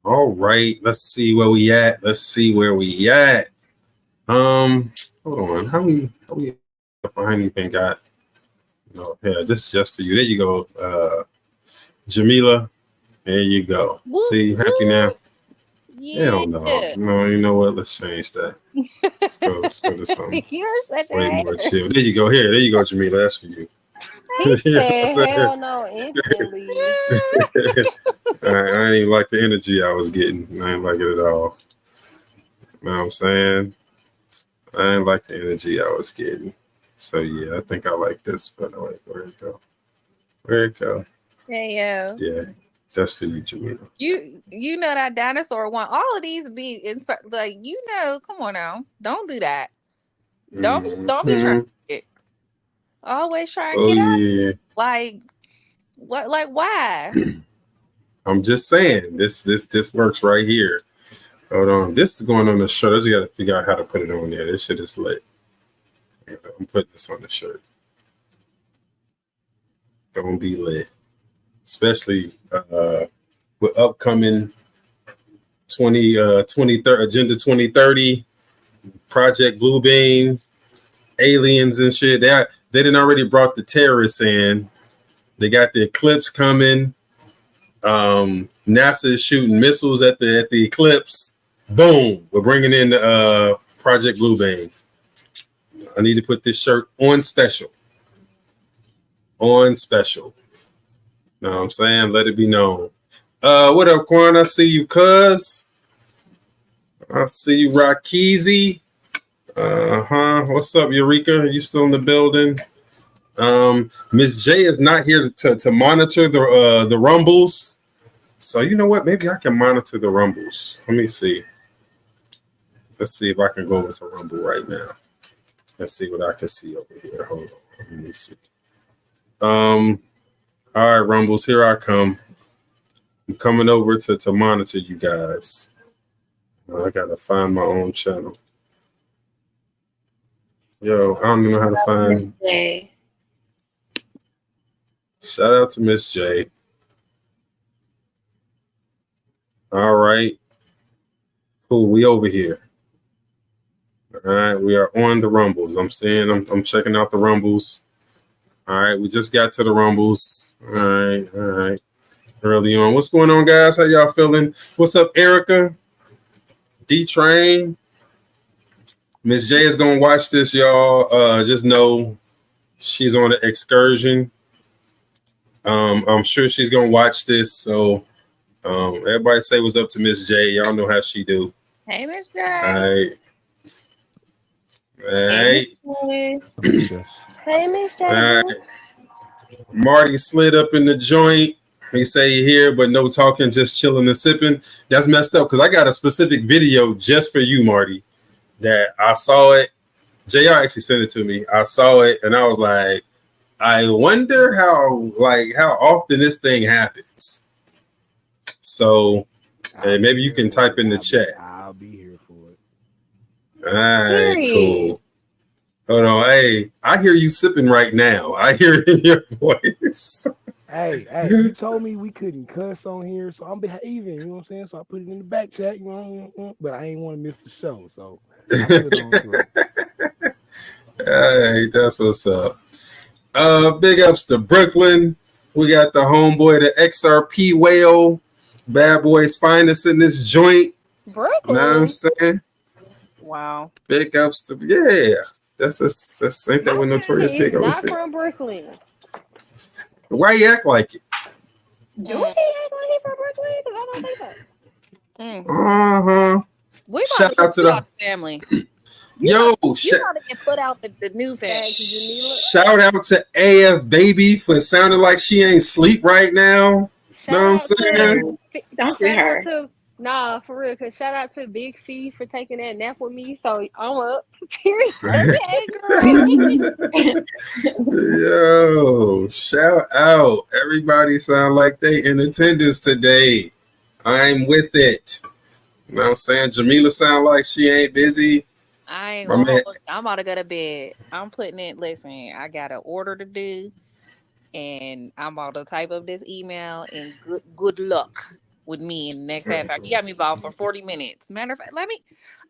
All right, let's see where we at. Let's see where we at. Hold on. How we I ain't even got no here. This is just for you. There you go. Jamila. There you go. Whoop See, happy now? whoop. Hell no. Yeah. No, you know what? Let's change that. Let's go to something You're such a way more hater. chill. There you go. Here, there you go, Jamila. That's for you. He Yes, said sir. hell no instantly. I ain't even like the energy I was getting. I ain't like it at all. You know what I'm saying? I ain't like the energy I was getting. So yeah, I think I like this. But wait, where'd it go? Where'd it go? Hey yo. Yeah, that's for you, Jamila. You know that dinosaur want all of these be like come on now. Don't do that. Don't be trying Hmm. to get, always try and Oh get out. yeah. Like what like why? I'm just saying this works right here. Hold on. This is going on the shirt. I just gotta figure out how to put it on there. This shit is lit. I'm putting this on the shirt. Gonna be lit. Especially with upcoming 2030 Agenda 2030, Project Bluebeam, aliens and shit. They didn't already brought the terrorists in. They got the eclipse coming. NASA is shooting missiles at the eclipse. Boom! We're bringing in Project Bluebeam. I need to put this shirt on special. On special. Know what I'm saying? Let it be known. What up, Quan? I see you, cuz. I see you, Rakizi. What's up, Eureka? You still in the building? Miss J is not here to monitor the rumbles. So you know what? Maybe I can monitor the rumbles. Let me see. Let's see if I can go with a rumble right now. Let's see what I can see over here. Hold on. Let me see. All right, rumbles, here I come. I'm coming over to monitor you guys. I gotta find my own channel. Yo, I don't even know how to find. Hey, Shout out to Miss J. All right. Cool. We over here. All right. We are on the rumbles. I'm checking out the rumbles. All right. We just got to the rumbles. All right. All right. Early on. What's going on, guys? How y'all feeling? What's up, Erica? D Train. Miss J is gonna watch this, y'all. Just know she's on an excursion. I'm sure she's gonna watch this. So everybody say what's up to Miss J. Y'all know how she do. Hey Miss All J. right. All right. hey, Alicia. hey, Miss All Jada. right. Marty slid up in the joint. He say he here, but no talking, just chilling and sipping. That's messed up because I got a specific video just for you, Marty. That I saw it. JR actually sent it to me. I saw it and I was like, I wonder how often this thing happens. So maybe you can type in the chat. I'll be here for it. All right, Period. cool. Hold on. Hey, I hear you sipping right now. I hear it in your voice. Hey, you told me we couldn't cuss on here, so I'm behaving. You know what I'm saying? So I put it in the back chat. You know, but I ain't want to miss the show, so I slid on through. Hey, that's what's up. Big ups to Brooklyn. We got the homeboy, the XRP whale, bad boys finest in this joint. Brooklyn. Know what I'm saying? Wow. Big ups to That's ain't that what Notorious It's Big always not said? from Brooklyn. Why you act like it? Do he act like he from Brooklyn? Because I don't think so. Uh-huh. We Shout about to out to put the out the family. yo. You gotta get put out the new family. Shout out to AF Baby for sounding like she ain't sleep right now. Know what I'm saying? Don't do her. Nah, for real. Cause shout out to Big C for taking that nap with me. So I'm up. Period. Okay, girl. Yo, shout out. Everybody sound like they in attendance today. I'm with it. You know what I'm saying? Jamila sound like she ain't busy. I ain't My gonna man, hold you. I'm about to go to bed. I'm putting it. Listen, I got an order to do, and I'm about to type up this email. And good luck. with me in the next half hour. You got me involved for 40 minutes. Matter of fact,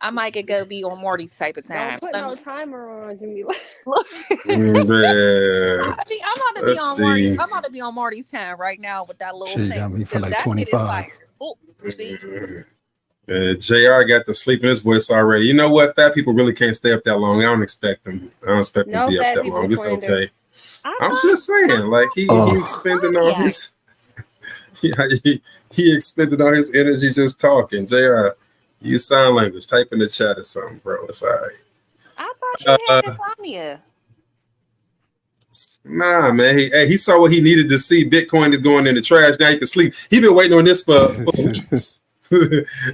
I might could go be on Morty's type of time. Don't put no timer on, Jamila. Yeah. I'm about to be Let's on Marty's. see. I'm about to be on Marty's time right now with that little Shit got me sentence. for 'Cause like that shit is 25. fire. Oh, see? JR got the sleep in his voice already. You know what? Fat people really can't stay up that long. I don't expect them. I don't expect them No to be up fat that people long. It's slander. okay. I'm just saying, like he expended all his he expended all his energy just talking. JR, use sign language, type in the chat or something, bro. It's all right. I thought you had insomnia. Nah, man. He saw what he needed to see. Bitcoin is going in the trash. Now he can sleep. He been waiting on this for weeks.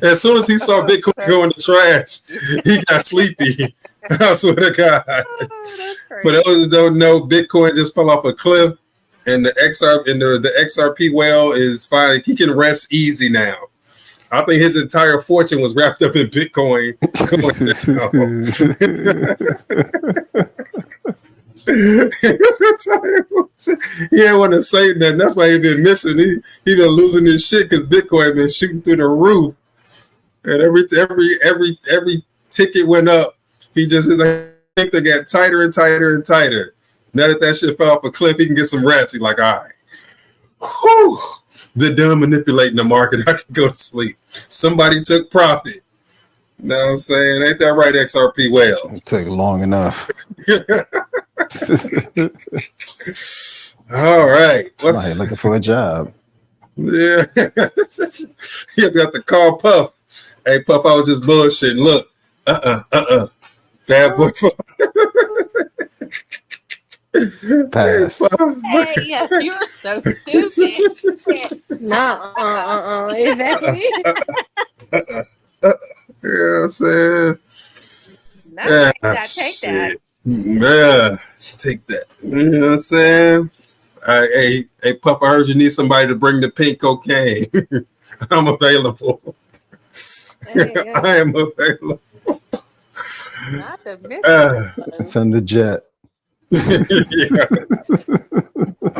As soon as he saw Bitcoin go in the trash, he got sleepy. I swear to God. For those who don't know, Bitcoin just fell off a cliff, and the XRP whale is fine. He can rest easy now. I think his entire fortune was wrapped up in Bitcoin going down. He didn't want to say nothing. That's why he been missing. He been losing his shit because Bitcoin been shooting through the roof, and every ticket went up. He just his think they got tighter and tighter and tighter. Now that shit fell off a cliff, he can get some rest. He's like, all right, whew, they're done manipulating the market. I can go to sleep. Somebody took profit. Know what I'm saying? Ain't that right, XRP whale? It took long enough. All right. Somebody looking for a job. Yeah. He got to call Puff. Hey, Puff, I was just bullshitting. Look. Bad boy. Pass. Hey, yes, you're so stupid. Nah, exactly. You know what I'm saying? No, take that. Yeah, take that. You know what I'm saying? Hey, Puff, I heard you need somebody to bring the pink cocaine. I'm available. I am available. Not the mystery. It's on the jet. Yeah.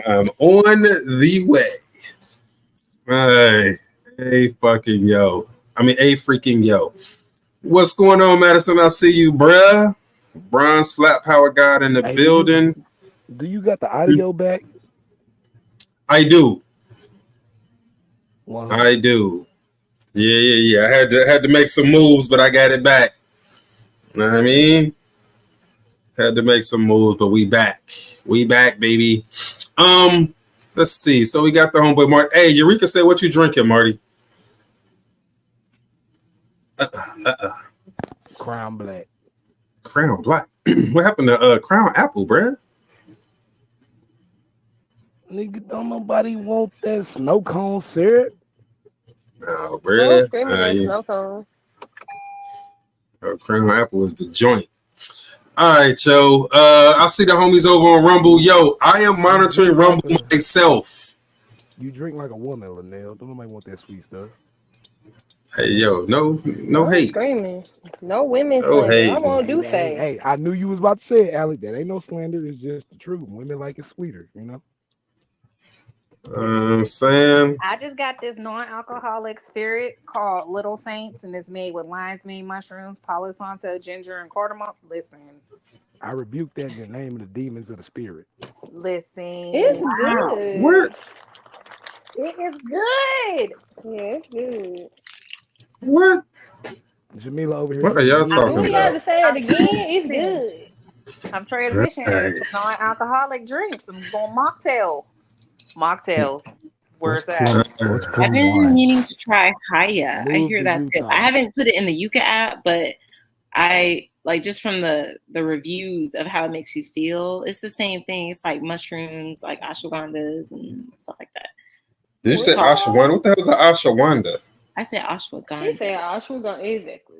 I'm on the way. Hey, fucking yo. I mean, freaking yo. What's going on, Madison? I see you, bruh. Bronze Flat Power God in the building. Do you got the audio back? I do. Wow. I do. Yeah. I had to make some moves, but I got it back. You know what I mean? Had to make some moves, but we back. We back, baby. Let's see. So we got the homeboy Marty. Hey, Eureka said, what you drinking, Marty? Crown Black. Crown Black. What happened to Crown Apple, bruh? Nigga, don't nobody want that snow cone syrup. No, bruh. Snow cone. Crown Apple is the joint. All right, yo. I see the homies over on Rumble. Yo, I am monitoring Rumble myself. You drink like a woman, Linnell. Don't nobody want that sweet stuff. Hey, yo, no hate. Screaming. No women No slander. hate. I won't do say. Hey, I knew you was about to say it, Alec. That ain't no slander. It's just the truth. Women like it sweeter, you know? Sam. I just got this non-alcoholic spirit called Little Saints, and it's made with lion's mane mushrooms, Palo Santo, ginger, and cardamom. Listen. I rebuke that in the name of the demons of the spirit. Listen. It's good. What? It is good. Yeah, it's good. What? Jamila over here. What are y'all talking We about? got to say it again. It's good. I'm transitioning to non-alcoholic drinks. I'm going mocktails. That's where it's at. I've been meaning to try Haya. I hear that's good. Utah. I haven't put it in the Yuka app, but I like just from the reviews of how it makes you feel. It's the same thing. It's like mushrooms, like ashwagandhas and stuff like that. Did you say ashwagandha? What the hell is an ashwagandha? I said She ashwagandha. said ashwagandha, exactly.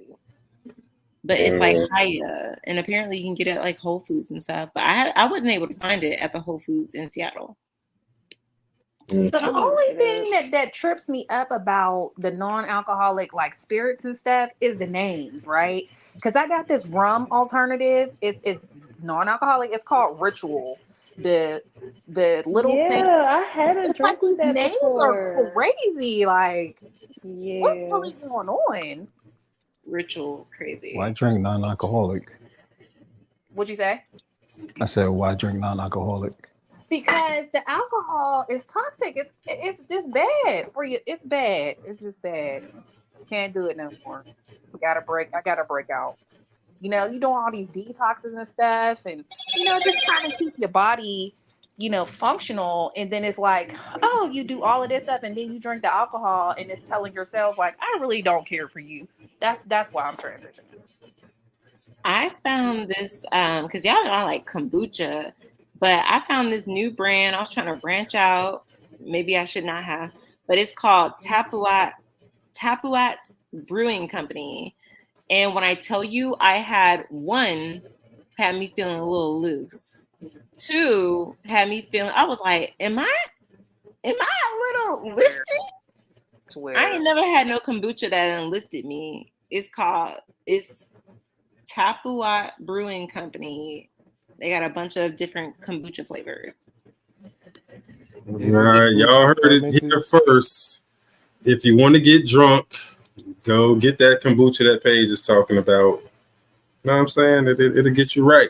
But it's like Haya, and apparently you can get it at like Whole Foods and stuff. But I wasn't able to find it at the Whole Foods in Seattle. So the only thing that trips me up about the non-alcoholic like spirits and stuff is the names, right? Because I got this rum alternative. It's non-alcoholic. It's called Ritual. the little Yeah, Saint. I haven't It's like drank with these that names are before. crazy. Like, what's Yeah. really going on? Rituals crazy. Why drink non-alcoholic? What'd you say? I said, why drink non-alcoholic? Because the alcohol is toxic. It's just bad for you. It's bad. It's just bad. Can't do it no more. I gotta break out. You know, you doing all these detoxes and stuff, and just trying to keep your body, functional. And then it's like, oh, you do all of this stuff, and then you drink the alcohol, and it's telling your cells like, I really don't care for you. That's why I'm transitioning. I found this because y'all know I like kombucha, but I found this new brand. I was trying to branch out. Maybe I should not have, but it's called Tapuat Brewing Company. And when I tell you, I had one had me feeling a little loose. Two had me feeling. I was like, am I a little lifted? I ain't never had no kombucha that lifted me. It's Tapuat Brewing Company. They got a bunch of different kombucha flavors. All right, y'all heard it here first. If you want to get drunk, go get that kombucha that Paige is talking about. You know what I'm saying? It'll get you right.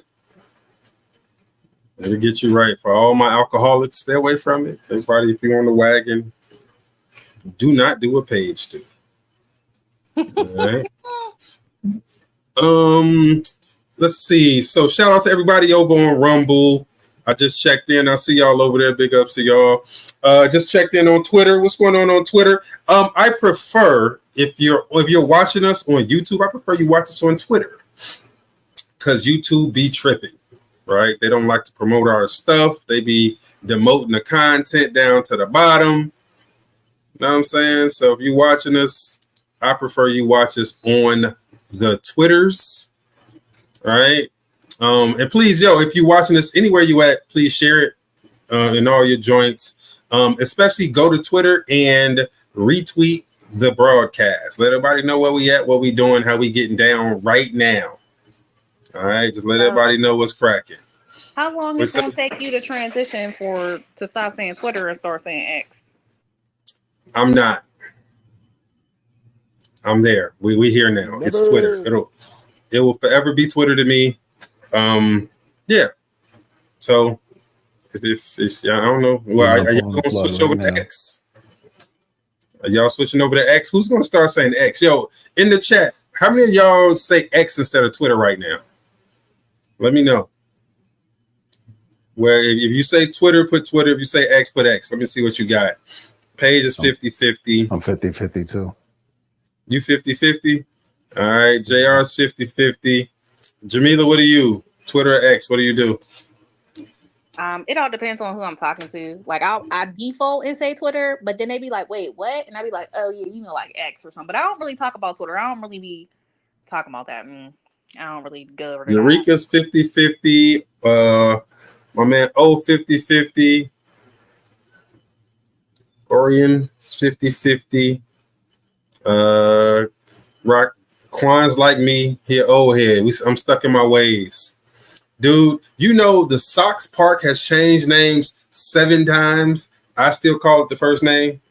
It'll get you right. For all my alcoholics, stay away from it. Everybody, if you're on the wagon, do not do what Paige do. All right. Let's see. So shout out to everybody over on Rumble. I just checked in. I see y'all over there. Big ups to y'all. Just checked in on Twitter. What's going on Twitter? I prefer if you're watching us on YouTube, I prefer you watch us on Twitter because YouTube be tripping, right? They don't like to promote our stuff. They be demoting the content down to the bottom. You know what I'm saying? So if you're watching us, I prefer you watch us on the Twitters, right? And please, if you're watching this anywhere you at, please share it in all your joints. Especially go to Twitter and retweet the broadcast. Let everybody know where we at, what we doing, how we getting down right now. All right, just let everybody know what's cracking. How long is it gonna take you to transition to stop saying Twitter and start saying X? I'm not. I'm there. We here now. It's Twitter. It will forever be Twitter to me. Yeah. So if I don't know. Well, are y'all gonna switch over to X? Are y'all switching over to X? Who's gonna start saying X? Yo, in the chat, how many of y'all say X instead of Twitter right now? Let me know. Where if you say Twitter, put Twitter. If you say X, put X. Let me see what you got. Paige is 50-50. I'm 50-50 too. You 50-50? All right. JR is 50-50. Jamila, what do you? Twitter or X? What do you do? It all depends on who I'm talking to. Like I default and say Twitter, but then they be like, wait, what? And I be like, oh yeah, like X or something. But I don't really talk about Twitter. I don't really be talking about that. I don't really go over to Eureka's 50-50. My man 50-50. Orion 50-50. Rock Quan's like me. He old head. I'm stuck in my ways. Dude, the Sox Park has changed names 7 times. I still call it the first name.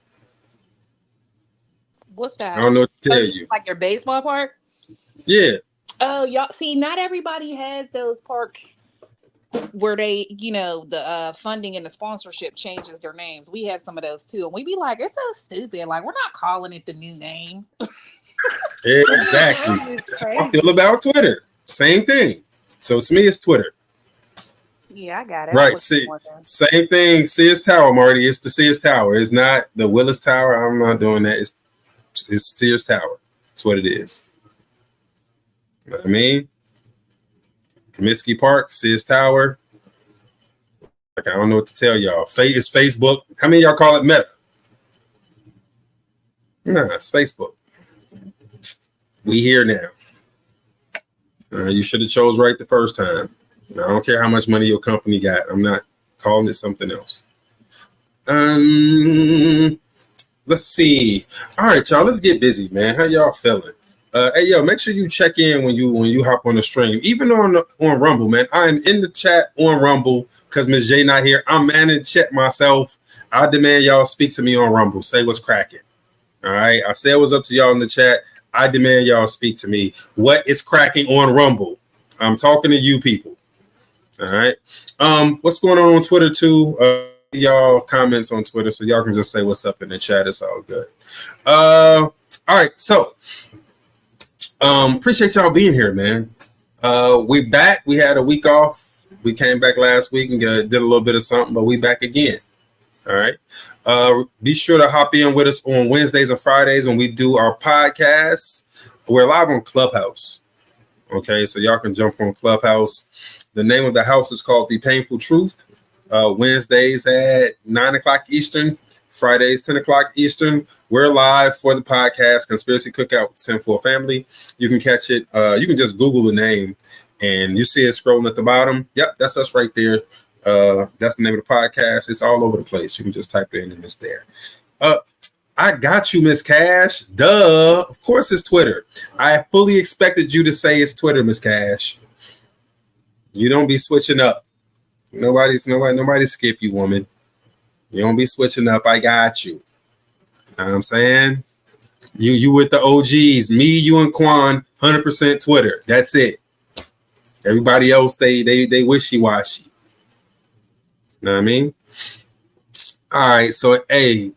What's that? I don't know what to tell you. Like your baseball park? Yeah. Oh, y'all see, not everybody has those parks where they, the funding and the sponsorship changes their names. We have some of those too. And we be like, it's so stupid. Like, we're not calling it the new name. Exactly. That's how I feel about Twitter. Same thing. So to me, it's Twitter. Yeah, I got it. Right. Same thing. Sears Tower, Marty. It's the Sears Tower. It's not the Willis Tower. I'm not doing that. It's Sears Tower. That's what it is. You know what I mean? Comiskey Park, Sears Tower. Like, I don't know what to tell y'all. It's Facebook. How many of y'all call it Meta? Nah, it's Facebook. We here now. You should have chose right the first time. I don't care how much money your company got. I'm not calling it something else. Let's see. All right, y'all. Let's get busy, man. How y'all feeling? Hey yo, make sure you check in when you hop on the stream, even on Rumble, man. I am in the chat on Rumble because Miss J not here. I'm manning chat myself. I demand y'all speak to me on Rumble. Say what's cracking. All right. I said what's up to y'all in the chat. I demand y'all speak to me. What is cracking on Rumble? I'm talking to you people. All right. What's going on Twitter too? Y'all comments on Twitter, so y'all can just say what's up in the chat. It's all good. All right. So appreciate y'all being here, man. We back. We had a week off. We came back last week and did a little bit of something, but we back again. All right. Be sure to hop in with us on Wednesdays and Fridays when we do our podcasts. We're live on Clubhouse. Okay, so y'all can jump on Clubhouse. The name of the house is called The Painful Truth. Wednesdays at 9 o'clock Eastern, Fridays 10 o'clock Eastern. We're live for the podcast Conspiracy Cookout with Sinful Family. You can catch it. You can just Google the name and you see it scrolling at the bottom. Yep, that's us right there. That's the name of the podcast. It's all over the place. You can just type it in and it's there. I got you, Miss Cash. Duh. Of course it's Twitter. I fully expected you to say it's Twitter, Miss Cash. You don't be switching up. Nobody skip you, woman. You don't be switching up. I got you. Know what I'm saying? You with the OGs. Me, you, and Quan, 100% Twitter. That's it. Everybody else, they wishy-washy. Know what I mean? All right, so hey,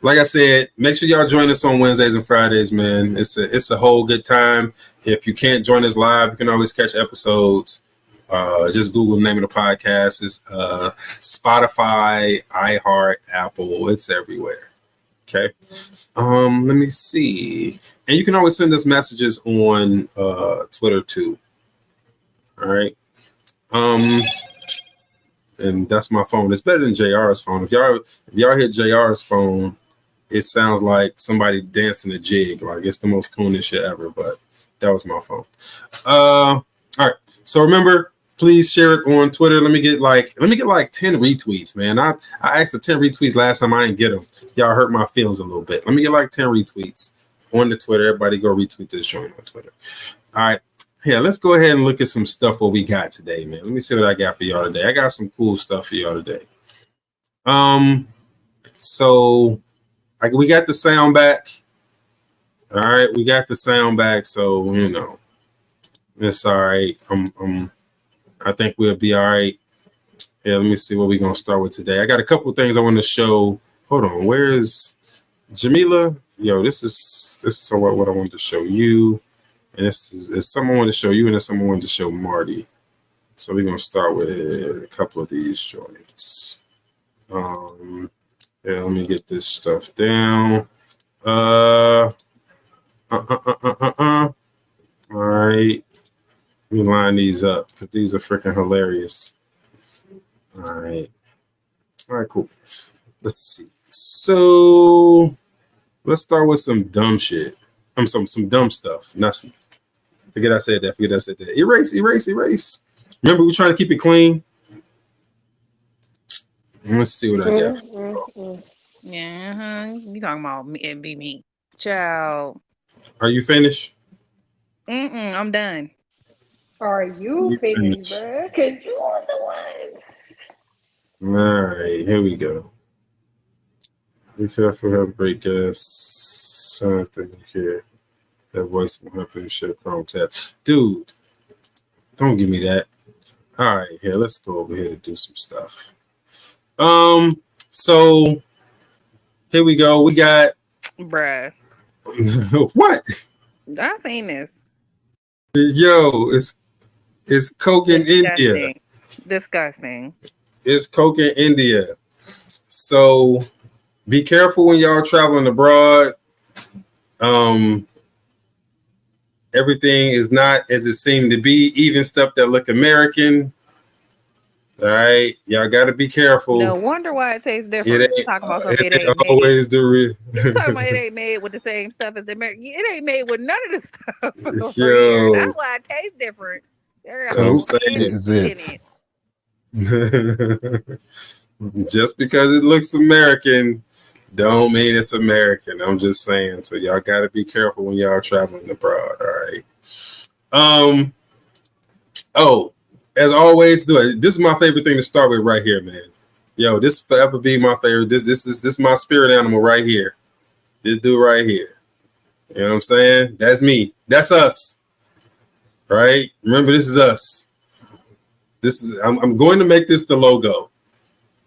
like I said, make sure y'all join us on Wednesdays and Fridays, man. It's a whole good time. If you can't join us live, you can always catch episodes. Just Google the name of the podcast. It's Spotify, iHeart, Apple. It's everywhere. Okay. Let me see. And you can always send us messages on Twitter too. All right. And that's my phone. It's better than JR's phone. If y'all hit JR's phone, it sounds like somebody dancing a jig. Like it's the most coolest shit ever, but that was my phone. All right. So remember, please share it on Twitter. Let me get like 10 retweets, man. I asked for 10 retweets last time. I didn't get them. Y'all hurt my feelings a little bit. Let me get like 10 retweets on the Twitter. Everybody go retweet this joint on Twitter. All right. Yeah, let's go ahead and look at some stuff what we got today, man. Let me see what I got for y'all today. I got some cool stuff for y'all today. So we got the sound back. All right, we got the sound back, so you know it's all right. I think we'll be all right. Yeah, let me see what we're gonna start with today. I got a couple of things I want to show. Hold on, where is Jamila? Yo, this is what I wanted to show you. And this is someone wanted to show you, and then someone wanted to show Marty. So we're gonna start with a couple of these joints. Yeah, let me get this stuff down. All right. Let me line these up because these are freaking hilarious. All right, cool. Let's see. So let's start with some dumb shit. Some dumb stuff. Nothing. Forget I said that. Erase. Remember, we're trying to keep it clean. Let's see what I got. Yeah, you talking about me? It be me, child. Are you finished? I'm done. Are you finished, bro? Cause you are the one. All right, here we go. Be careful, have a great guest. Something here. That voice will help you share Chrome tab. Dude, don't give me that. All right, here, let's go over here to do some stuff. So here we go. We got Bruh. What? I seen this. Yo, it's Coke in India. Disgusting. It's Coke in India. So be careful when y'all traveling abroad. Everything is not as it seemed to be, even stuff that look American. All right, y'all got to be careful. No wonder why it tastes different. It Talking about something it ain't always the real. Talking about it ain't made with the same stuff as the American. It ain't made with none of the stuff. Yo, that's why it tastes different. I'm saying is it. Just because it looks American Don't mean it's American. I'm just saying. So y'all got to be careful when y'all traveling abroad. All right. Oh, as always, this is my favorite thing to start with right here, man. Yo, this forever be my favorite. This is my spirit animal right here. This dude right here. You know what I'm saying? That's me. That's us. Right? Remember, this is us. I'm going to make this the logo.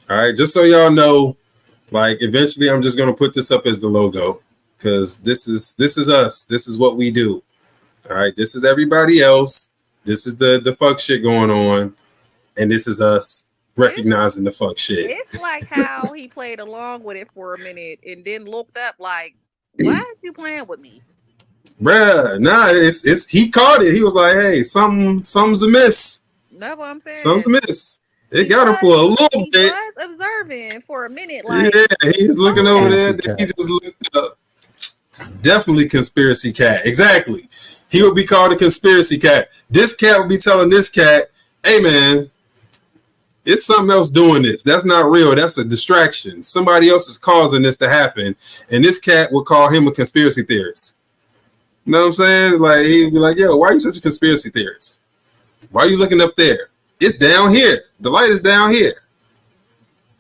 All right, just so y'all know, like eventually I'm just gonna put this up as the logo because this is us. This is what we do. All right, this is everybody else. This is the fuck shit going on, and this is us recognizing the fuck shit. It's like how he played along with it for a minute and then looked up like, why are you playing with me? Bruh, nah, it's he caught it. He was like, hey, something's amiss. That's what I'm saying. Something's amiss. It got him for a little bit. He was observing for a minute. Like, yeah, he was looking over there. He just looked up. Definitely conspiracy cat. Exactly. He would be called a conspiracy cat. This cat would be telling this cat, hey, man, it's something else doing this. That's not real. That's a distraction. Somebody else is causing this to happen. And this cat would call him a conspiracy theorist. You know what I'm saying? Like, he'd be like, yo, why are you such a conspiracy theorist? Why are you looking up there? It's down here. The light is down here.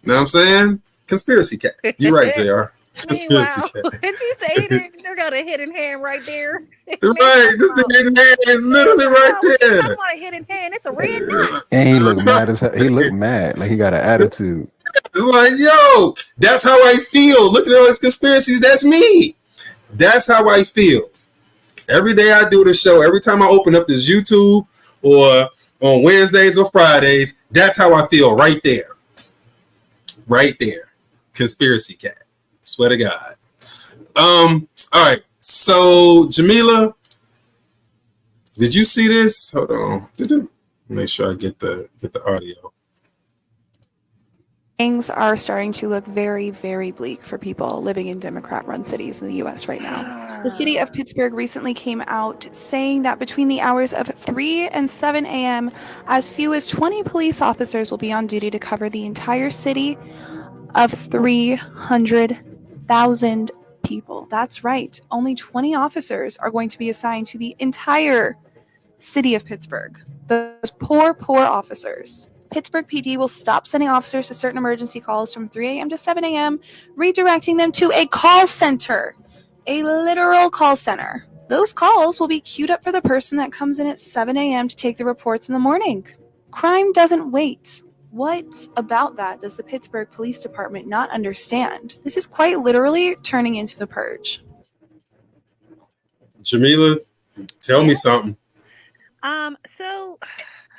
You know what I'm saying? Conspiracy cat. You're right, JR. Conspiracy cat. Did you say there got a hidden hand right there? Right. This hidden hand is literally right there. That's not a hidden hand. It's a red dot. And he looked mad as hell. He looked mad. Like he got an attitude. It's like, yo, that's how I feel. Look at all his conspiracies. That's me. That's how I feel. Every day I do the show, every time I open up this YouTube or on Wednesdays or Fridays, that's how I feel right there. Right there. Conspiracy cat. Swear to God. All right. So Jamila, did you see this? Hold on. Did you? Make sure I get the audio. Things are starting to look very, very bleak for people living in Democrat-run cities in the U.S. right now. The city of Pittsburgh recently came out saying that between the hours of 3 and 7 a.m., as few as 20 police officers will be on duty to cover the entire city of 300,000 people. That's right. Only 20 officers are going to be assigned to the entire city of Pittsburgh. Those poor officers. Pittsburgh PD will stop sending officers to certain emergency calls from 3 a.m. to 7 a.m., redirecting them to a call center, a literal call center. Those calls will be queued up for the person that comes in at 7 a.m. to take the reports in the morning. Crime doesn't wait. What about that does the Pittsburgh Police Department not understand? This is quite literally turning into the purge. Jamila, tell me something.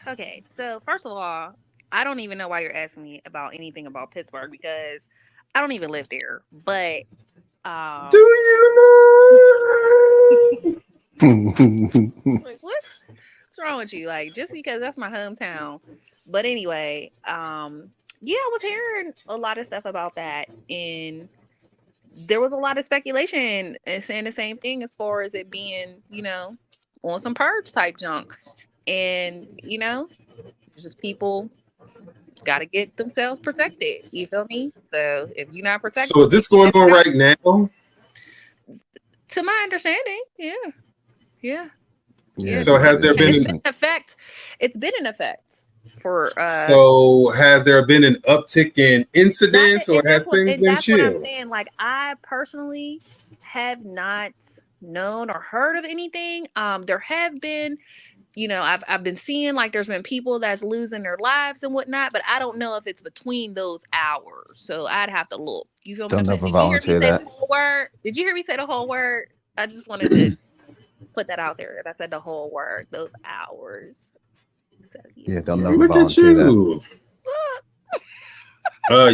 Okay, so first of all, I don't even know why you're asking me about anything about Pittsburgh because I don't even live there. But do you know? Like, what's wrong with you? Like, just because that's my hometown. But anyway, I was hearing a lot of stuff about that, and there was a lot of speculation and saying the same thing as far as it being, on some purge type junk. And, just people got to get themselves protected. You feel me? So if you're not protected. So is this going on right now? To my understanding, yeah. So has there been an effect? It's been an effect for. So has there been an uptick in incidents, or has things been chill? That's what I'm saying. Like, I personally have not known or heard of anything. There have been. I've been seeing like there's been people that's losing their lives and whatnot, but I don't know if it's between those hours. So I'd have to look. You feel me? Don't never volunteer that. Did you hear me say the whole word? I just wanted to put that out there. I said the whole word, those hours. So, yeah, they'll never volunteer that.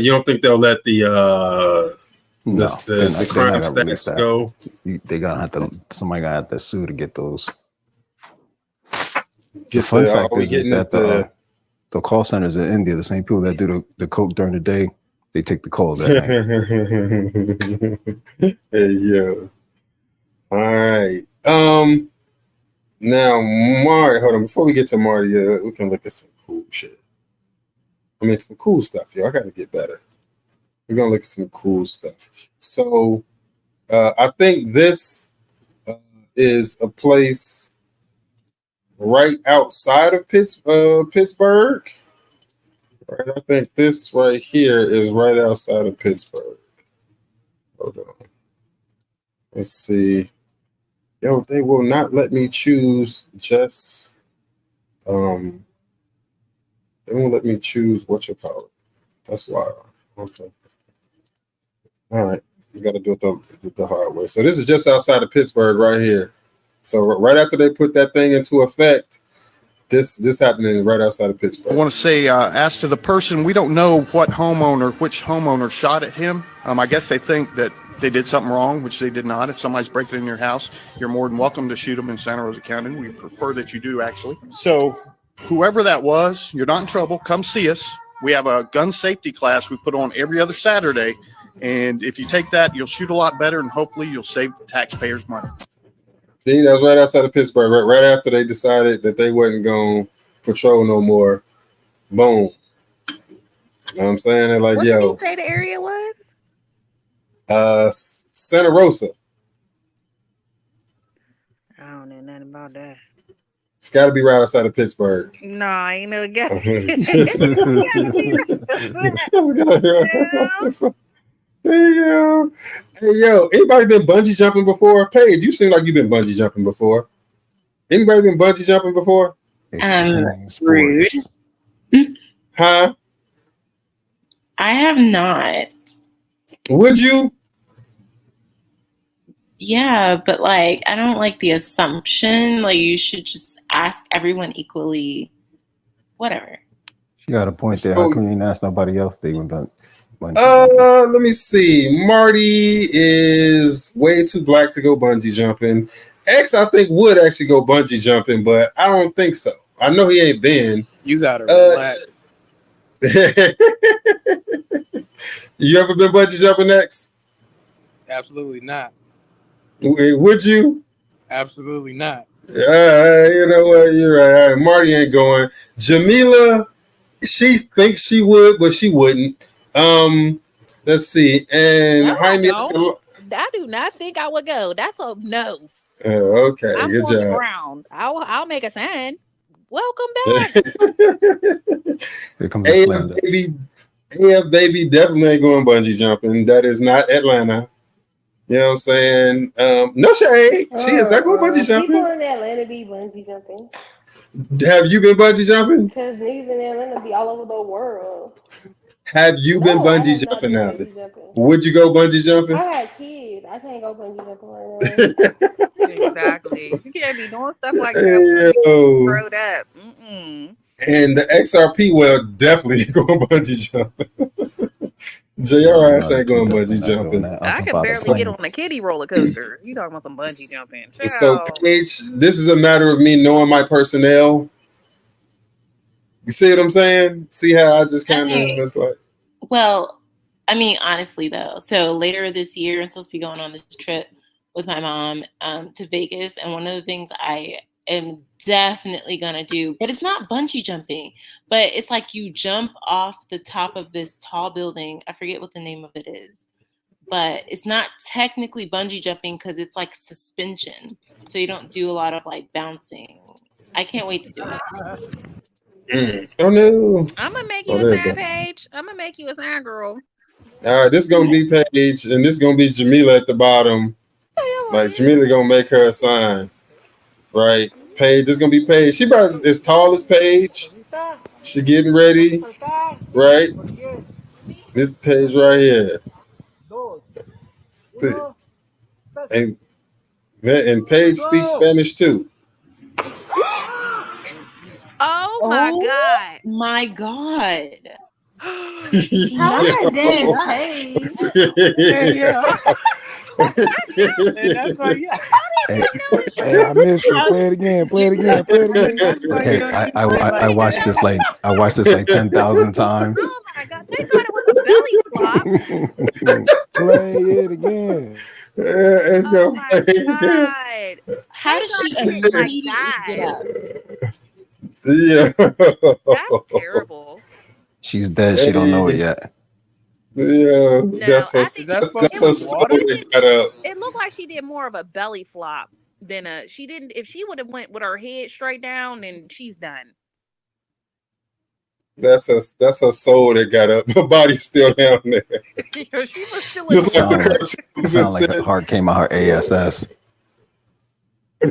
You don't think they'll let the crime stats go? They're gonna have to. Somebody gonna have to sue to get those. The fun fact is that the call centers in India, the same people that do the coke during the day, they take the calls at night. Hey, yo. All right. Now, Mari, hold on. Before we get to Mari, we can look at some cool shit. I mean, some cool stuff, yo. I got to get better. We're gonna look at some cool stuff. So I think this is a place right outside of Pittsburgh. Right, I think this right here is right outside of Pittsburgh. Hold on. Let's see. Yo, they will not let me choose just they won't let me choose what you call it. That's why. Okay. All right. You got to do it the hard way. So this is just outside of Pittsburgh right here. So right after they put that thing into effect, this happening right outside of Pittsburgh. I want to say, as to the person, we don't know which homeowner shot at him. I guess they think that they did something wrong, which they did not. If somebody's breaking in your house, you're more than welcome to shoot them in Santa Rosa County. We prefer that you do, actually. So whoever that was, you're not in trouble. Come see us. We have a gun safety class we put on every other Saturday. And if you take that, you'll shoot a lot better, and hopefully you'll save taxpayers money. See, that was right outside of Pittsburgh, right after they decided that they wasn't going to patrol no more. Boom. You know what I'm saying? They're like, What yo. did he say the area was? Santa Rosa. I don't know nothing about that. It's got to be right outside of Pittsburgh. Nah, you know, it got There you go. Hey, yo, anybody been bungee jumping before? Paige, you seem like you've been bungee jumping before. Anybody been bungee jumping before? Rude. Huh? I have not. Would you? Yeah, but like, I don't like the assumption. Like, you should just ask everyone equally. Whatever. She got a point there. How come you didn't ask nobody else? They went back. Let me see. Marty is way too black to go bungee jumping. X, I think, would actually go bungee jumping, but I don't think so. I know he ain't been. You gotta relax. You ever been bungee jumping, X? Absolutely not. Would you? Absolutely not. You know what? You're right. All right. Marty ain't going. Jamila, she thinks she would, but she wouldn't. Let's see. And No, Jaime, I do not think I would go. That's a no. Okay, I'm good on the job. ground. I'll make a sign. Welcome back. Here comes the slander. AF baby definitely ain't going bungee jumping. That is not Atlanta. You know what I'm saying? No shade. She is not going bungee jumping. People in Atlanta be bungee jumping. Have you been bungee jumping? Because niggas in Atlanta be all over the world. Have you been bungee jumping now? Would you go bungee jumping? I had kids. I can't go bungee jumping right now. Exactly. You can't be doing stuff like that when you growed up. Mm-mm. And the XRP well definitely going bungee jumping. JRS ain't going bungee jumping. I can barely get on a kiddie roller coaster. You talking about some bungee jumping? Child. So, Paige, this is a matter of me knowing my personnel. You see what I'm saying? See how I just kind of like. Well, I mean, honestly, though. So later this year, I'm supposed to be going on this trip with my mom to Vegas. And one of the things I am definitely going to do, but it's not bungee jumping, but it's like you jump off the top of this tall building. I forget what the name of it is, but it's not technically bungee jumping because it's like suspension. So you don't do a lot of like bouncing. I can't wait to do it. Oh no! I'm gonna make you a sign page. I'm gonna make you a sign girl. All right, this is gonna be Paige, and this is gonna be Jamila at the bottom. Like Jamila gonna make her a sign, right? Paige, this is gonna be Paige. She about as tall as Paige. She getting ready, right? This Paige right here, and Paige speaks Spanish too. Oh my God! My God! Not that Paige. That's why, yeah. Hey, I missed it. Play it again. Play it again. Play it again. Hey, I watched this like 10,000 times. Oh my God! They thought it was a belly flop. Play it again. Oh my God! How did she immediately get up? Yeah, That's terrible. She's dead. She don't know it yet. Yeah, No, that's I a think that supposed that's to a be soul water? that got up. it looked like she did more of a belly flop than a. She didn't. If she would have went with her head straight down, then she's done. That's a soul that got up. Her body's still down there, She was still a just like the Sound like cartoons sound and like her heart came out her ASS.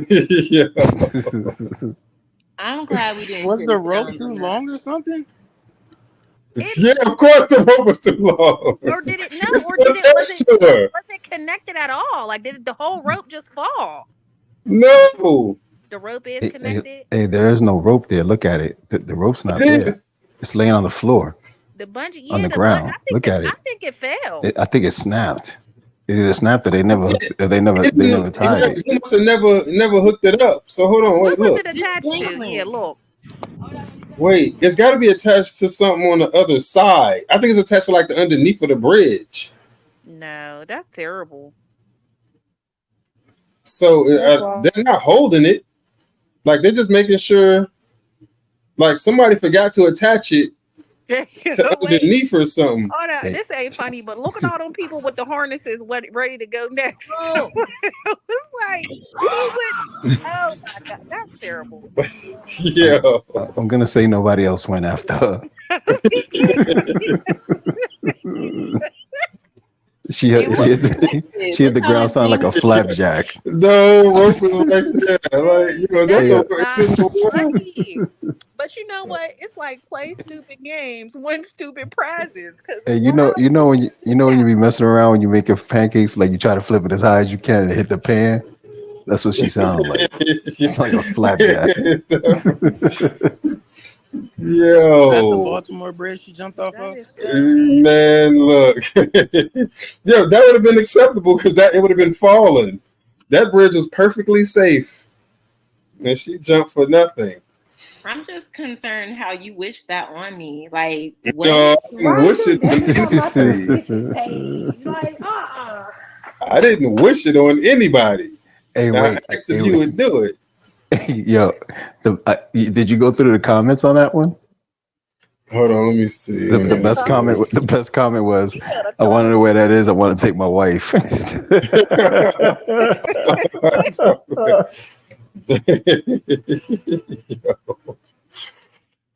shit. Yeah. I'm glad we didn't Was hear the the rope sounds too on that. long or something? Yeah, of course the rope was too long. Or did it no? It's Or still did it was attached to her. it connected at all? Like did the whole rope just fall? No, The rope is Hey, connected. there is no rope there. Look at it. The rope's not it there. is. It's laying on the floor, The bungee, on yeah, the ground. Look at I it. think it fell. I think it snapped. It either snapped or they never It tied it. He must have never hooked it up. So hold on, What wait, was look. it attached to? Dangling. Yeah, look. Wait, it's got to be attached to something on the other side. I think it's attached to like the underneath of the bridge. No, that's terrible. So they're not holding it. Like they're just making sure. Like somebody forgot to attach it to Wait, underneath or something. hold on. Hey. This ain't funny, but look at all them people with the harnesses ready to go next. It's like, oh my god, that's terrible. Yeah. I'm gonna say nobody else went after her. She hit the ground sound like a flapjack. No, rope is right there. Like, That it's is in the not water. funny. But you know what? It's like play stupid games, win stupid prizes. Hey, you know when you be messing around when you making pancakes, like you try to flip it as high as you can and hit the pan. That's what she sounded like. It's like a flapjack. Is that the Yo, Baltimore bridge she jumped off That of? is so man, look. Yo, that would have been acceptable because it would have been falling. That bridge was perfectly safe, and she jumped for nothing. I'm just concerned how you wish that on me. Like, No, when I didn't wish it on Every time I see anybody. this page, like, I didn't wish it on anybody. Hey, I wait. asked if you would do it. Yo, did you go through the comments on that one? Hold on, let me see. The best comment was, I want to know where that is. I want to take my wife.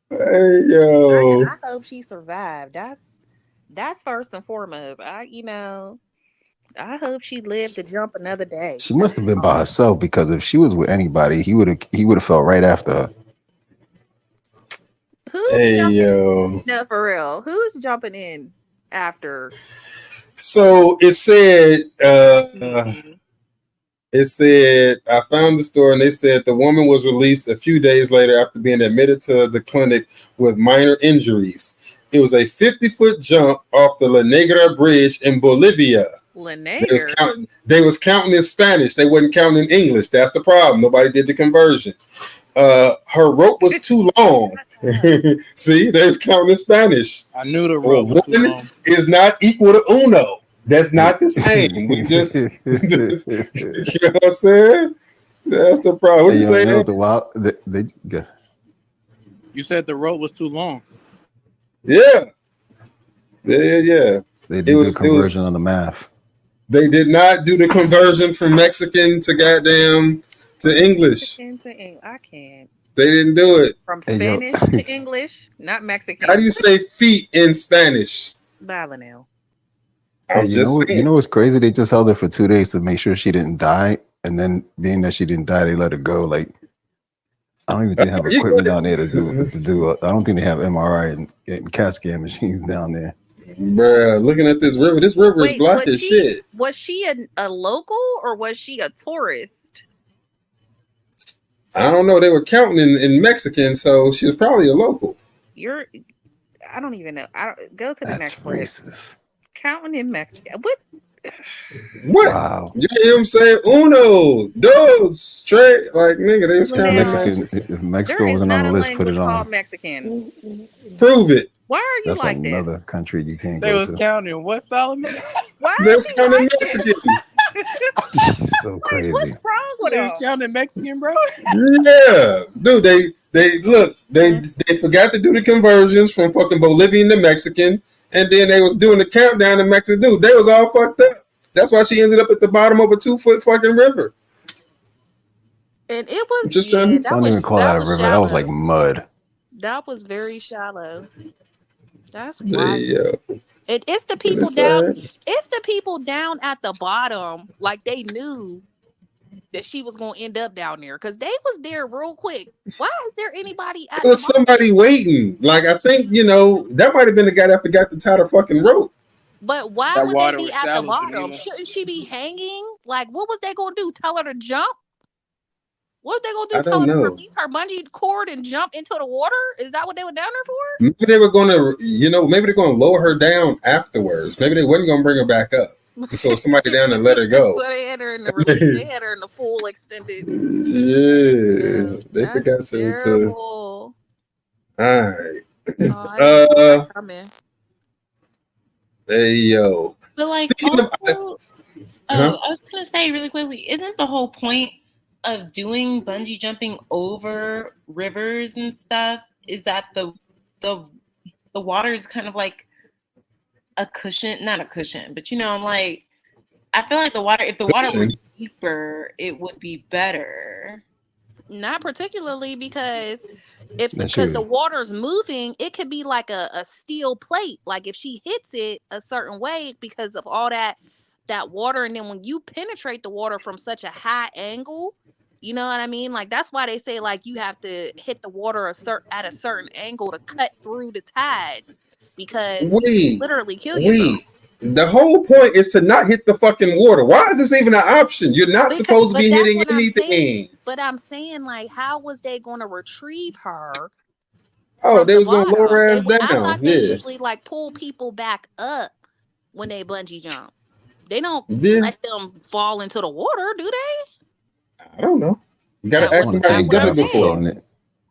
Hey yo. I hope she survived. That's first and foremost. I hope she lived to jump another day. She must have been by herself, because if she was with anybody, he would have felt right after her. Who's Hey jumping? yo. No, for real. Who's jumping in after? So it said I found the story, and they said the woman was released a few days later after being admitted to the clinic with minor injuries. It was a 50-foot jump off the La Negra Bridge in Bolivia. They was counting in Spanish. They wasn't counting in English. That's the problem. Nobody did the conversion. Her rope was too long. See, they was counting in Spanish. I knew the rope was too long. Is not equal to uno. That's not the same. We just, you know what I'm saying? That's the problem. What you saying? You said the rope was too long. Yeah. They did the conversion on the math. They did not do the conversion from Mexican to English. I can't. They didn't do it. From Spanish to English, not Mexican. How do you say feet in Spanish? Balinel. Hey, you know what's crazy? They just held her for 2 days to make sure she didn't die, and then being that she didn't die, they let her go. Like, I don't even think they have equipment down there to do. I don't think they have MRI and CAT scan machines down there. Bruh, looking at this river is black as shit. Was she a local or was she a tourist? I don't know. They were counting in Mexican, so she was probably a local. I don't even know. Go to the next place. Racist. Counting in Mexican. What? Wow. You hear him say uno, dos, straight? Like, nigga, they was counting Mexican. If Mexico wasn't on the list, put it on. Mexican. Prove it. Why are you That's like another this? country you can't They go was to. counting what, Solomon? Why They are was you counting like Mexican. So crazy. What's wrong with They them? was counting Mexican, bro. Yeah, dude. They forgot to do the conversions from fucking Bolivian to Mexican, and then they was doing the countdown in Mexico. Dude, they was all fucked up. That's why she ended up at the bottom of a 2-foot fucking river. And it was Just trying to I don't even call that a river. shallow. That was like mud. That was very shallow. That's There wild. you go. It's the people down. It's the people down at the bottom. Like they knew that she was gonna end up down there because they was there real quick. Why is there anybody at There was somebody waiting. Like I think that might have been the guy that forgot to tie the fucking rope. But why That would water they be was at the shallow, bottom? Janila. Shouldn't she be hanging? Like, what was they gonna do? Tell her to jump? What they gonna do? I Tell don't her to know. release her bungee cord and jump into the water? Is that what they were down there for? Maybe they were gonna, maybe they're gonna lower her down afterwards. Maybe they wasn't gonna bring her back up. So somebody down and let her go. So they had her in the release. They had her in the full extended. Yeah, they That's forgot to. terrible. All right. Coming. Hey yo. But like, Speaking also, I was gonna say really quickly, isn't the whole point of doing bungee jumping over rivers and stuff is that the water is kind of like a cushion, not a cushion, but like I feel like if the water was deeper, it would be better. Not particularly because the water's moving, it could be like a steel plate. Like if she hits it a certain way because of all that water, and then when you penetrate the water from such a high angle, you know what I mean? Like that's why they say like you have to hit the water at a certain angle to cut through the tides because you literally kill yourself. The whole point is to not hit the fucking water. Why is this even an option? You're not supposed to be hitting anything. But I'm saying, like, how was they going to retrieve her? Oh, they was going to lower her ass down. I thought they usually like pull people back up when they bungee jump. They don't let them fall into the water, do they? I don't know. You gotta ask somebody who's done it before.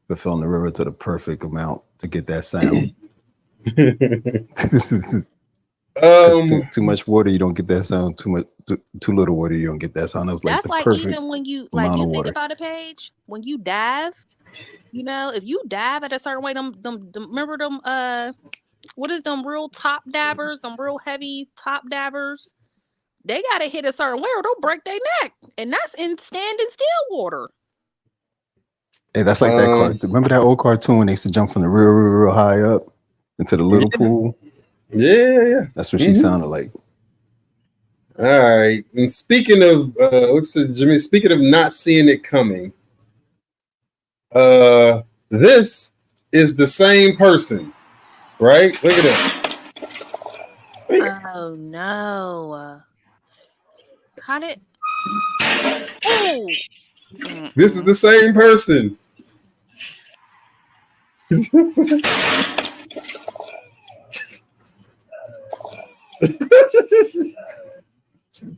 But filling the river to the perfect amount to get that sound. Too much water, you don't get that sound. Too little water, you don't get that sound. That was like that's like even when you think about it, Paige, when you dive, if you dive at a certain way, them remember them what is them real top divers, them real heavy top divers, they gotta hit a certain way or they'll break their neck, and that's in standing still water. Hey, that's like that cartoon. Remember that old cartoon when they used to jump from the real high up into the little pool? Yeah. That's what she sounded like. All right. And speaking of Jimmy, speaking of not seeing it coming, this is the same person, right? Look at that. Oh no. How did This is the same person.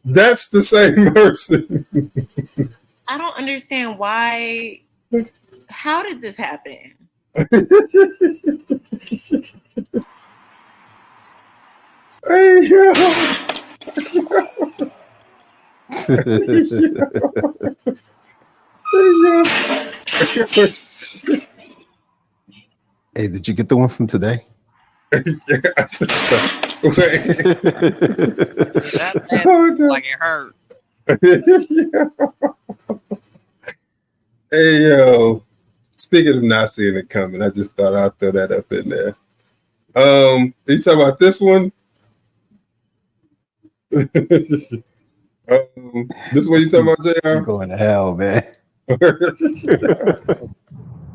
That's the same person. I don't understand why. How did this happen? Hey, yo. Hey, did you get the one from today? Yeah, I think so. that like it hurt. Hey yo, speaking of not seeing it coming, I just thought I'd throw that up in there. You talking about this one? This one you talking about, JR? You're going to hell, man.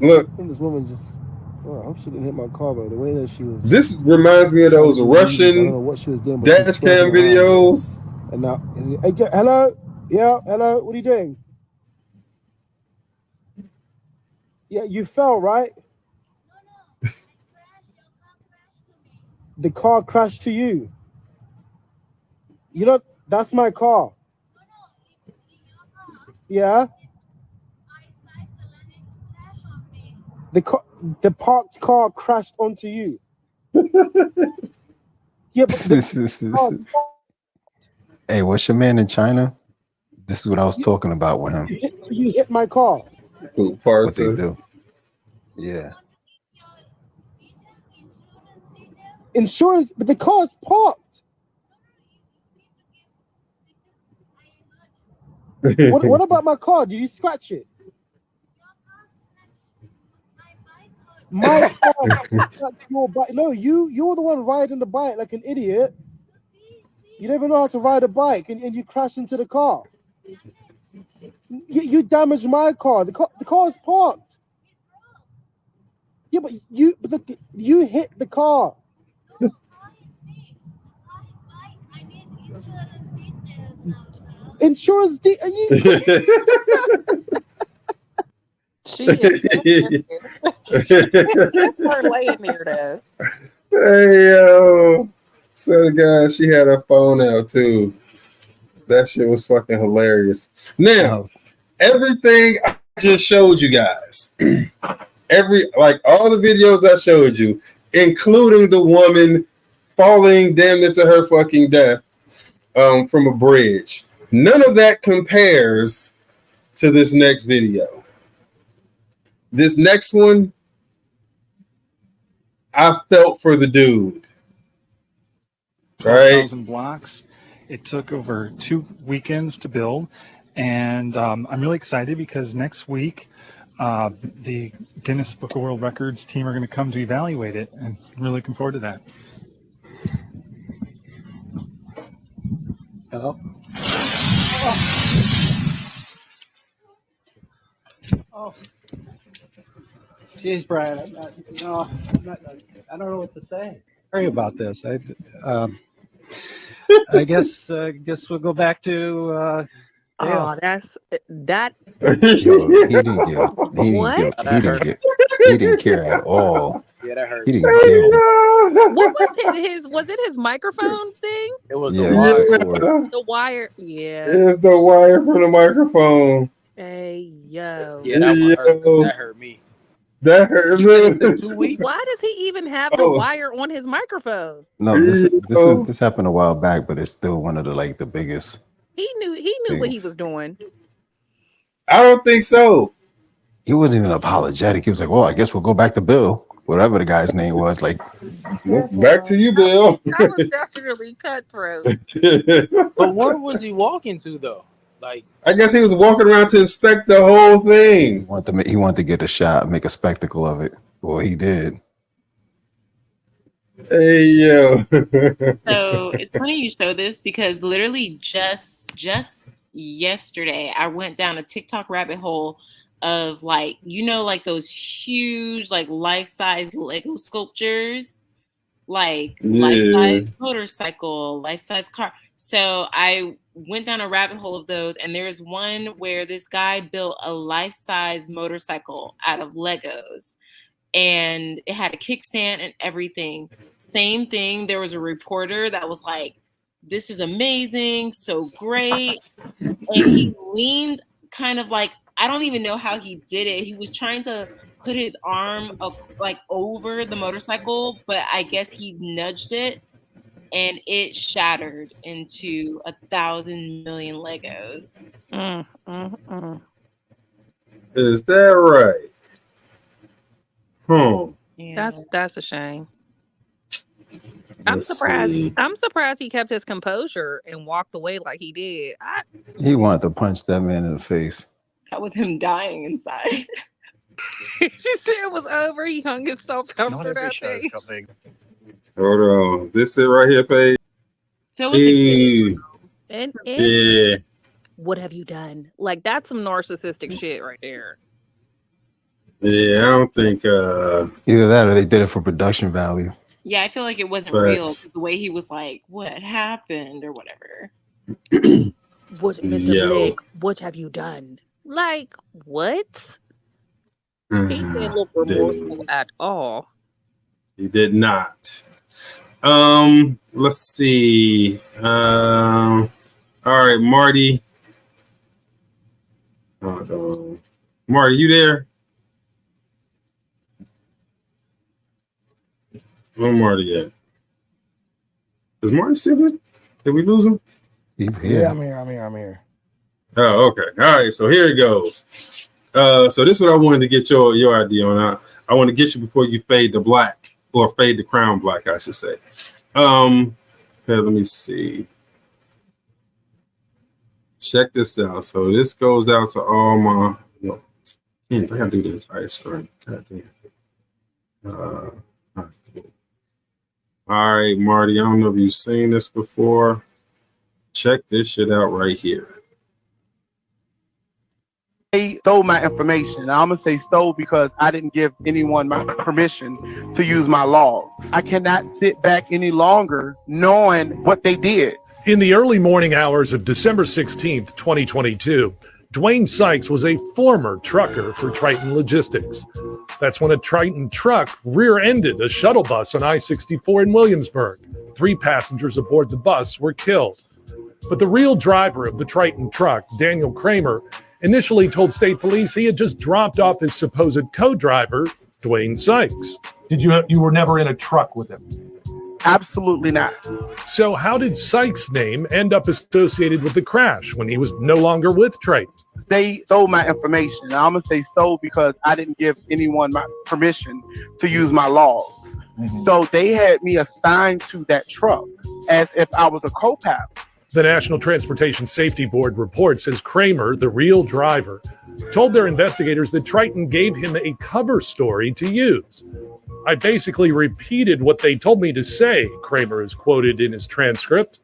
Look, this woman just. Oh, I hope she didn't hit my car, but the way that she was. This reminds me of those Russian dash cam videos. And now, hey, hello, yeah, hello. What are you doing? Yeah, you fell, right? No. The car crashed to you. You know, that's my car. Yeah. The parked car crashed onto you. Yeah, but hey, what's your man in China? This is what I was talking about with him. You hit my car. What they do? Yeah. Insurance, but the car's parked. What about my car? Did you scratch it? My car, your bike. No, you're the one riding the bike like an idiot. You never know how to ride a bike, and you crash into the car. You damaged my car. The car is parked. Yeah, but you hit the car. Insurance. She is. That's her laying there though. Hey yo, so the guy, she had her phone out too. That shit was fucking hilarious. Now, everything I just showed you guys, all the videos I showed you, including the woman falling damn near to her fucking death from a bridge. None of that compares to this next video. This next one, I felt for the dude. Right? 12,000 blocks. It took over 2 weekends to build. And I'm really excited because next week, the Guinness Book of World Records team are going to come to evaluate it. And I'm really looking forward to that. Hello? Oh. Jeez, Brian. I don't know what to say. Sorry about this. I guess we'll go back to. Oh, that's that. Yo, he didn't care at all. Yeah, that hurt. He didn't care. What was it? Was it his microphone thing? It was Yeah, the wire. The wire. Yeah. It's the wire for the microphone. Hey yo. Yeah, that hurt me. That hurt me. Why does he even have the wire on his microphone? No, this happened a while back, but it's still one of the biggest. He knew what he was doing. I don't think so. He wasn't even apologetic. He was like, "Well, I guess we'll go back to Bill, whatever the guy's name was." Like, back to you, Bill. That was definitely cutthroat. But where was he walking to though? Like, I guess he was walking around to inspect the whole thing. He wanted to get a shot, make a spectacle of it. Well, he did. Hey yo. So it's funny you show this because literally just yesterday I went down a TikTok rabbit hole of like those huge like life-size Lego sculptures, like life-size motorcycle, life-size car. So I went down a rabbit hole of those, and there's one where this guy built a life-size motorcycle out of Legos. And it had a kickstand and everything. Same thing. There was a reporter that was like, "This is amazing, so great." And he leaned kind of like, I don't even know how he did it. He was trying to put his arm up, like over the motorcycle, but I guess he nudged it and it shattered into 1,000 million Legos. Is that right? Yeah. That's a shame. I'm surprised he kept his composure and walked away like he did. He wanted to punch that man in the face. That was him dying inside. She said it was over. He hung himself up for that thing. Hold on. This it right here, Paige. So it's yeah. What have you done? Like, that's some narcissistic shit right there. Yeah, I don't think either that or they did it for production value. Yeah, I feel like it wasn't real. The way he was like, "What happened?" or whatever. What, Mr. Blake? What have you done? Like, what? He didn't look remorseful at all. He did not. Let's see. All right, Marty. Hold on. Marty, you there? Where Marty at? Is Marty still there? Did we lose him? He's here. Yeah, I'm here. Oh, okay. All right, so here it goes. So this is what I wanted to get your idea on. I want to get you before you fade to black. or fade the crown black, I should say. Here, let me see. Check this out. So this goes out to all my. Man, I gotta do the entire screen. God damn. All right, cool. All right, Marty. I don't know if you've seen this before. Check this shit out right here. They stole my information. I'm gonna say stole because I didn't give anyone my permission to use my logs. I cannot sit back any longer knowing what they did. In the early morning hours of December 16th, 2022, Dwayne Sykes was a former trucker for Triton Logistics. That's when a Triton truck rear-ended a shuttle bus on I-64 in Williamsburg. 3 passengers aboard the bus were killed. But the real driver of the Triton truck, Daniel Kramer, initially told state police he had just dropped off his supposed co-driver, Dwayne Sykes. You were never in a truck with him? Absolutely not. So how did Sykes' name end up associated with the crash when he was no longer with Triton? They stole my information. I'm gonna say stole because I didn't give anyone my permission to use my logs. So they had me assigned to that truck as if I was a co-pilot. The National Transportation Safety Board report says Kramer, the real driver, told their investigators that Triton gave him a cover story to use. I basically repeated what they told me to say, Kramer is quoted in his transcript,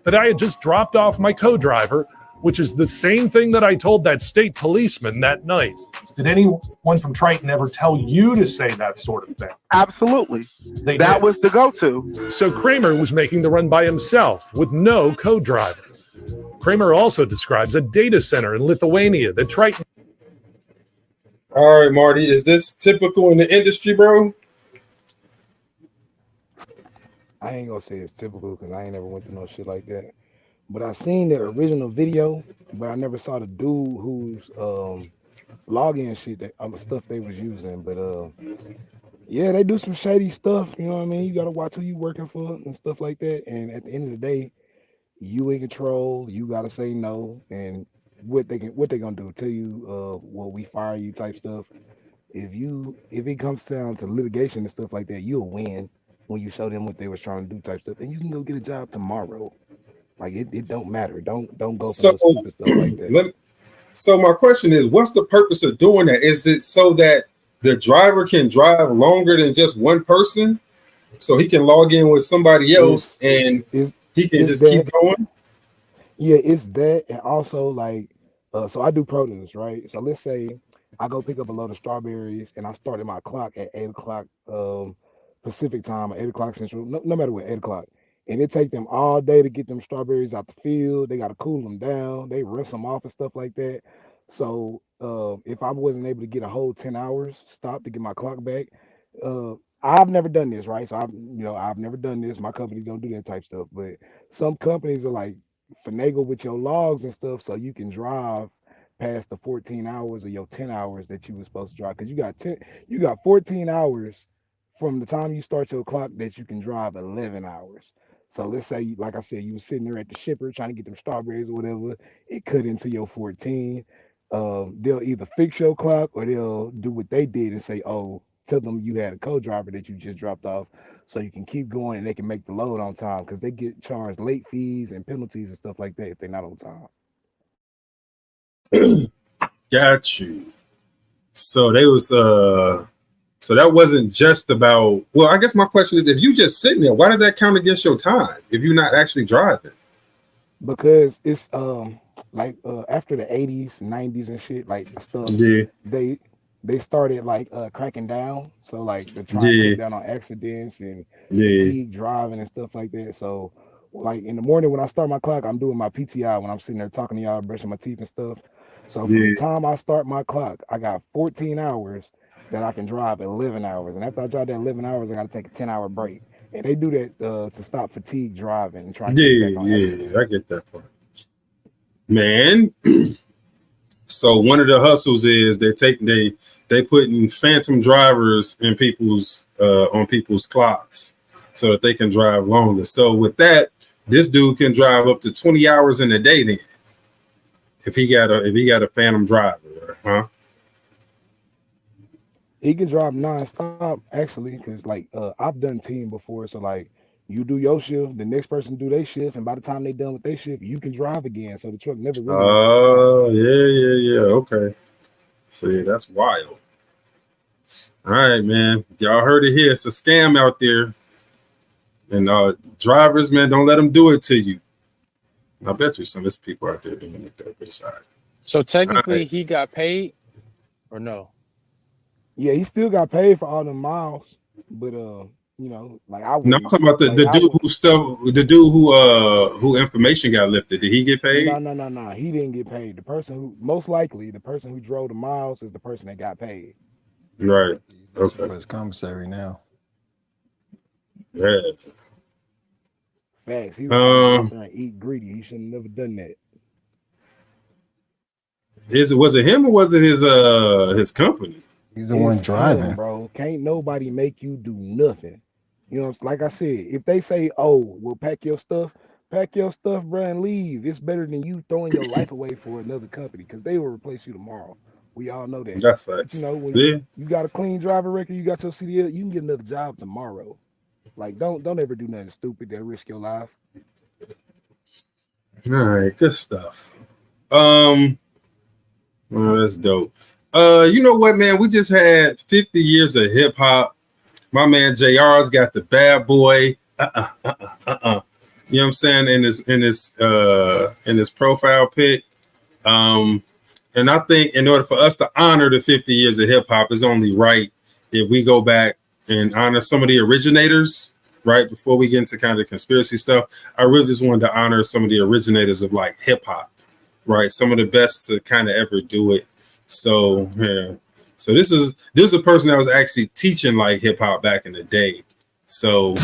that I had just dropped off my co-driver, which is the same thing that I told that state policeman that night. Did anyone from Triton ever tell you to say that sort of thing? Absolutely. That was the go-to. So Kramer was making the run by himself with no co-driver. Kramer also describes a data center in Lithuania that Triton. All right, Marty, is this typical in the industry, bro? I ain't gonna say it's typical because I ain't never went through no shit like that. But I seen the original video, but I never saw the dude whose login shit that stuff they was using. But yeah, they do some shady stuff. You know what I mean? You gotta watch who you working for and stuff like that. And at the end of the day, you in control. You gotta say no. And what they gonna do? Tell you well, we fire you type stuff. If it comes down to litigation and stuff like that, you'll win when you show them what they was trying to do type stuff, and you can go get a job tomorrow. Like it don't matter. Don't go for no stupid stuff like that. So my question is, what's the purpose of doing that? Is it so that the driver can drive longer than just one person, so he can log in with somebody else and he can just keep going? Yeah, it's that, and also like, so I do produce, right? So let's say I go pick up a load of strawberries, and I started my clock at 8 o'clock Pacific time, or 8 o'clock Central, no matter what, 8 o'clock. And it take them all day to get them strawberries out the field. They got to cool them down. They rinse them off and stuff like that. So if I wasn't able to get a whole 10 hours stop to get my clock back, I've never done this, right? So I've never done this. My company don't do that type stuff. But some companies are like finagle with your logs and stuff, so you can drive past the 14 hours or your 10 hours that you were supposed to drive. Because you got 14 hours from the time you start your clock that you can drive 11 hours. So let's say, like I said, you were sitting there at the shipper trying to get them strawberries or whatever. It cut into your 14. They'll either fix your clock or they'll do what they did and say, oh, tell them you had a co-driver that you just dropped off so you can keep going and they can make the load on time, because they get charged late fees and penalties and stuff like that if they're not on time. Got you. So they was so that wasn't just about, well, I guess my question is, if you just sitting there, why does that count against your time if you're not actually driving? Because it's like after the 80s, 90s and shit, like stuff, yeah, they started like cracking down. So like they're trying to cut down on accidents and fatigue driving and stuff like that. So like in the morning when I start my clock, I'm doing my PTI when I'm sitting there talking to y'all, brushing my teeth and stuff. So from the time I start my clock, I got 14 hours that I can drive 11 hours. And after I drive that 11 hours, I got to take a 10-hour break. And they do that to stop fatigue driving and try to get back on accidents. I get that part. Man, so one of the hustles is they putting phantom drivers in people's on people's clocks so that they can drive longer. So with that, this dude can drive up to 20 hours in a day then, if he got a phantom driver, huh? He can drive nonstop actually, because like I've done team before, so like you do your shift, the next person do their shift, and by the time they done with their shift, you can drive again. So the truck never really has to stop. Oh, yeah. Okay. See, that's wild. All right, man. Y'all heard it here. It's a scam out there. And drivers, man, don't let them do it to you. I bet you some of these people out there doing it though, but it's all right. So technically, Right. he got paid, or no? Yeah, he still got paid for all the miles, but like I No, I'm wouldn't talking about the, like the I dude would. who stuff, the dude who information got lifted. Did he get paid? No. He didn't get paid. The person who most likely the person who drove the miles is the person that got paid. Right. That's Okay. for his commissary now. Yeah. Facts. He was trying to go out Um, there and eat greedy. He should have never done that. was it him or was it his company? He's the one It's driving. him, bro. Can't nobody make you do nothing. You know, it's like I said, if they say, "Oh, well, pack your stuff, bro, and leave," it's better than you throwing your life away for another company because they will replace you tomorrow. We all know that. That's But you facts. know, when Yeah. you got a clean driver record, you got your CDL, you can get another job tomorrow. Like, don't ever do nothing stupid that risk your life. All right. Good stuff. Well, that's dope. You know what, man? We just had 50 years of hip hop. My man JR's got the bad boy. You know what I'm saying? In his profile pic. And I think in order for us to honor the 50 years of hip hop, it's only right if we go back and honor some of the originators, right? Before we get into kind of conspiracy stuff, I really just wanted to honor some of the originators of like hip hop, right? Some of the best to kind of ever do it. So yeah. So this is a person that was actually teaching like hip hop back in the day. So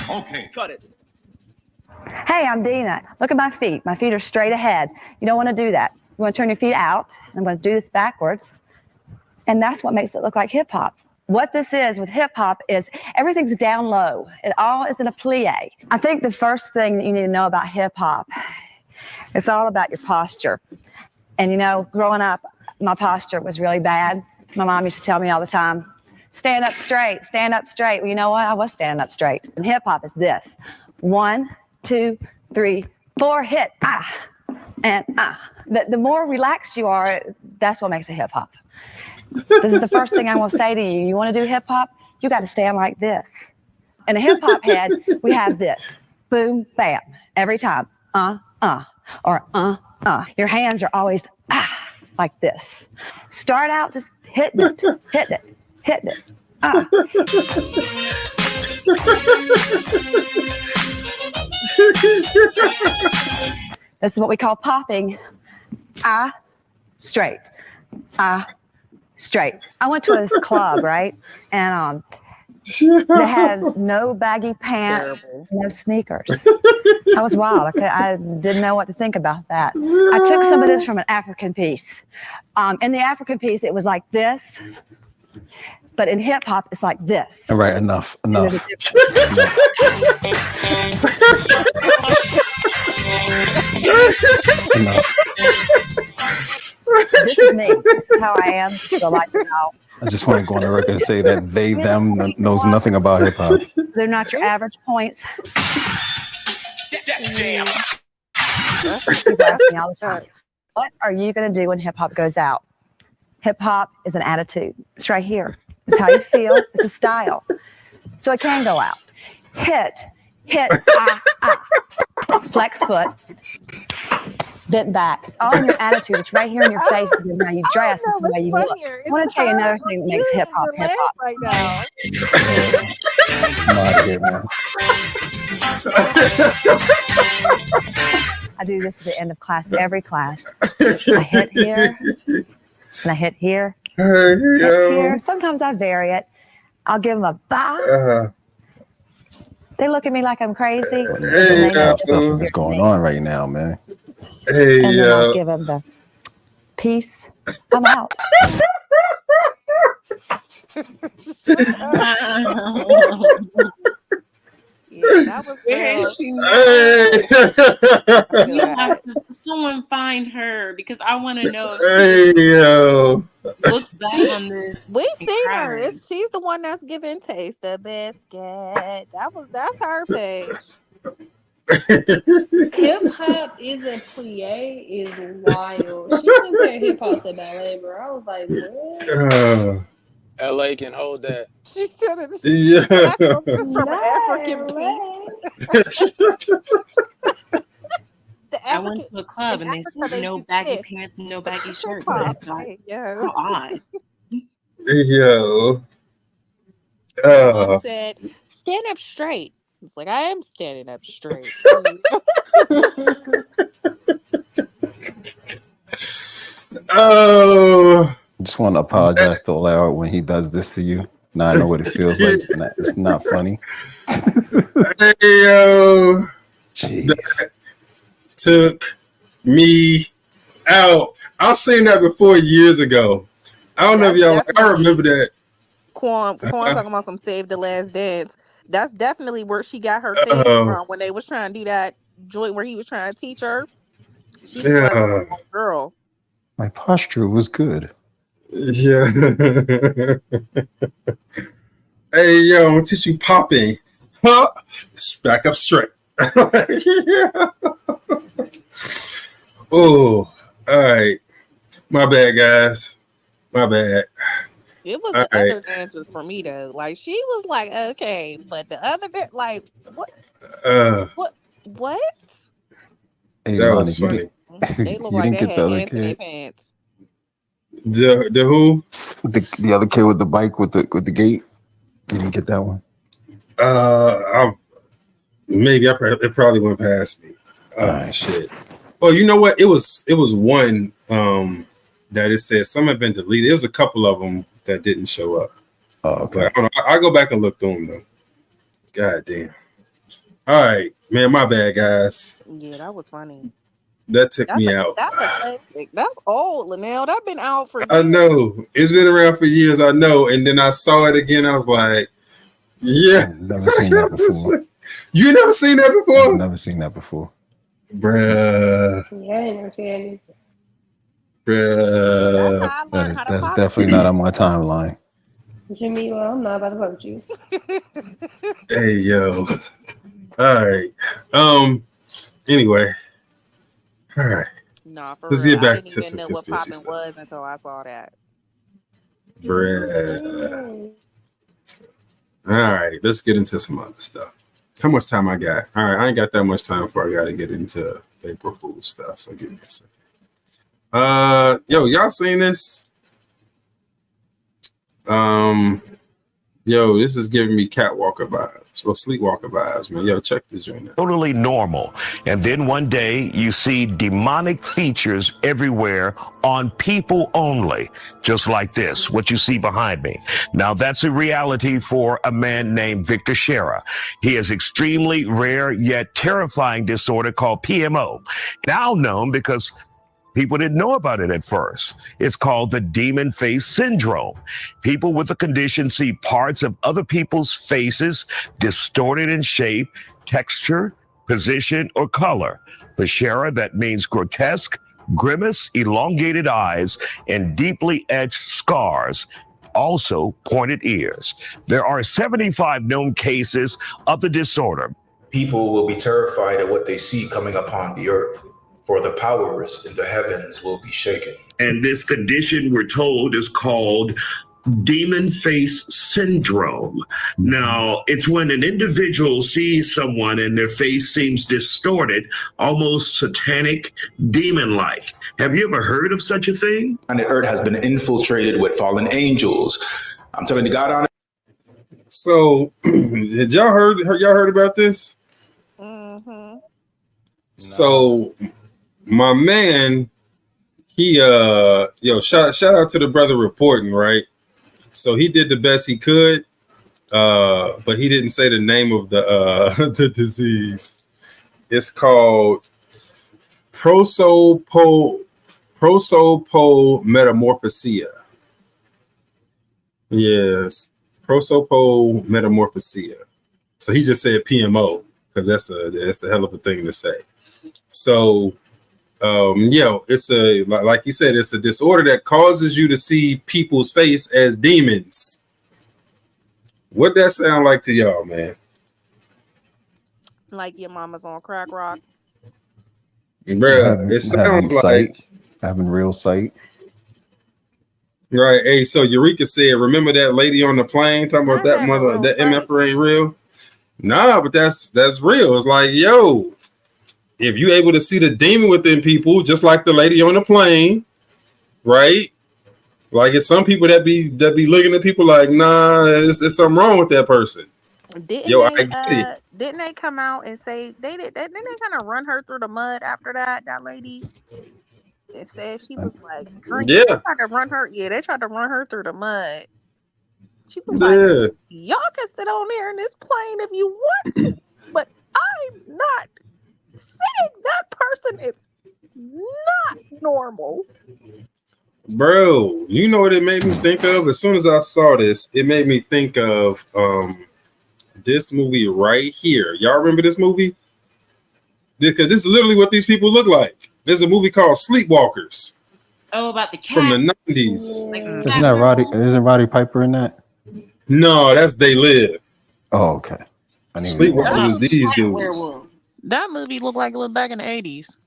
Okay. Cut it. Hey, I'm Dina. Look at my feet. My feet are straight ahead. You don't want to do that. You want to turn your feet out. I'm going to do this backwards. And that's what makes it look like hip hop. What this is with hip hop is everything's down low. It all is in a plie. I think the first thing that you need to know about hip hop, it's all about your posture. And you know, growing up, my posture was really bad. My mom used to tell me all the time, stand up straight, stand up straight. Well, you know what? I was standing up straight. And hip hop is this. 1, 2, 3, 4, hit, and The more relaxed you are, that's what makes it hip hop. This is the first thing I'm going to say to you. You want to do hip hop? You got to stand like this. In a hip hop head, we have this. Boom, bam, every time. Or Your hands are always like this. Start out just hitting it, hitting it, hitting it. This is what we call popping. Straight. Straight. I went to this club, right? And they had no baggy pants, no sneakers. I was wild. I didn't know what to think about that. I took some of this from an African piece. In the African piece, it was like this. But in hip hop, it's like this. All right, enough. Enough. This is me. This is how I am. So like, I just want to go on the record and say that them knows nothing about hip hop. they're not your average points. Jam. People ask me all the time, what are you going to do when hip hop goes out? Hip hop is an attitude. It's right here. It's how you feel. It's a style. So it can go out. Hit, flex foot, bent back. It's all in your attitude. It's right here in your face. It's in how you dress. It's the way you look. I want to tell you another thing that makes hip hop hip hop. Right now. I'm out of here, man. I do this at the end of class, every class. I hit here, and I hit here, hit here. Sometimes I vary it. I'll give them a bye. They look at me like I'm crazy. Hey, stuff that's going on right now, man. Hey, and then I'll give them the peace. I'm out. Yeah, that was Where real. is she now? I feel We have that. to someone find her because I want to know if Hey, yo. she looks back on this. We've and seen her. cries. She's the one that's giving Taste the Biscuit. That's her page. Hip hop is a plie is wild. She compared hip hop to ballet, bro. I was like, what? LA can hold that. She said it's Yeah. it's from Not African LA. piece. I went to a club and they Africa, said they no use baggy shit. pants and no baggy Hip shirts. hop, I thought, right? Yeah. how odd. Yo. My mom said, "Stand up straight." It's like I am standing up straight. Oh. I just want to apologize to Lara when he does this to you. Now I know what it feels like, and it's not funny. Hey, yo. Jeez. That took me out. I've seen that before years ago. I don't know if y'all. I remember that. Quan talking about some Save the Last Dance. That's definitely where she got her thing from when they was trying to do that joint where he was trying to teach her. She was like a girl. My posture was good. Yeah. Hey, yo, I'm gonna teach you popping. Huh? Back up straight. Yeah. Oh, all right. My bad, guys. My bad. It was All the right. other dancers for me though. Like she was like, okay, but the other bit, like, what? What? Hey, That Lonnie, was funny. They look you like didn't they get the had other ants in their kid. pants. The who? The other kid with the bike with the gate. You didn't get that one. Maybe it probably went past me. Shit. Oh, you know what? It was one that it said some have been deleted. There's a couple of them that didn't show up. Oh, okay. But I'll go back and look through them though. God damn. All right, man. My bad, guys. Yeah, that was funny. That took me out. That's a classic. That's old, Linnell. That's been out for years. I know it's been around for years. I know, and then I saw it again. I was like, "Yeah, Never seen that before. You never seen that before? I've never seen that before, bruh." Yeah, I ain't never seen anything. Bruh. That's definitely not on my timeline. Jamila, I'm not about to fuck with you. Hey yo. All right. Anyway. All right. Nah, for Let's real. get back I didn't to even some know what conspiracy popping stuff. was until I saw that. Bruh. All right. Let's get into some other stuff. How much time I got? All right. I ain't got that much time before I got to get into April Fool's stuff. So give me a second. Y'all seen this? Yo, this is giving me catwalker vibes or sleepwalker vibes, man. Yo, check this joint out. Totally normal. And then one day you see demonic features everywhere on people only, just like this, what you see behind me. Now that's a reality for a man named Victor Shera. He has extremely rare yet terrifying disorder called PMO, now known because people didn't know about it at first. It's called the demon face syndrome. People with the condition see parts of other people's faces distorted in shape, texture, position, or color. For Shera, that means grotesque, grimace, elongated eyes, and deeply etched scars. Also, pointed ears. There are 75 known cases of the disorder. People will be terrified at what they see coming upon the earth, for the powers in the heavens will be shaken. And this condition, we're told, is called demon face syndrome. Now, it's when an individual sees someone and their face seems distorted, almost satanic, demon-like. Have you ever heard of such a thing? And the earth has been infiltrated with fallen angels. I'm telling you, God on it. So, did y'all heard about this? Mm-hmm. So, my man, he shout out to the brother reporting, right? So he did the best he could, but he didn't say the name of the the disease. It's called prosopomorphosia. Yes, prosopomorphosia. So he just said PMO because that's a hell of a thing to say. So it's like he said, it's a disorder that causes you to see people's face as demons. What that sound like to y'all, man? Like your mama's on crack rock. Bruh, it sounds like having real sight. Right. Hey, so Eureka said, remember that lady on the plane talking about that mother, that MF ain't real? Nah, but that's real. It's like, yo, if you able to see the demon within people, just like the lady on the plane, right? Like it's some people that be looking at people like, nah, there's something wrong with that person. Didn't they come out and say didn't they kind of run her through the mud after that lady? It said she was like drinking. Yeah. They tried to run her through the mud. She was like, y'all can sit on there in this plane if you want to, but I'm not sitting. That person is not normal. Bro, you know what it made me think of? As soon as I saw this, it made me think of this movie right here. Y'all remember this movie? Because this is literally what these people look like. There's a movie called Sleepwalkers. Oh, about the cat from the 90s. Isn't Roddy Piper in that? No, that's They Live. Oh, okay. Sleepwalkers is these dudes. That movie looked like it was back in the 80s.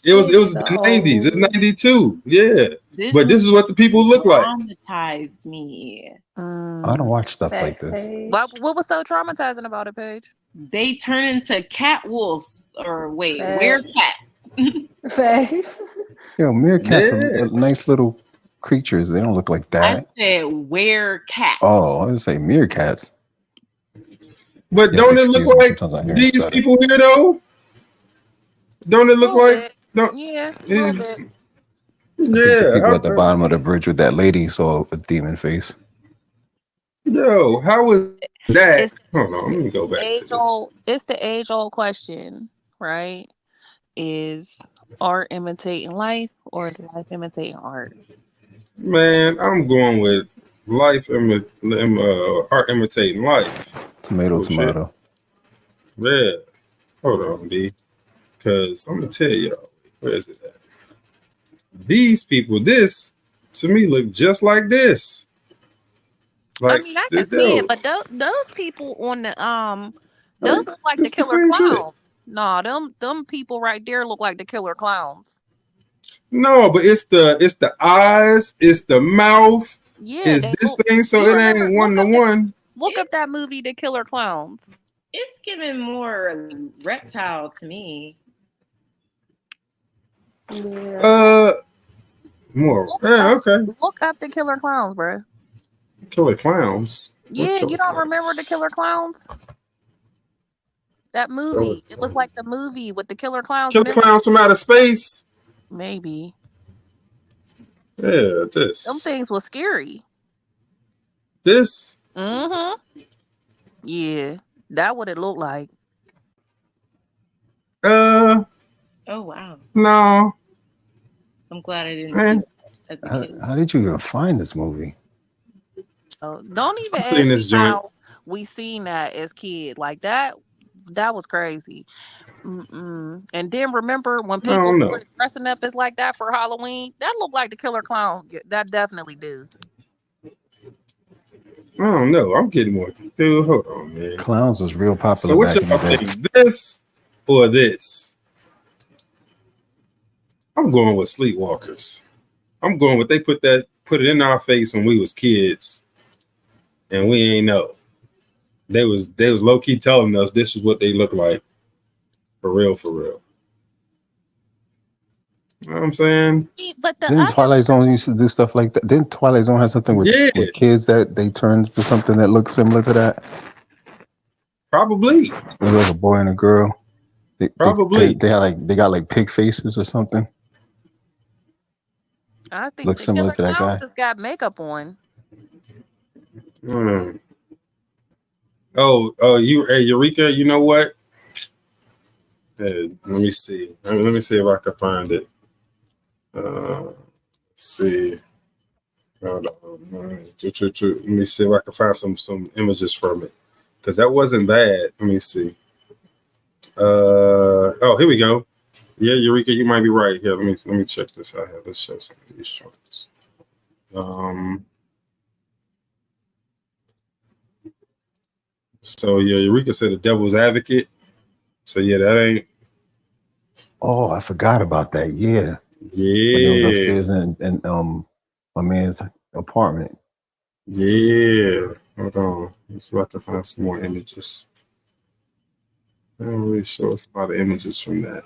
It was the 90s. It's 92. Yeah. But this is what the people look like. Traumatized me. I don't watch stuff like this. What was so traumatizing about it, Paige? They turn into cat wolves or werecats. Yo, meerkats are nice little creatures. They don't look like that. I said werecats. Oh, I would say meerkats. But don't it look like these people here though? Don't it look like? Yeah, a little bit. The people at the bottom of the bridge with that lady saw a demon face. Yo, how is that? Hold on, let me go back to this. It's the age-old question, right? Is art imitating life or is life imitating art? Man, I'm going with art imitating life. Tomato. Yeah. Hold on, B. Because I'm going to tell y'all. Where is it at? These people, this, to me, look just like this. Like, I mean, I can see it, but those people on the, those look like the killer clowns. No, them people right there look like the killer clowns. No, but it's the eyes, it's the mouth, it's this thing, so it ain't one to one. Look up that movie, The Killer Clowns. It's giving more reptile to me. Yeah. More. Okay. Look up The Killer Clowns, bro. Killer Clowns? Yeah, you don't remember The Killer Clowns? That movie. It was like the movie with the killer clowns. Killer Clowns from Outer Space? Maybe. Yeah, this. Them things was scary. This? Mm-hmm. Yeah, that what it looked like. Oh wow. No. I'm glad I didn't see it as a kid. How did you even find this movie? Oh, don't even ask seen this me joint. how we seen that as kids. Like that was crazy. And then remember when people were dressing up as like that for Halloween? That looked like the killer clown. That definitely do. I don't know. I'm getting more. Dude, hold on, man. Clowns was real popular. So what y'all think? This or this? I'm going with Sleepwalkers. I'm going with they put it in our face when we was kids, and we ain't know. They was low key telling us this is what they look like. For real. You know what I'm saying? But Didn't Twilight Zone used to do stuff like that? Didn't Twilight Zone have something with kids that they turned to something that looked similar to that? Probably. It was like a boy and a girl. Probably. They got like pig faces or something. I think Looks the similar killer to that clowns guy. has got makeup on. Oh, Eureka, you know what? Hey, let me see. Let me see if I can find it. Let's see. Hold on. Let me see if I can find some images from it. because that wasn't bad. Let me see. Here we go. Yeah, Eureka, you might be right. Here, let me check this out here. Let's show some of these shorts. So yeah, Eureka said the devil's advocate. So yeah, that ain't. Oh, I forgot about that. Yeah. Yeah. When it was upstairs in my man's apartment. Yeah. Hold on. Let's see if I can find some more images. They don't really show us a lot of images from that.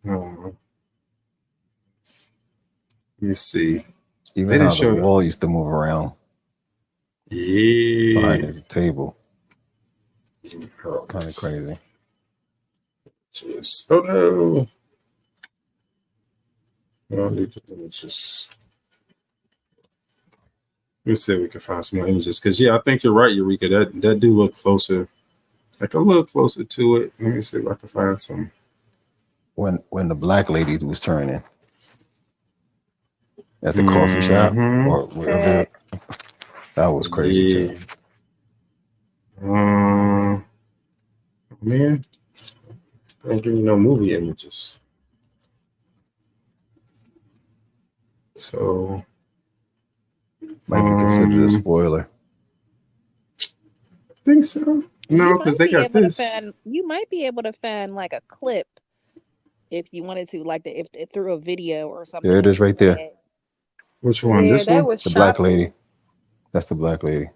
Let me see. Even how the wall used to move around. Yeah. Behind his table. Kind of crazy. Oh no. Let me just. Let me see if we can find some more images. Because yeah, I think you're right, Eureka. That do look closer. Like a little closer to it. Let me see if I can find some. When the black lady was turning at the coffee shop or wherever, that was crazy too. Man, I don't give me no movie images. So might be considered a spoiler. I think so. No, because they got this. You might be able to find like a clip if you wanted to, like if through a video or something. There it is, right there. Which one? This one? The black lady. That's the black lady.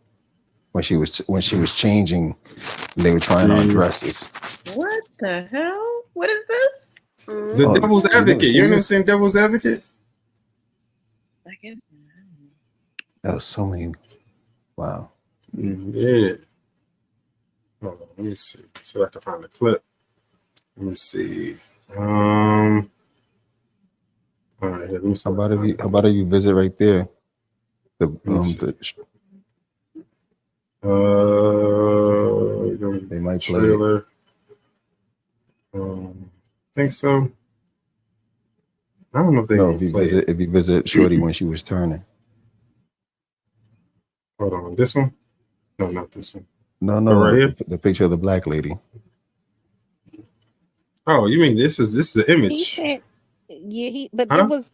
When she was changing, they were trying on dresses. What the hell? What is this? The Devil's Advocate. You never seen Devil's Advocate? I guess. That was so many. Wow. Yeah. Hold on, let me see. So I can find the clip. Let me see. All right. Let me see. How about if you visit right there? They might play trailer. Think so. I don't know if they if you visit Shorty when she was turning. Hold on, this one? No, not this one. No, right here? The picture of the black lady. Oh, you mean this is the image? He said, yeah, there was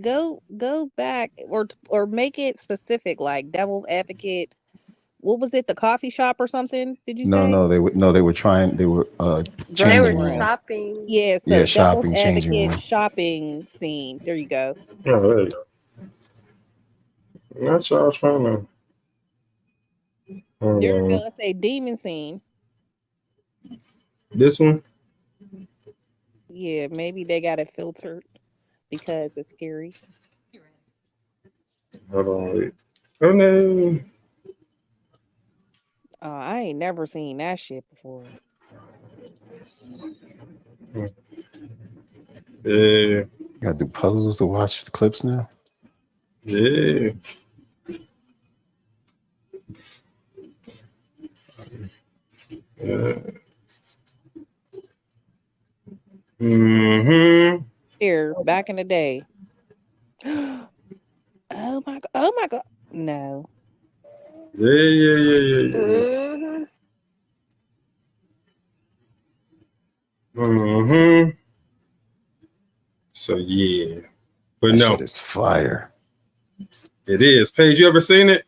go back or make it specific, like Devil's Advocate. What was it? The coffee shop or something? Did you say? No, they were changing. They were shopping. Yeah, so yeah, Devil's shopping, changing Advocate room. shopping scene. There you go. Oh, there you go. That's what I was trying to. There you go. It's a demon scene. This one? Yeah, maybe they got it filtered because it's scary. Hold on, wait. Oh no. I ain't never seen that shit before. Yeah. You gotta do puzzles to watch the clips now. Yeah. Yeah. Here, back in the day. Oh my god. No. Yeah. So yeah. But that no. Shit is fire. It is. Paige, you ever seen it?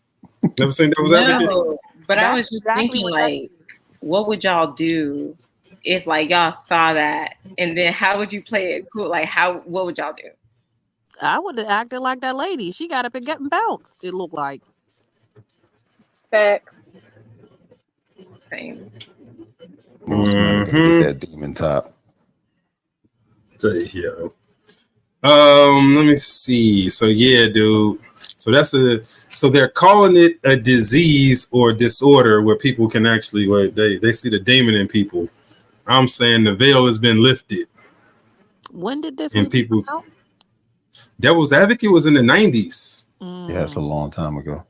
Never seen Devil's Advocate? No, but I was just thinking, like, what would y'all do if, like, y'all saw that, and then how would you play it cool? Like, what would y'all do? I would have acted like that lady. She got up and got bounced. It looked like. Facts. Same. Most men are gonna get that demon top. Yo. Let me see. So yeah, dude. So they're calling it a disease or disorder where people can actually they see the demon in people. I'm saying the veil has been lifted. When did this and people come out? Devil's Advocate was in the 90s. Yeah, it's a long time ago.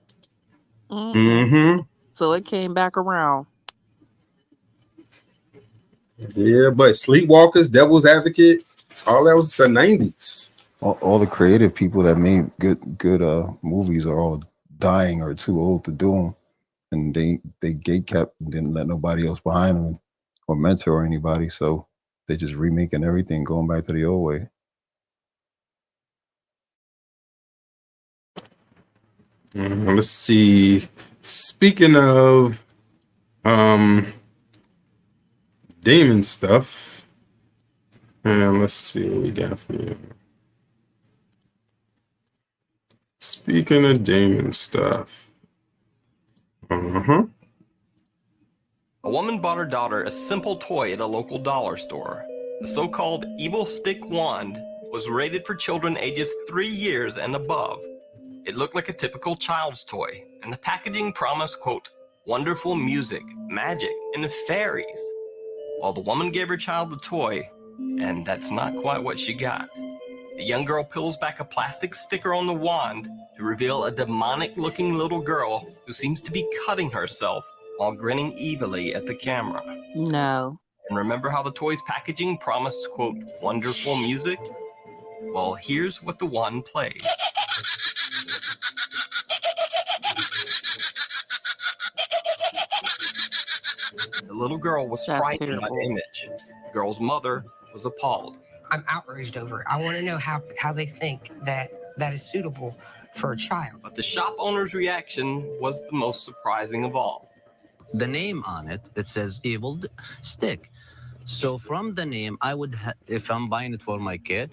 So it came back around. Yeah, but Sleepwalkers, Devil's Advocate, all that was the 90s. All the creative people that made good movies are all dying or too old to do them. and they gate kept and didn't let nobody else behind them or mentor anybody. So they just remaking everything, going back to the old way. Let's see. Speaking of demon stuff, and let's see what we got for you. Speaking of demon stuff. A woman bought her daughter a simple toy at a local dollar store. The so-called evil stick wand was rated for children ages 3 years and above. It looked like a typical child's toy, and the packaging promised, quote, wonderful music, magic, and fairies. Well, the woman gave her child the toy, and that's not quite what she got. The young girl peels back a plastic sticker on the wand to reveal a demonic-looking little girl who seems to be cutting herself while grinning evilly at the camera. No. And remember how the toy's packaging promised, quote, wonderful music? Well, here's what the wand played. The little girl was frightened by the image. The girl's mother was appalled. I'm outraged over it. I want to know how they think that is suitable for a child. But the shop owner's reaction was the most surprising of all. The name on it, it says evil stick. So from the name, I would, if I'm buying it for my kid,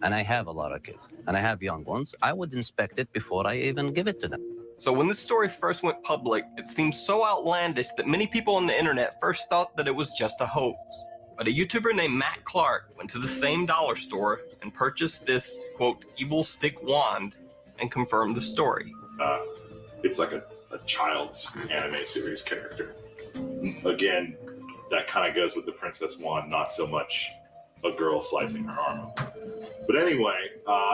and I have a lot of kids, and I have young ones, I would inspect it before I even give it to them. So when this story first went public, it seemed so outlandish that many people on the internet first thought that it was just a hoax. But a YouTuber named Matt Clark went to the same dollar store and purchased this, quote, evil stick wand and confirmed the story. It's like a child's anime series character. Again, that kind of goes with the Princess Wand, not so much a girl slicing her arm open. But anyway,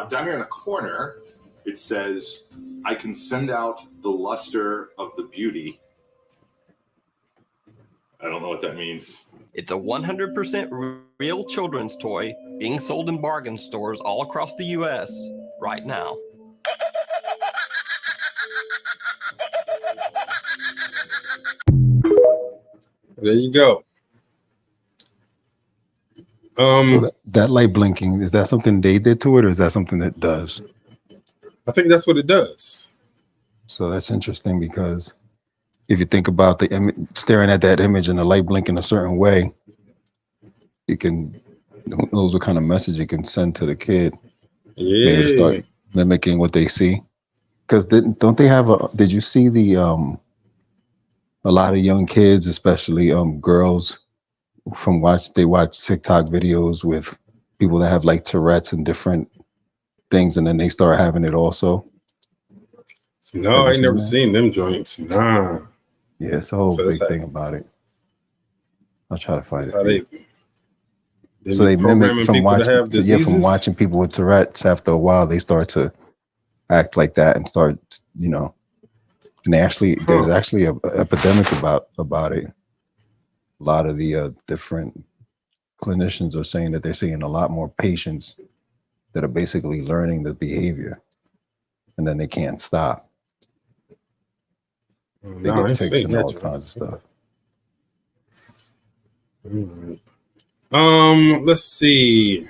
down here in the corner, it says, I can send out the luster of the beauty. I don't know what that means. It's a 100% real children's toy being sold in bargain stores all across the U.S. right now. There you go. So that light blinking, is that something they did to it, or is that something that does? I think that's what it does. So that's interesting, because if you think about the staring at that image and the light blinking a certain way, it can, who knows what kind of message it can send to the kid. Yeah. Maybe start mimicking what they see. Because don't they have did you see the a lot of young kids, especially girls, they watch TikTok videos with people that have like Tourette's and different things, and then they start having it also. No, I ain't never seen them joints. Nah. Yeah, it's a whole big thing about it. I'll try to find it. So they mimic from watching people with Tourette's. After a while, they start to act like that and start, and there's actually an epidemic about it. A lot of the different clinicians are saying that they're seeing a lot more patients that are basically learning the behavior, and then they can't stop. They get tics and all kinds of stuff. Let's see.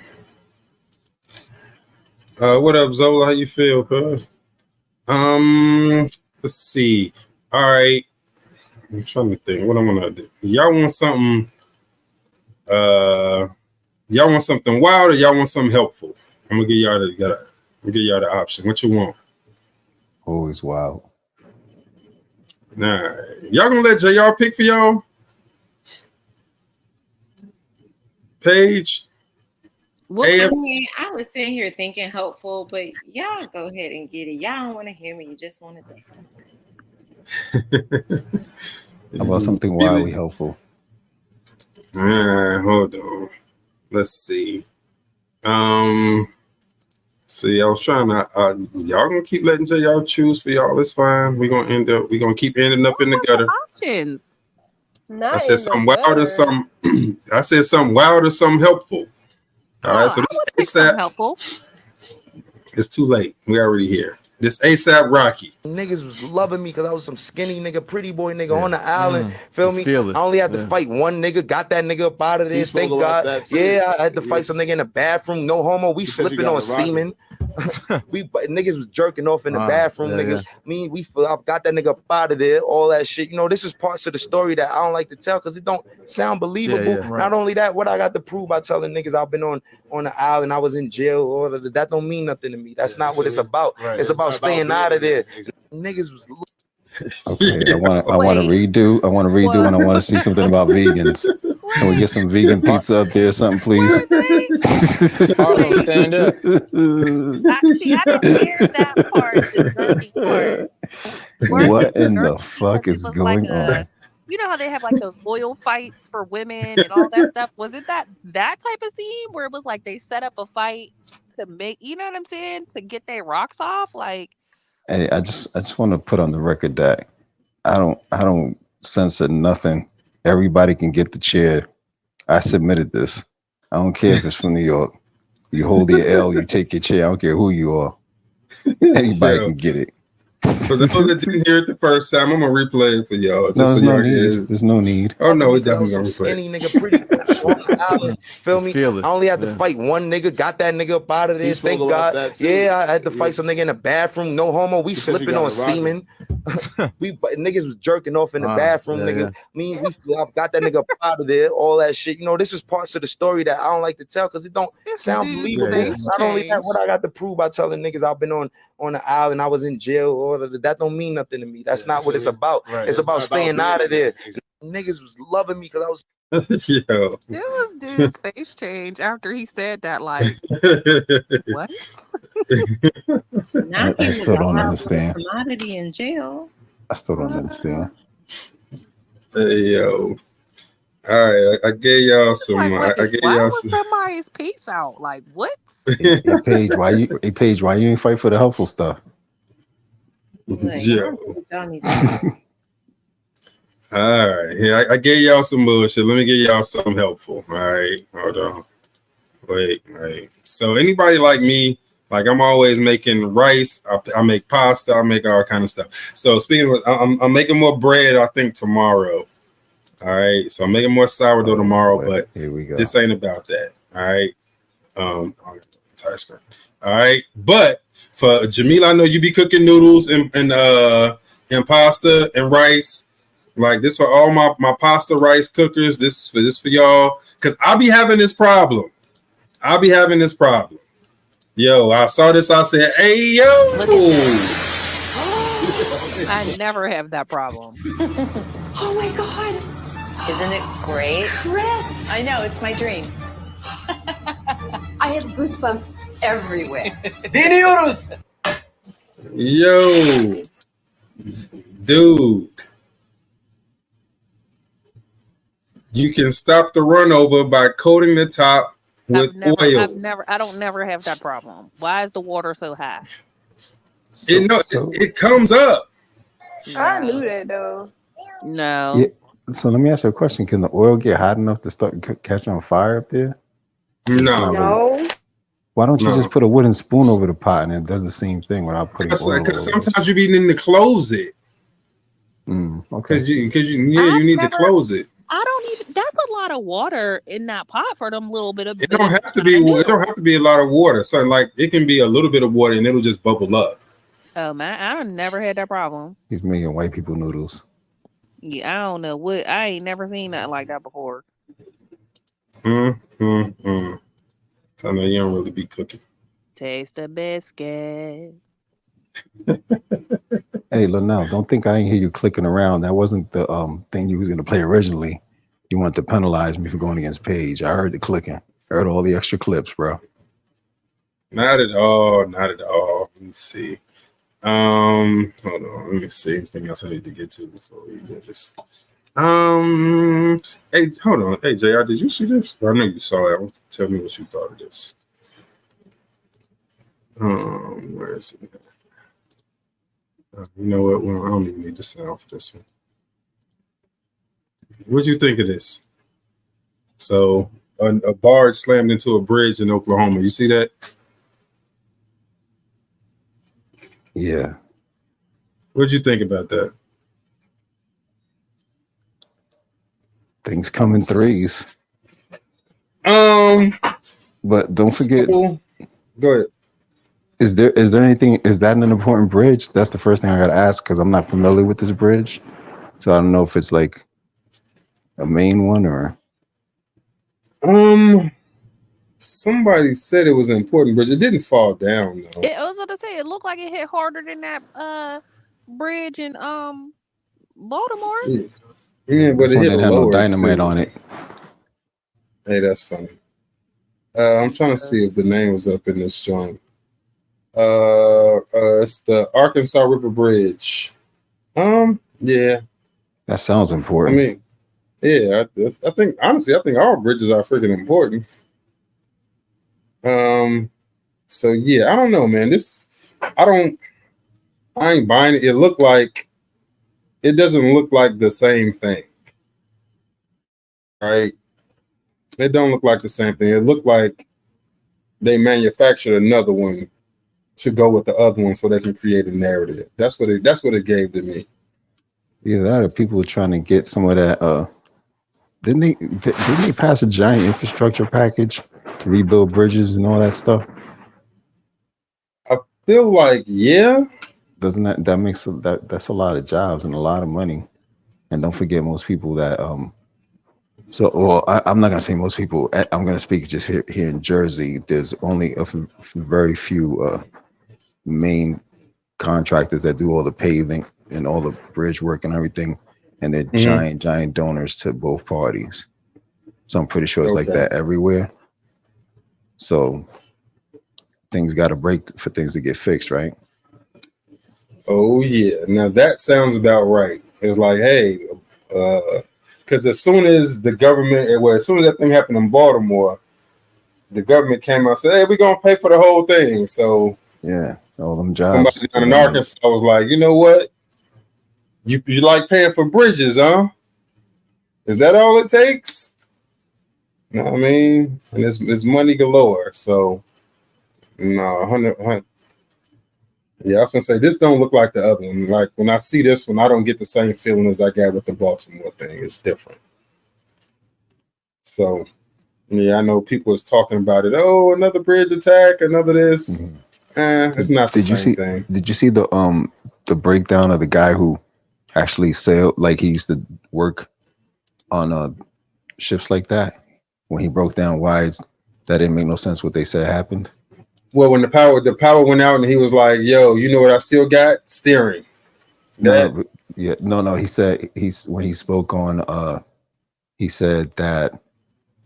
What up, Zola? How you feel, cuz? Let's see. All right. I'm trying to think what I'm gonna do. Y'all want something wild, or y'all want something helpful? I'm gonna give y'all the option. What you want? Always wild. Nah. Y'all gonna let JR pick for y'all? Paige. Well, I mean, I was sitting here thinking hopeful, but y'all go ahead and get it. Y'all don't want to hear me. You just want to. How about something wildly helpful? Hold on. Let's see. See, I was trying to. Y'all gonna keep letting JR choose for y'all. It's fine. We're gonna keep ending up in the gutter. Options. I said something wild or something. I said something wild or something helpful. All right, so this is helpful. It's too late. We already here. This ASAP Rocky. Niggas was loving me because I was some skinny nigga, pretty boy nigga on the island. Feel me? fearless. I only had to Yeah. fight one nigga, got that nigga up out of there. spoke Thank about God. that too. Yeah, I had to fight some nigga in the bathroom. No homo. We He said you slipping got on it rocking. semen. Niggas was jerking off in the bathroom, yeah, nigga. I got that nigga up out of there, all that shit. You know, this is parts of the story that I don't like to tell because it don't sound believable. Yeah, right. Not only that, what I got to prove by telling niggas I've been on the island, I was in jail, all of that don't mean nothing to me. That's not what it's about. Right. It's about staying out of there. Niggas was Okay, I want to redo, and I want to see something about vegans. Can we get some vegan pizza up there or something, please? Harlow, stand up. I didn't hear that part, the jerky part. What in the fuck is going on? You know how they have like those oil fights for women and all that stuff? Was it that type of scene where it was like they set up a fight to make, you know what I'm saying, to get their rocks off? Like, Hey, I just want to put on the record that I don't censor nothing. Everybody can get the chair. I submitted this. I don't care if it's from New York. You hold your L, you take your chair. I don't care who you are. Anybody can get it. For those that didn't hear it the first time, I'm gonna replay it for y'all. No, Just there's so no y'all need. get it. There's no need. Oh no, we definitely gonna replay skinny it. nigga, pretty on the island. Feel me? fearless. I only had to Yeah. fight one nigga, got that nigga up out of there. He spoke Thank about God. that too. Yeah, I had to fight some nigga in the bathroom. No homo. We He said you slipping got on it rocking. semen. Niggas was jerking off in the bathroom, yeah, nigga. I got that nigga up out of there, all that shit. You know, this is parts of the story that I don't like to tell because it don't sound believable. Yeah. Not only that, what I got to prove by telling niggas I've been on the island, I was in jail, all of that don't mean nothing to me. That's not what it's about. Right. It's about staying out of there. Niggas was loving me because I was Yo. it was dude's face change after he said that. Like, what? Not I he still was don't a understand. commodity in jail. I still don't understand. Hey yo. All right, I gave y'all some. Like, I gave why y'all was some. somebody's piece out? Like, what? Hey, Paige, why you ain't fight for the helpful stuff? Yeah. All right. Yeah, I gave y'all some bullshit. Let me give y'all something helpful. All right. Hold on. Wait. So anybody like me, like I'm always making rice. I make pasta. I make all kind of stuff. So speaking of, I'm making more bread, I think tomorrow. All right. So I'm making more sourdough tomorrow, but here we go. this ain't about that. All right. Entire screen. All right. But for Jamila, I know you be cooking noodles and pasta and rice. Like this for all my pasta rice cookers. This for y'all. Cause I'll be having this problem. Yo, I saw this. I said, hey yo. I never have that problem. Oh my God. Isn't it great? Chris! I know, it's my dream. I have goosebumps everywhere. Yo, dude. You can stop the run over by coating the top with oil. I don't never have that problem. Why is the water so high? It comes up. I knew that though. No. Yeah. So let me ask you a question. Can the oil get hot enough to start catching on fire up there? No. Why don't you No. just put a wooden spoon over the pot and it does the same thing without putting oil? Because sometimes you be needing to close it. Okay. Because you need to close it. I don't even. That's a lot of water in that pot for them little bit of. It don't have to be. It don't have to be a lot of water. So like it can be a little bit of water and it'll just bubble up. Oh man, I never had that problem. He's making white people noodles. Yeah, I don't know what. I ain't never seen nothing like that before. So I know you don't really be cooking. Taste the biscuit. Hey, Linnell, don't think I didn't hear you clicking around. That wasn't the thing you was going to play originally. You wanted to penalize me for going against Paige. I heard the clicking. Heard all the extra clips, bro. Not at all. Let me see. Hold on. Let me see. Anything else I need to get to before we get this? Hey, hold on. Hey, JR, did you see this? I know you saw it. I want to tell me what you thought of this. Where is it? You know what? Well, I don't even need the sound for this one. What'd you think of this? So, a barge slammed into a bridge in Oklahoma. You see that? Yeah. What'd you think about that? Things come in threes. But don't forget. Go ahead. Is there anything? Is that an important bridge? That's the first thing I gotta ask because I'm not familiar with this bridge, so I don't know if it's like a main one or. Somebody said it was an important bridge. It didn't fall down though. I was gonna say it looked like it hit harder than that bridge in Baltimore. Yeah, but this it one hit a didn't have no lower dynamite too. on it. Hey, that's funny. I'm trying to see if the name was up in this joint. It's the Arkansas River Bridge. Yeah. That sounds I important. mean, yeah. I think honestly, I think all bridges are freaking important. So yeah, I don't know, man. I ain't buying it. It doesn't look like the same thing, right? It don't look like the same thing. It looked like they manufactured another one to go with the other one so they can create a narrative. That's what it gave to me. Yeah, that or people trying to get some of that. Didn't they pass a giant infrastructure package to rebuild bridges and all that stuff? I feel like yeah. Doesn't that makes that's a lot of jobs and a lot of money, and don't forget most people that So, well, I'm not gonna say most people. I'm gonna speak just here in Jersey. There's only very few main contractors that do all the paving and all the bridge work and everything, and they're giant donors to both parties. So I'm pretty sure it's like that everywhere. So things got to break for things to get fixed, right? Oh yeah. Now that sounds about right. It's like, hey, because as soon as the government, as soon as that thing happened in Baltimore, the government came out and said, hey, we're gonna pay for the whole thing. So yeah, all them jobs. Somebody down in Arkansas was like, you know what? You like paying for bridges, huh? Is that all it takes? You know what I mean? And it's money galore. So no, 100. Yeah, I was gonna say this don't look like the other one. Like when I see this one, I don't get the same feeling as I got with the Baltimore thing. It's different. So yeah, I know people was talking about it. Oh, another bridge attack, another this. It's not the same thing. Did you see the breakdown of the guy who actually sailed? Like he used to work on ships like that. When he broke down why that didn't make no sense what they said happened. Well, when the power went out and he was like, "Yo, you know what? I still got steering." No. He said when he spoke on he said that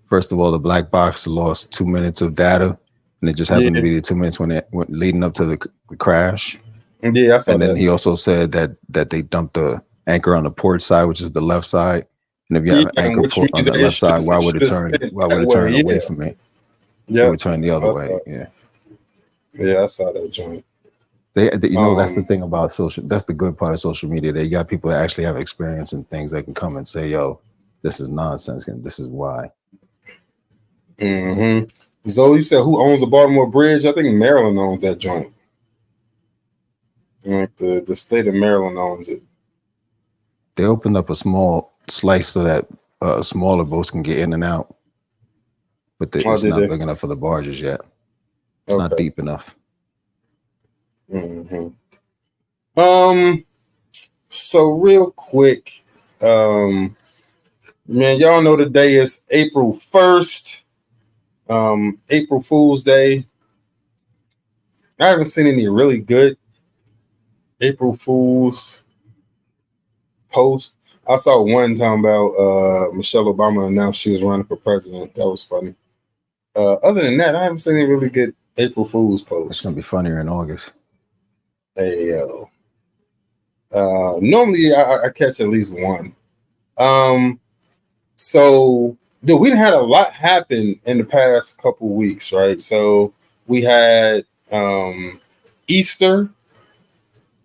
first of all the black box lost 2 minutes of data, and it just happened to be the 2 minutes when it went leading up to the crash. Yeah, I saw and then that. he also said that they dumped the anchor on the port side, which is the left side. And if you have an anchor on the left side, why would it turn? Why would it turn away from it? Yeah, it would turn the other way. Yeah, I saw that joint. They that's the thing about social. That's the good part of social media. They got people that actually have experience in things that can come and say, "Yo, this is nonsense, and this is why." Zoe, you said who owns the Baltimore Bridge? I think Maryland owns that joint. Like the state of Maryland owns it. They opened up a small slice so that smaller boats can get in and out, but it's not big enough for the barges yet. It's not deep enough. So real quick, man, y'all know the day is April 1st, April Fool's Day. I haven't seen any really good April Fool's posts. I saw one talking about Michelle Obama announced she was running for president. That was funny. Other than that, I haven't seen any really good April Fool's posts. It's gonna be funnier in August. Hey yo. Normally I catch at least one. So dude, we had a lot happen in the past couple weeks, right? So we had Easter,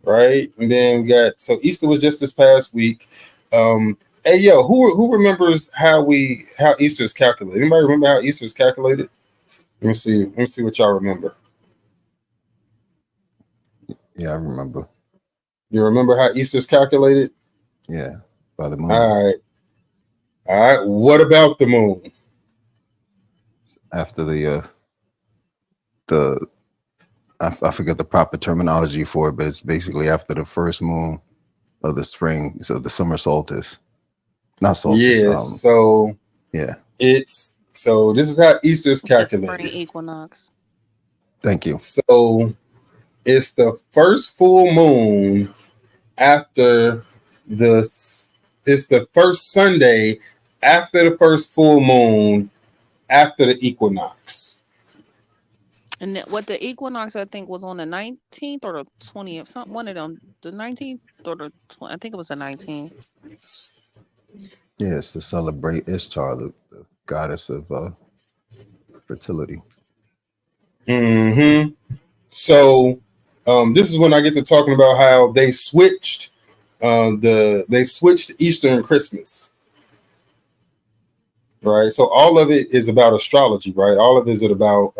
right? And then we got Easter was just this past week. Hey yo, who remembers how Easter is calculated? Anybody remember how Easter is calculated? Let me see what y'all remember. Yeah, I remember. You remember how Easter's calculated? Yeah, by the moon. All right. What about the moon? After I forget the proper terminology for it, but it's basically after the first moon of the spring, so the summer solstice. Not solstice. Yeah. So yeah. this is how Easter's The spring calculated. equinox. Thank you. So it's the first full moon after it's the first Sunday after the first full moon after the equinox. And what the equinox I think was on the 19th or the 20th, something one of them, the 19th or the I think it was the 19th. Yeah, it's to celebrate Ishtar, the goddess of fertility. Mm-hmm. So this is when I get to talking about how they switched Easter and Christmas. Right. So all of it is about astrology, right? All of it is about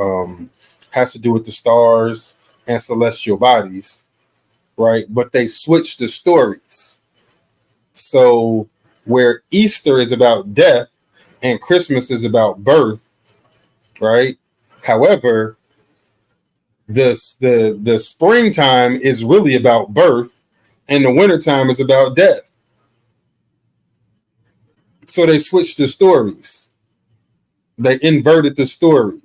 has to do with the stars and celestial bodies, right? But they switched the stories. So where Easter is about death and Christmas is about birth, right? However, the springtime is really about birth and the wintertime is about death. So they switched the stories. They inverted the story.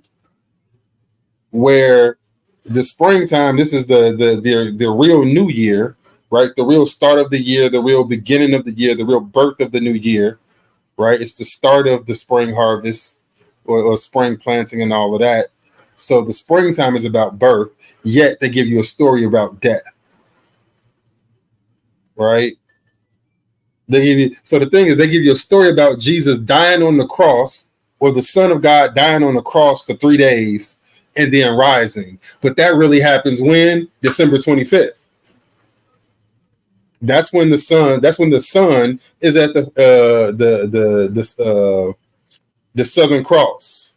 Where the springtime, this is the real new year, right? The real start of the year, the real beginning of the year, the real birth of the new year, right? It's the start of the spring harvest or spring planting and all of that. So the springtime is about birth, yet they give you a story about death, right? So the thing is, they give you a story about Jesus dying on the cross or the Son of God dying on the cross for 3 days and then rising. But that really happens when? December 25th. That's when the sun is at the Southern Cross.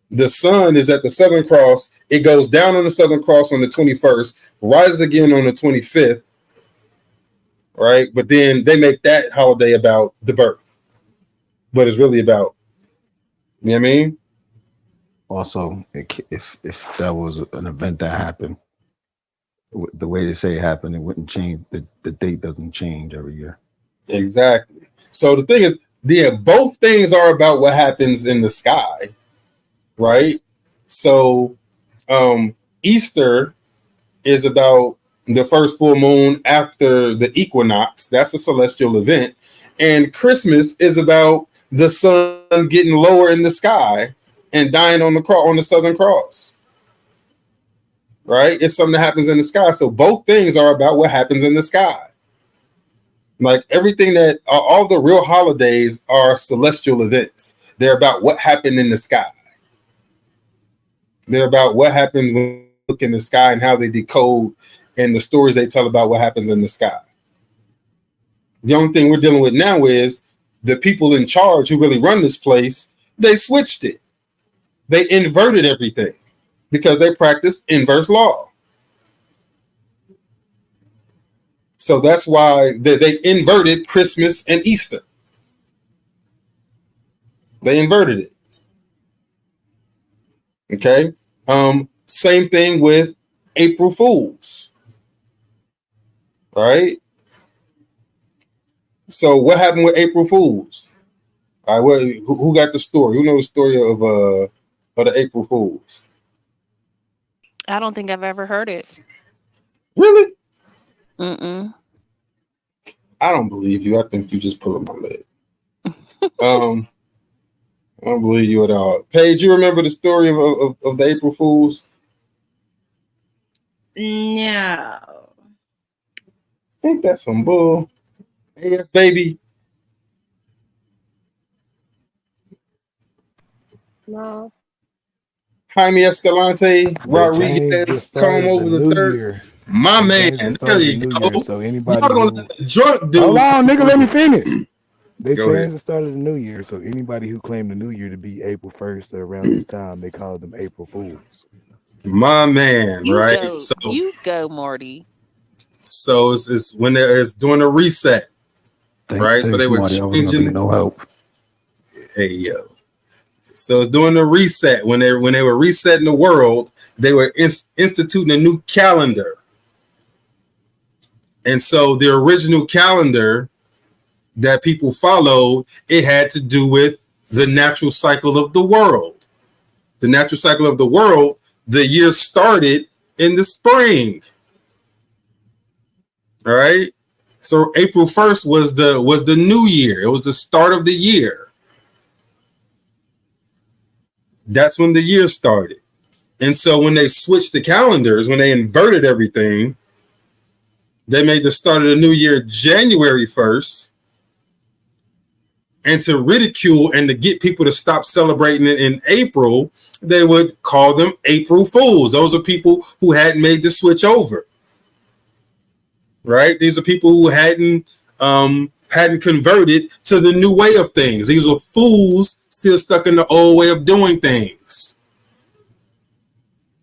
The sun is at the Southern Cross. It goes down on the Southern Cross on the 21st, rises again on the 25th, right? But then they make that holiday about the birth. But it's really about, you know what I mean? Also, if that was an event that happened, the way they say it happened, it wouldn't change. The date doesn't change every year. Exactly. So the thing is, both things are about what happens in the sky, right? So Easter is about the first full moon after the equinox. That's a celestial event. And Christmas is about the sun getting lower in the sky and dying on the Southern Cross. Right? It's something that happens in the sky. So both things are about what happens in the sky. Like everything all the real holidays are celestial events. They're about what happened in the sky. They're about what happens when you look in the sky and how they decode and the stories they tell about what happens in the sky. The only thing we're dealing with now is the people in charge who really run this place, they switched it. They inverted everything because they practice inverse law. So that's why they inverted Christmas and Easter. They inverted it. Okay. Same thing with April Fools. Right. So what happened with April Fools? All right, who got the story? Who knows the story of the April Fools? I don't think I've ever heard it. Really? Mm-mm. I don't believe you. I think you just pulling my leg. I don't believe you at all. Paige, you remember the story of the April Fools? No. I think that's some bull. Yeah, baby. No. Jaime Escalante Rodriguez come over the third. Year. My man, there you go. So anybody Y'all gonna let the drunk dude. Hold on, nigga, let me finish. They Go changed ahead. the start of the new year, so anybody who claimed the new year to be April 1st or around this time, they called them April Fools. My man, You right? go, So you go, Marty. it's when it's doing a reset, right? So Thanks, they were Marty. I was gonna be changing. no help. Hey yo. So it's doing the reset. When they were resetting the world, they were instituting a new calendar. And so the original calendar that people followed, it had to do with the natural cycle of the world. The natural cycle of the world, the year started in the spring. All right. So April 1st was the new year. It was the start of the year. That's when the year started. And so when they switched the calendars, when they inverted everything, they made the start of the new year January 1st. And to ridicule and to get people to stop celebrating it in April, they would call them April Fools. Those are people who hadn't made the switch over. Right? These are people who hadn't converted to the new way of things. These were fools still stuck in the old way of doing things.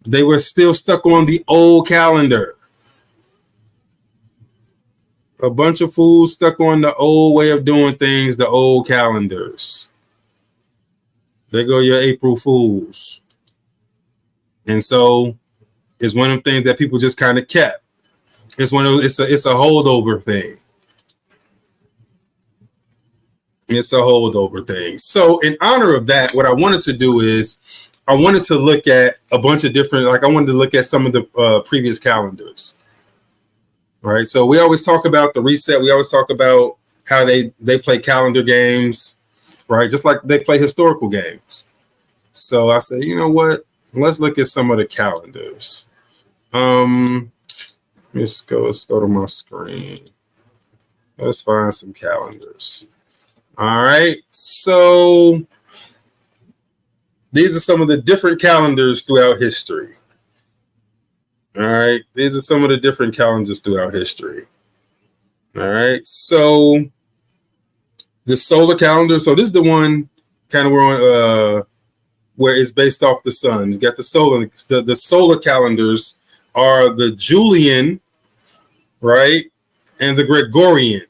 They were still stuck on the old calendar. A bunch of fools stuck on the old way of doing things, the old calendars. There go your April Fools. And so it's one of them things that people just kind of kept. It's a holdover thing. It's a holdover thing. So in honor of that, what I wanted to do is I wanted to look at a bunch of different, like I wanted to look at some of the previous calendars. Right. So we always talk about the reset. We always talk about how they play calendar games, right? Just like they play historical games. So I said, you know what? Let's look at some of the calendars. Let's go to my screen. Let's find some calendars. All right. So these are some of the different calendars throughout history. All right. These are some of the different calendars throughout history. All right. So the solar calendar. So this is the one kind of where it's based off the sun. You got the solar. The solar calendars are the Julian, right, and the Gregorian.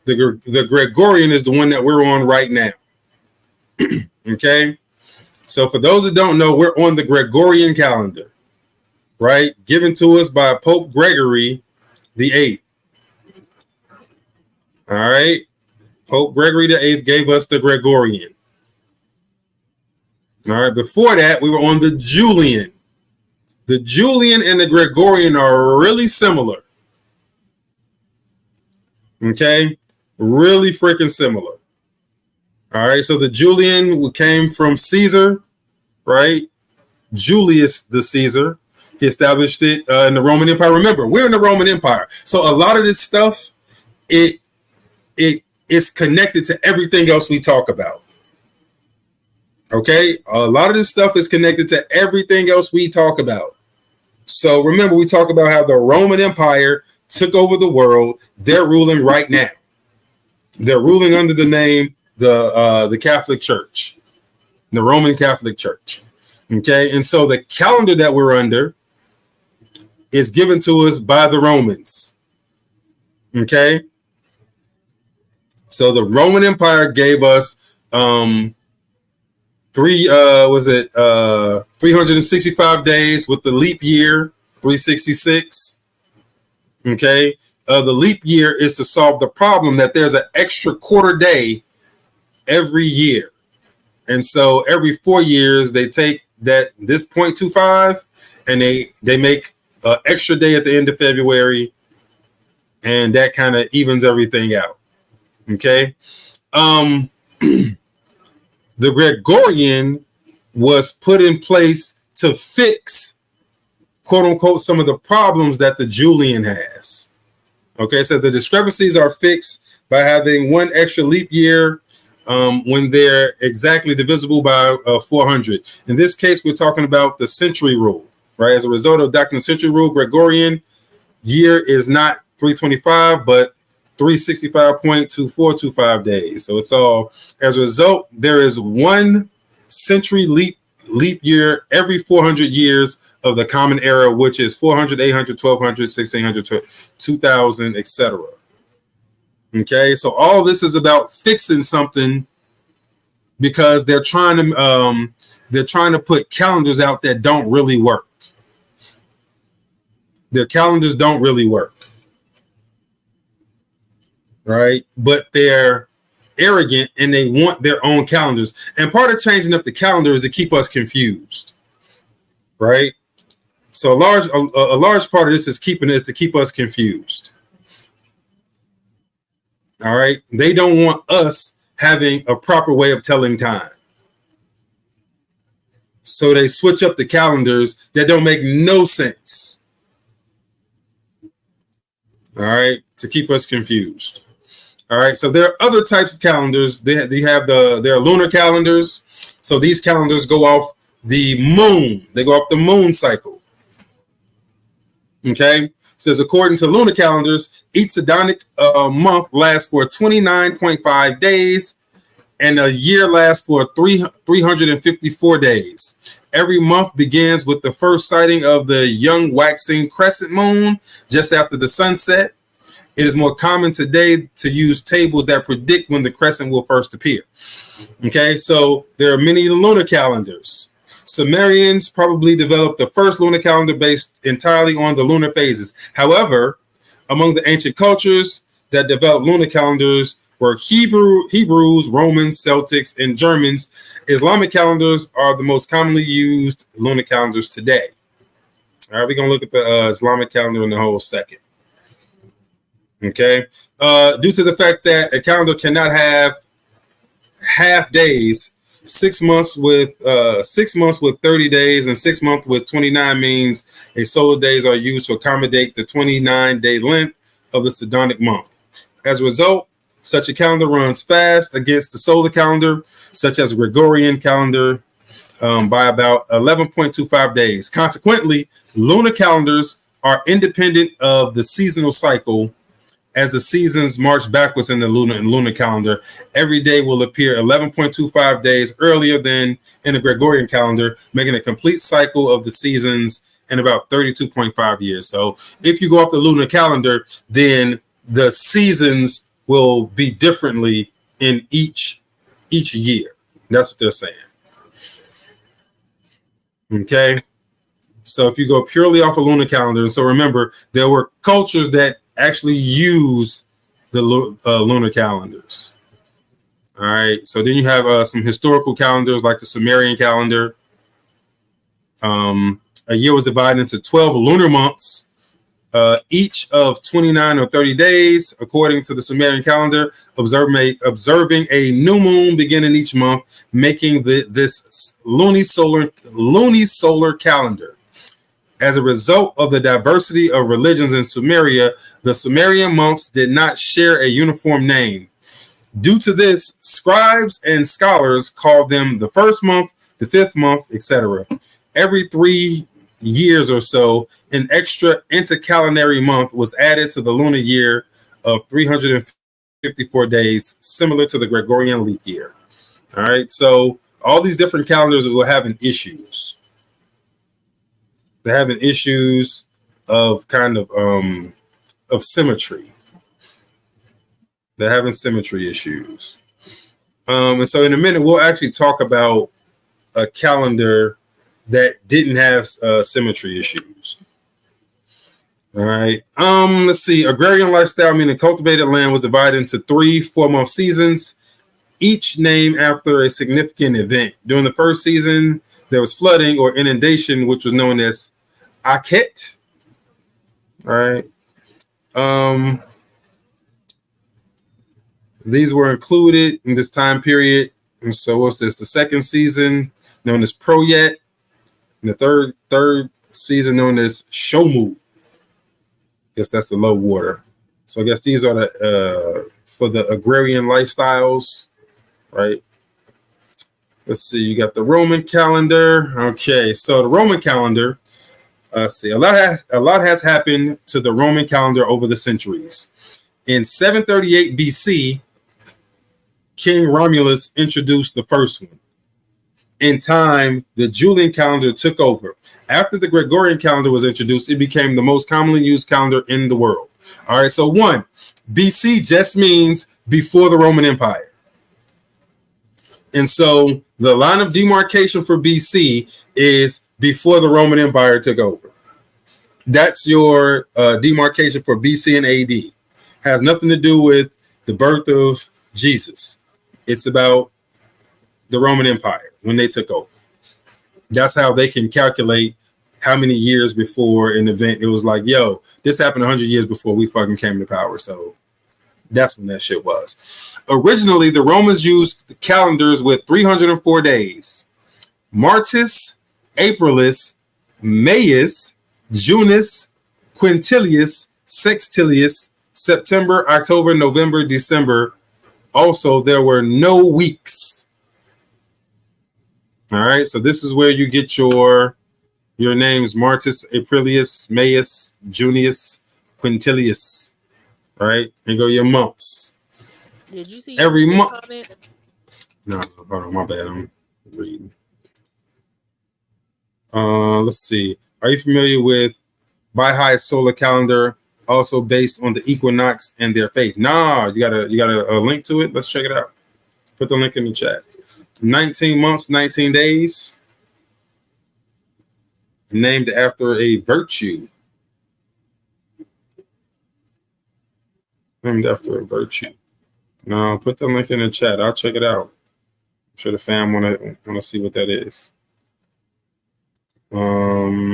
The Gregorian is the one that we're on right now. Okay. So for those that don't know, we're on the Gregorian calendar. Right, given to us by Pope Gregory the VIII. All right, Pope Gregory the VIII gave us the Gregorian. All right, before that, we were on the Julian. The Julian and the Gregorian are really similar. Okay, really freaking similar. All right, so the Julian came from Caesar, right? Julius the Caesar. He established it in the Roman Empire. Remember, we're in the Roman Empire. So a lot of this stuff, it is connected to everything else we talk about. Okay? A lot of this stuff is connected to everything else we talk about. So remember, we talk about how the Roman Empire took over the world. They're ruling right now. They're ruling under the name, the Catholic Church, the Roman Catholic Church. Okay? And so the calendar that we're under is given to us by the Romans. Okay. So the Roman Empire gave us 365 days with the leap year, 366. Okay. The leap year is to solve the problem that there's an extra quarter day every year. And so every 4 years they take this 0.25 and they make an extra day at the end of February, and that kind of evens everything out. Okay. The Gregorian was put in place to fix, quote unquote, some of the problems that the Julian has. Okay, so the discrepancies are fixed by having one extra leap year when they're exactly divisible by 400. In this case, we're talking about the century rule. Right, as a result of adopting the century rule, Gregorian year is not 325, but 365.2425 days. So it's all, as a result, there is one century leap leap year every 400 years of the common era, which is 400, 800, 1200, 1600, 2000, etc. Okay, so all this is about fixing something because they're trying to put calendars out that don't really work. Their calendars don't really work, right? But they're arrogant and they want their own calendars. And part of changing up the calendar is to keep us confused, right? So a large part of this is to keep us confused. All right. They don't want us having a proper way of telling time. So they switch up the calendars that don't make no sense. All right. To keep us confused. All right. So there are other types of calendars. There are lunar calendars. So these calendars go off the moon. They go off the moon cycle. Okay. It says according to lunar calendars, each Sidonic month lasts for 29.5 days, and a year lasts for 354 days. Every month begins with the first sighting of the young waxing crescent moon just after the sunset. It is more common today to use tables that predict when the crescent will first appear. Okay, so there are many lunar calendars. Sumerians probably developed the first lunar calendar based entirely on the lunar phases. However, among the ancient cultures that developed lunar calendars were Hebrews, Romans, Celtics, and Germans. Islamic calendars are the most commonly used lunar calendars today. All right, we're going to look at the Islamic calendar in a whole second. Okay, due to the fact that a calendar cannot have half days, 6 months with 30 days and 6 months with 29 means a solar days are used to accommodate the 29-day length of the Sidonic month. As a result, such a calendar runs fast against the solar calendar, such as a Gregorian calendar, by about 11.25 days. Consequently, lunar calendars are independent of the seasonal cycle. As the seasons march backwards in the lunar calendar, every day will appear 11.25 days earlier than in the Gregorian calendar, making a complete cycle of the seasons in about 32.5 years. So if you go off the lunar calendar, then the seasons will be differently in each year. That's what they're saying. Okay. So if you go purely off a lunar calendar, so remember, there were cultures that actually use the lunar calendars. All right. So then you have some historical calendars like the Sumerian calendar. A year was divided into 12 lunar months, each of 29 or 30 days, according to the Sumerian calendar, observing a new moon beginning each month, making this lunisolar calendar. As a result of the diversity of religions in Sumeria, the Sumerian months did not share a uniform name. Due to this, scribes and scholars called them the first month, the fifth month, etc. Every 3 years or so, an extra intercalendary month was added to the lunar year of 354 days, similar to the Gregorian leap year. All right, so all these different calendars were having issues. They're having issues of kind of symmetry. They're having symmetry issues. And so in a minute, we'll actually talk about a calendar that didn't have symmetry issues. All right. Let's see. Agrarian lifestyle, meaning cultivated land, was divided into 3 4-month seasons, each named after a significant event. During the first season, there was flooding or inundation, which was known as Akhet. All right. These were included in this time period. And so what's this? The second season known as Proyet, and the third season known as Shomu. Guess that's the low water. So I guess these are the for the agrarian lifestyles, right? Let's see. You got the Roman calendar. Okay, so the Roman calendar. Let's see. A lot has happened to the Roman calendar over the centuries. In 738 BC, King Romulus introduced the first one. in time, the Julian calendar took over. After the Gregorian calendar was introduced, it became the most commonly used calendar in the world. All right, so 1, BC just means before the Roman Empire. And so the line of demarcation for BC is before the Roman Empire took over. That's your demarcation for BC and AD. Has nothing to do with the birth of Jesus. It's about the Roman Empire when they took over. That's how they can calculate how many years before an event. It was like, yo, this happened 100 years before we fucking came to power. So that's when that shit was. Originally, the Romans used calendars with 304 days. Martis, Aprilis, Maius, Junus, Quintilius, Sextilius, September, October, November, December. Also, there were no weeks. All right, so this is where you get your names: Martis, Aprilius, Maius, Junius, Quintilius. All right, and go your months. Did you see every month? Comment? No, hold on, my bad. I'm reading. Let's see. Are you familiar with Baha'i solar calendar, also based on the equinox and their faith? Nah, you got a link to it. Let's check it out. Put the link in the chat. 19 months, 19 days, named after a virtue. Named after a virtue. No, put the link in the chat. I'll check it out. I'm sure the fam wanna see what that is. Let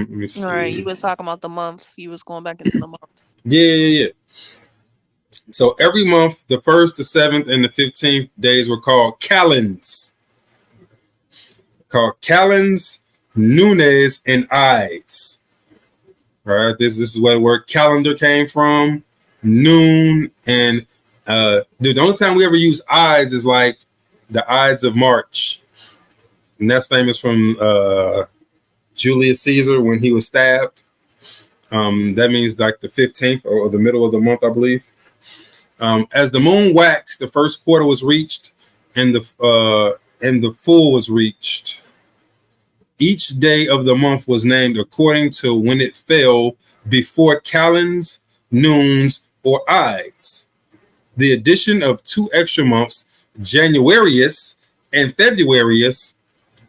me see. All right, you was talking about the months. You was going back into the months. Yeah. So every month, the 1st, the 7th, and the 15th days were called calends. Called calends, nunes, and ides. All right, this is where the word calendar came from. Noon and the only time we ever use ides is like the Ides of March, and that's famous from Julius Caesar when he was stabbed. That means like the 15th or the middle of the month, I believe. As the moon waxed, the first quarter was reached, and the full was reached. Each day of the month was named according to when it fell before calends, noons, or ides. The addition of 2 extra months, Januarius and Februarius,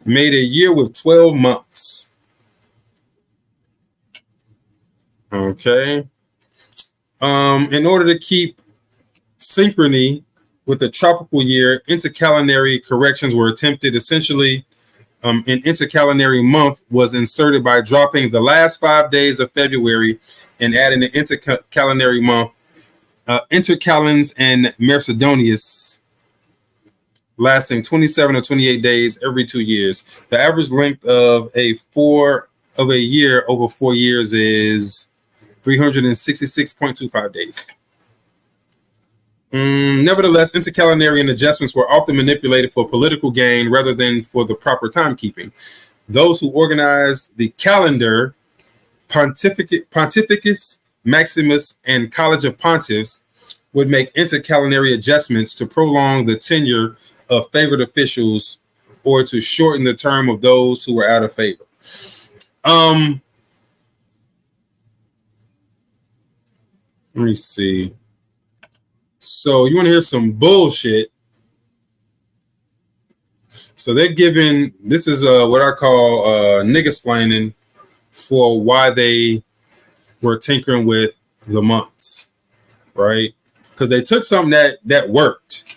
made a year with 12 months. Okay. In order to keep synchrony with the tropical year, intercalendary corrections were attempted. Essentially, an intercalendary month was inserted by dropping the last 5 days of February and adding an intercalendary month, intercalends and Mercedonius, lasting 27 or 28 days every 2 years. The average length of a year over 4 years is 366.25 days. Nevertheless, intercalendarian adjustments were often manipulated for political gain rather than for the proper timekeeping. Those who organized the calendar, Pontificus Maximus and College of Pontiffs, would make intercalendary adjustments to prolong the tenure of favored officials or to shorten the term of those who were out of favor. Let me see. So you want to hear some bullshit? So they're giving, this is what I call niggasplaining for why they were tinkering with the months, right? Because they took something that worked.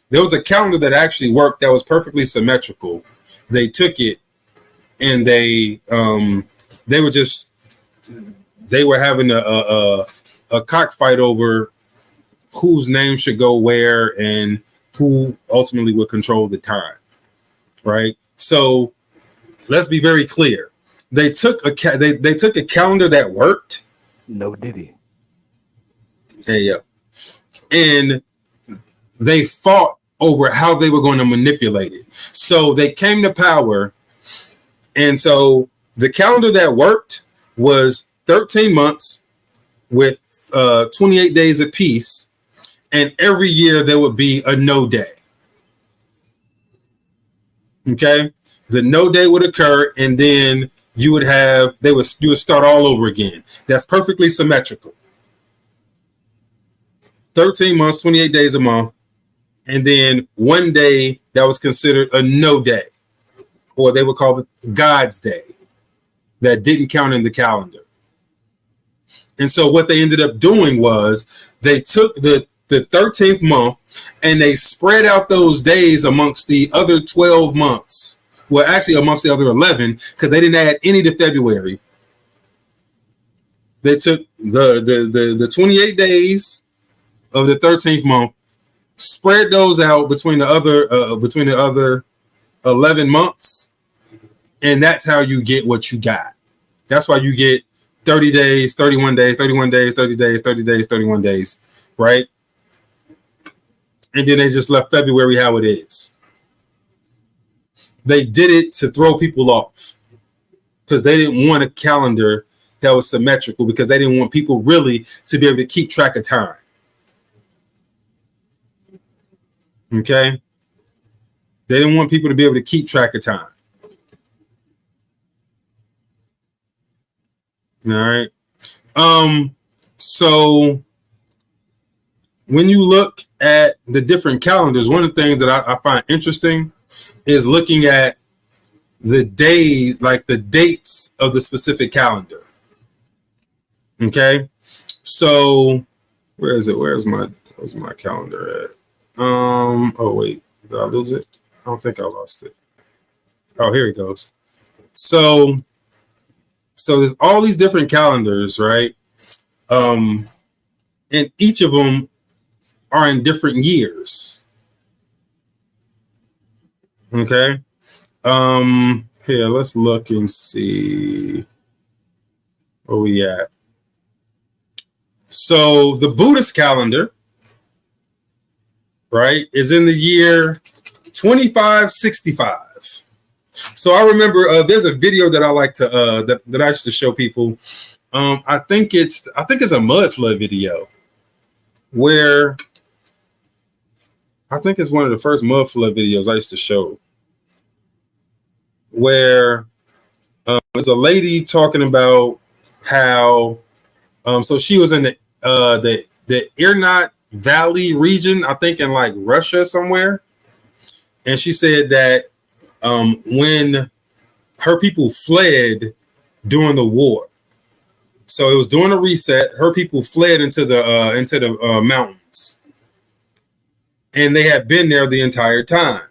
There was a calendar that actually worked that was perfectly symmetrical. They took it and they were having a cockfight over whose name should go where and who ultimately would control the time, right? So let's be very clear. They took a calendar that worked. No diddy. Hey, yeah. And they fought over how they were going to manipulate it. So they came to power. And so the calendar that worked was 13 months with 28 days apiece. And every year there would be a no day. Okay. the no day would occur, and then you would start all over again. That's perfectly symmetrical. 13 months, 28 days a month, and then one day that was considered a no day, or they would call it God's day, that didn't count in the calendar. And so what they ended up doing was they took the 13th month and they spread out those days amongst the other 12 months. Well, actually amongst the other 11, because they didn't add any to February. They took the 28 days of the 13th month, spread those out between the other 11 months, and that's how you get what you got. That's why you get 30 days, 31 days, 31 days, 30 days, 30 days, 31 days, right? And then they just left February how it is. They did it to throw people off because they didn't want a calendar that was symmetrical, because they didn't want people really to be able to keep track of time. Okay? They didn't want people to be able to keep track of time. All right. So when you look at the different calendars, one of the things that I find interesting is looking at the days, like the dates of the specific calendar. Okay. So where's my calendar at? Oh wait, did I lose it? I don't think I lost it. Oh, here it goes. So there's all these different calendars, right? And each of them are in different years. Okay. Here, let's look and see where we at. So the Buddhist calendar, right, is in the year 2565. So I remember there's a video that I like to that I used to show people. I think it's a mud flood video where I think it's one of the first mud flood videos I used to show, where there's a lady talking about how so she was in the Irnat Valley region, I think in like Russia somewhere, and she said that when her people fled during the war, so it was during a reset, her people fled into the mountains, and they had been there the entire time.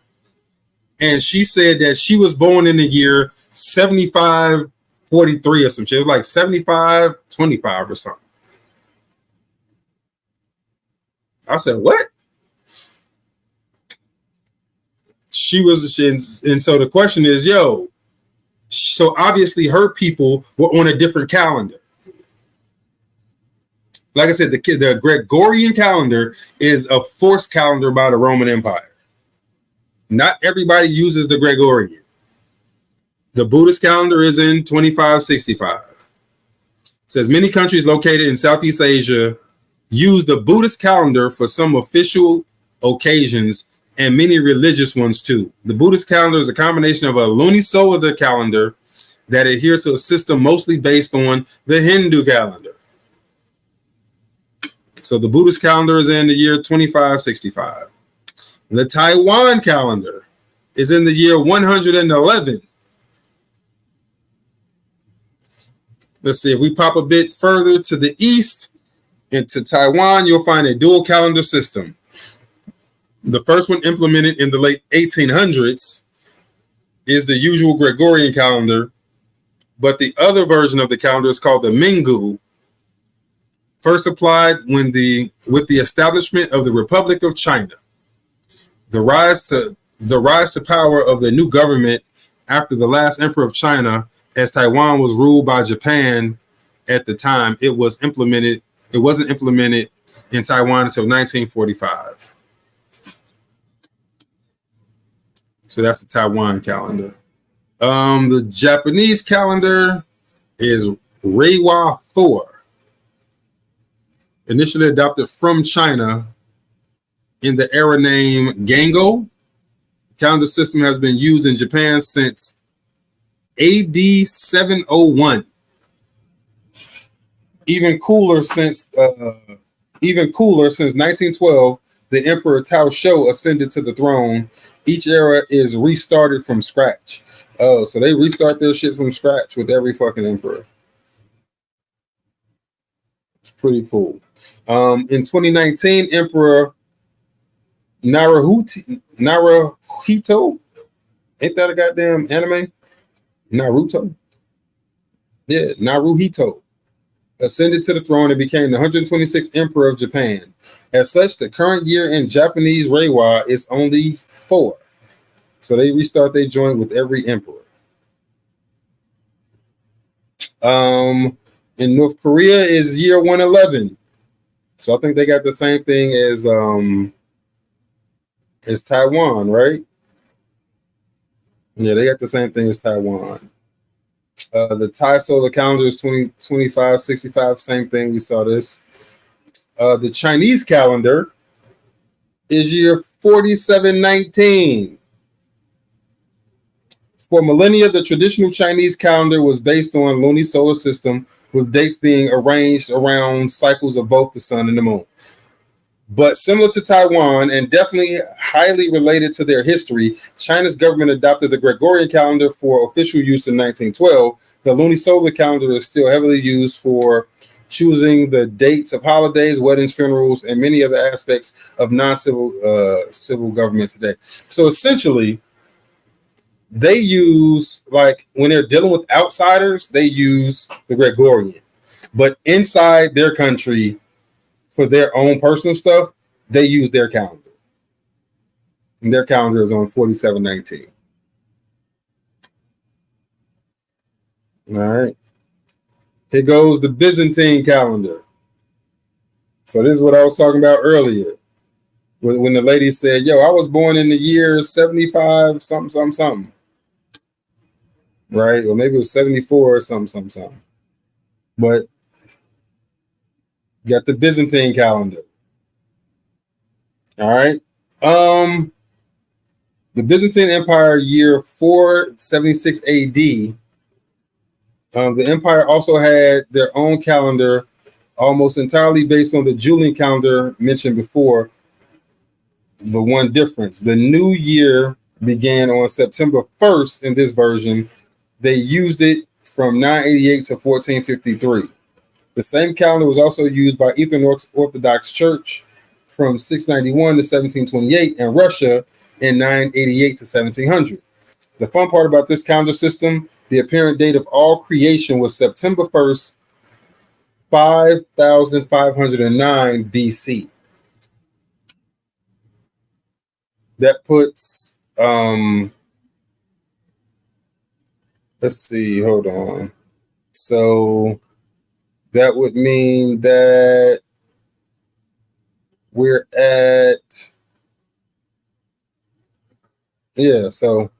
And she said that she was born in the year 7543 or some shit. It was like 7525 or something. I said, what? And so the question is, so obviously her people were on a different calendar. Like I said, the Gregorian calendar is a forced calendar by the Roman Empire. Not everybody uses the Gregorian. The Buddhist calendar is in 2565. It says many countries located in Southeast Asia use the Buddhist calendar for some official occasions and many religious ones too. The Buddhist calendar is a combination of a lunisolar calendar that adheres to a system mostly based on the Hindu calendar. So the Buddhist calendar is in the year 2565. The Taiwan calendar is in the year 111. Let's see, if we pop a bit further to the east into Taiwan, you'll find a dual calendar system. The first one, implemented in the late 1800s, is the usual Gregorian calendar, but the other version of the calendar is called the Minggu, first applied with the establishment of the Republic of China. The rise to power of the new government after the last emperor of China, as Taiwan was ruled by Japan at the time, it wasn't implemented in Taiwan until 1945. So that's the Taiwan calendar. The Japanese calendar is Reiwa 4, initially adopted from China in the era name Gango. Calendar system has been used in Japan since AD 701. Even cooler since 1912, the Emperor Tao Shou ascended to the throne. Each era is restarted from scratch. Oh, so they restart their shit from scratch with every fucking emperor. It's pretty cool. In 2019, Emperor Naruhito, ain't that a goddamn anime? Naruto? Yeah, Naruhito ascended to the throne and became the 126th emperor of Japan. As such, the current year in Japanese Reiwa is only 4. So they restart their joint with every emperor. In North Korea is year 111. So I think they got the same thing as Taiwan, right? Yeah, they got the same thing as Taiwan. The Thai solar calendar is 2025-65, same thing. We saw this. The Chinese calendar is year 4719. For millennia, the traditional Chinese calendar was based on lunar solar system, with dates being arranged around cycles of both the sun and the moon. But similar to Taiwan, and definitely highly related to their history, China's government adopted the Gregorian calendar for official use in 1912. The lunisolar calendar is still heavily used for choosing the dates of holidays, weddings, funerals, and many other aspects of non-civil civil government today. So essentially, they use, like, when they're dealing with outsiders, they use the Gregorian. But inside their country, for their own personal stuff, they use their calendar. And their calendar is on 4719. All right. Here goes the Byzantine calendar. So this is what I was talking about earlier. When the lady said, yo, I was born in the year 75, something. Right? Or maybe it was 74 or something. But got the Byzantine calendar. All right. The Byzantine Empire, year 476 AD. The empire also had their own calendar, almost entirely based on the Julian calendar mentioned before. The one difference: the new year began on September 1st. In this version, they used it from 988 to 1453. The same calendar was also used by Eastern Orthodox Church from 691 to 1728 and Russia in 988 to 1700. The fun part about this calendar system, the apparent date of all creation was September 1st, 5509 BC. That puts, let's see, hold on. So that would mean that we're at, yeah, so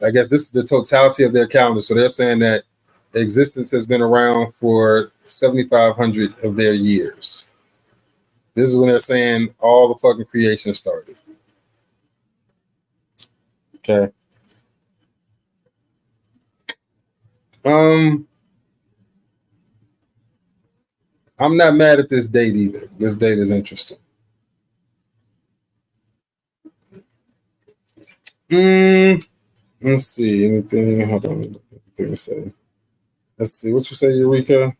I guess this is the totality of their calendar. So they're saying that existence has been around for 7,500 of their years. This is when they're saying all the fucking creation started. Okay. I'm not mad at this date either. This date is interesting. Let's see. Anything? Hold on. Anything to say? Let's see. What you say, Eureka? If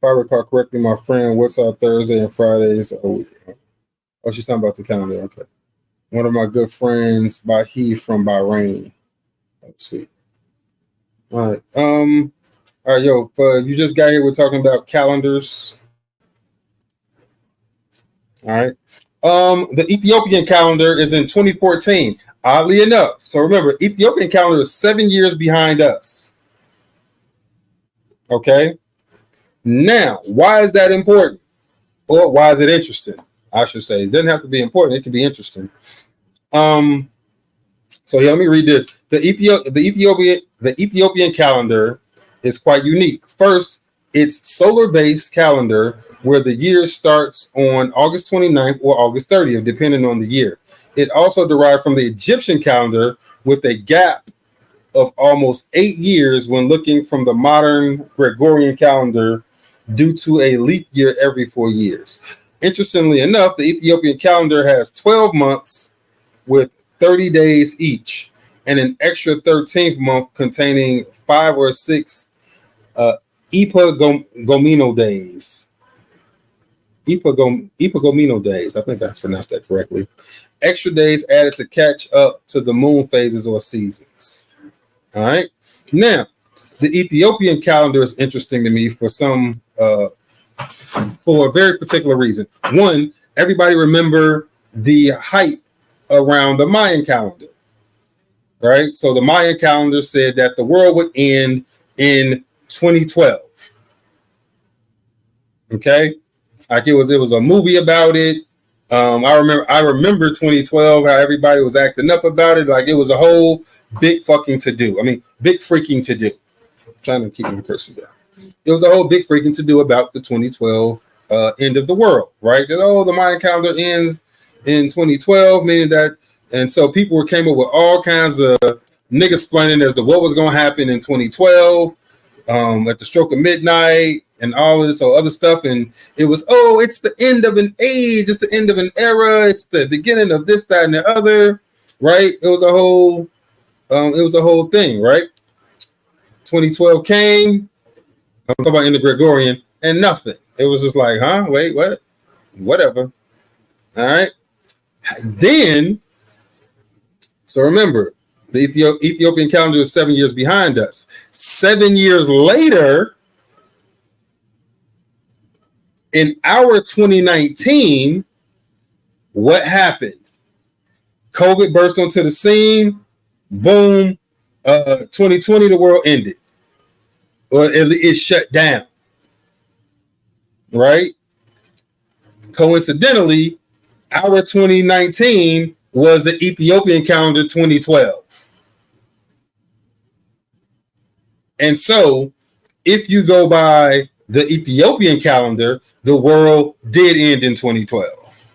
I recall correctly, my friend, what's our Thursday and Fridays? Oh, she's talking about the calendar. Okay. One of my good friends, Bahi from Bahrain. Oh, sweet. All right. All right, yo, you just got here. We're talking about calendars. All right. The Ethiopian calendar is in 2014. Oddly enough. So remember, Ethiopian calendar is 7 years behind us. Okay. Now, why is that important? Or why is it interesting? I should say. It doesn't have to be important. It can be interesting. So here, let me read this. The Ethiopian calendar is quite unique. First, it's solar-based calendar where the year starts on August 29th or August 30th, depending on the year. It also derived from the Egyptian calendar with a gap of almost 8 years when looking from the modern Gregorian calendar due to a leap year every 4 years. Interestingly enough, the Ethiopian calendar has 12 months with 30 days each and an extra 13th month containing 5 or 6 Epigomino days. Epigomino days. I think I pronounced that correctly. Extra days added to catch up to the moon phases or seasons. All right. Now, the Ethiopian calendar is interesting to me for a very particular reason. One, everybody remember the hype around the Mayan calendar, right? So the Mayan calendar said that the world would end in 2012. Okay, like it was a movie about it. I remember 2012, how everybody was acting up about it. Like it was a whole big fucking to do. I mean, big freaking to do. I'm trying to keep my cursor down. It was a whole big freaking to do about the 2012 end of the world, right? That, oh, the Mayan calendar ends in 2012, meaning that, and so people came up with all kinds of niggas explaining as to what was going to happen in 2012 at the stroke of midnight and all of this other stuff. And it was, oh, it's the end of an age, it's the end of an era, it's the beginning of this, that, and the other, right? It was a whole thing, right? 2012 came. I'm talking about in the Gregorian, and nothing. It was just like, huh? Wait, what? Whatever. All right. Then, so remember, the Ethiopian calendar is 7 years behind us. 7 years later, in our 2019, what happened? COVID burst onto the scene. Boom. 2020, the world ended. Or it shut down, right? Coincidentally, our 2019 was the Ethiopian calendar 2012. And so, if you go by the Ethiopian calendar, the world did end in 2012.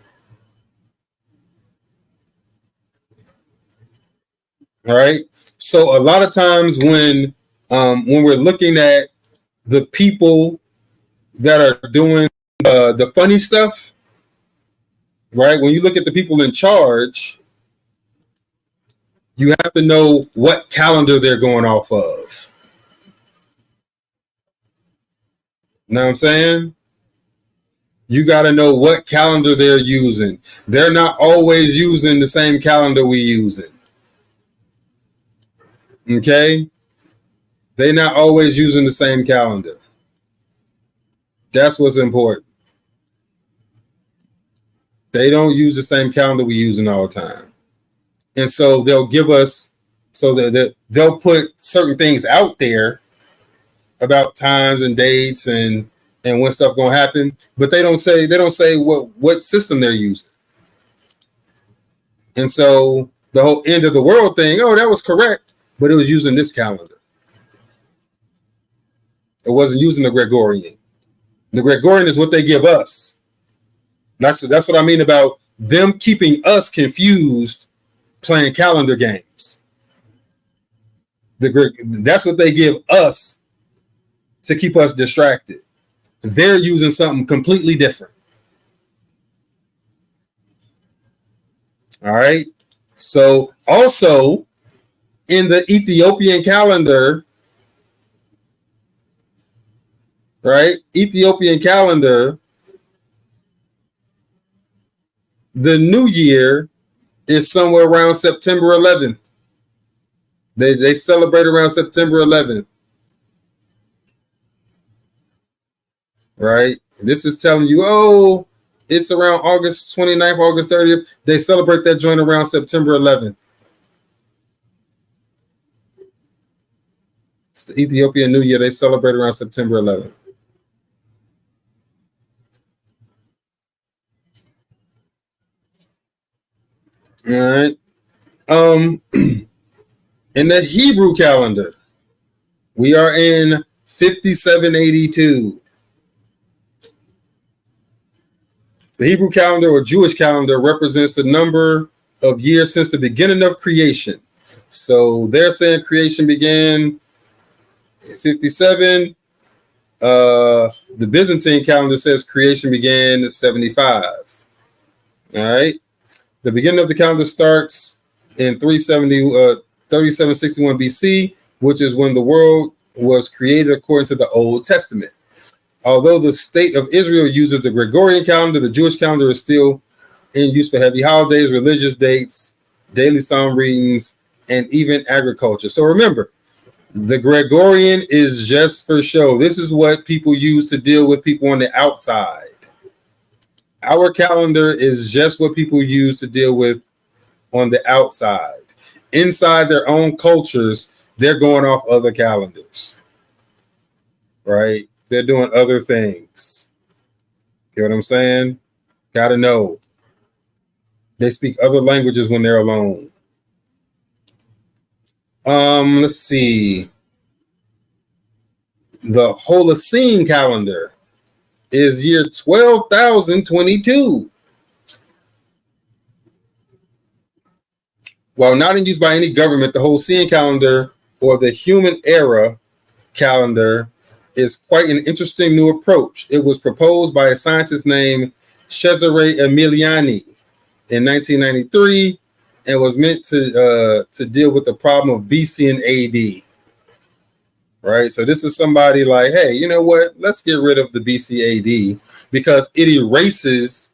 All right. So a lot of times when we're looking at the people that are doing the funny stuff, right? When you look at the people in charge, you have to know what calendar they're going off of. You know what I'm saying? You got to know what calendar they're using. They're not always using the same calendar we're using. Okay? They're not always using the same calendar. That's what's important. They don't use the same calendar we're using all the time. And so they'll give us, so that they'll put certain things out there about times and dates and when stuff gonna happen, but they don't say what system they're using. And so the whole end of the world thing, oh, that was correct, but it was using this calendar. It wasn't using the Gregorian. The Gregorian is what they give us. That's what I mean about them keeping us confused playing calendar games. That's what they give us to keep us distracted. They're using something completely different. All right. So also in the Ethiopian calendar, right? Ethiopian calendar, the new year is somewhere around September 11th. They celebrate around September 11th. Right? This is telling you, oh, it's around August 29th, August 30th. They celebrate that joint around September 11th. It's the Ethiopian New Year. They celebrate around September 11th. All right. In the Hebrew calendar, we are in 5782. The Hebrew calendar or Jewish calendar represents the number of years since the beginning of creation. So they're saying creation began in 57. The Byzantine calendar says creation began in 75. All right. The beginning of the calendar starts in 3761 BC, which is when the world was created according to the Old Testament. Although the state of Israel uses the Gregorian calendar, the Jewish calendar is still in use for heavy holidays, religious dates, daily psalm readings, and even agriculture. So remember, the Gregorian is just for show. This is what people use to deal with people on the outside. Our calendar is just what people use to deal with on the outside. Inside their own cultures, they're going off other calendars, right? They're doing other things. You know what I'm saying? Got to know. They speak other languages when they're alone. Let's see. The Holocene calendar is year 12,022. While not in use by any government, the Holocene calendar, or the Human Era calendar, is quite an interesting new approach. It was proposed by a scientist named Cesare Emiliani in 1993 and was meant to deal with the problem of BC and AD. Right, so this is somebody like, hey, you know what? Let's get rid of the BC AD because it erases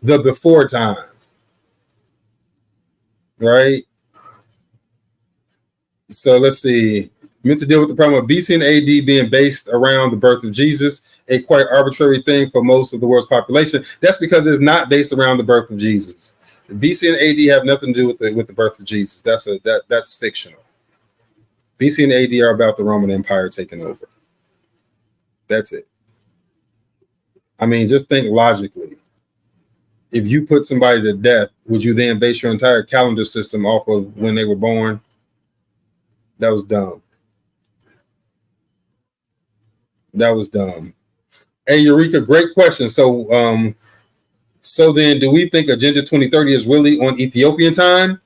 the before time. Right. So let's see. Meant to deal with the problem of BC and AD being based around the birth of Jesus, a quite arbitrary thing for most of the world's population. That's because it's not based around the birth of Jesus. BC and AD have nothing to do with the birth of Jesus. That's fictional. BC and AD are about the Roman Empire taking over. That's it. I mean, just think logically. If you put somebody to death, would you then base your entire calendar system off of when they were born? That was dumb. That was dumb. Hey, Eureka, great question. So then do we think Agenda 2030 is really on Ethiopian time?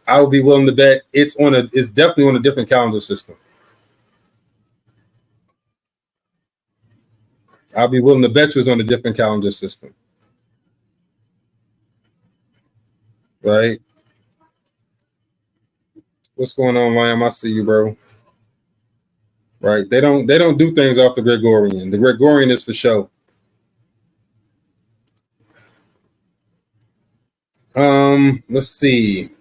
I would be willing to bet it's definitely on a different calendar system. I'll be willing to bet you it's on a different calendar system. Right? What's going on, Liam? I see you, bro. Right? They don't do things off the Gregorian. The Gregorian is for show. Let's see.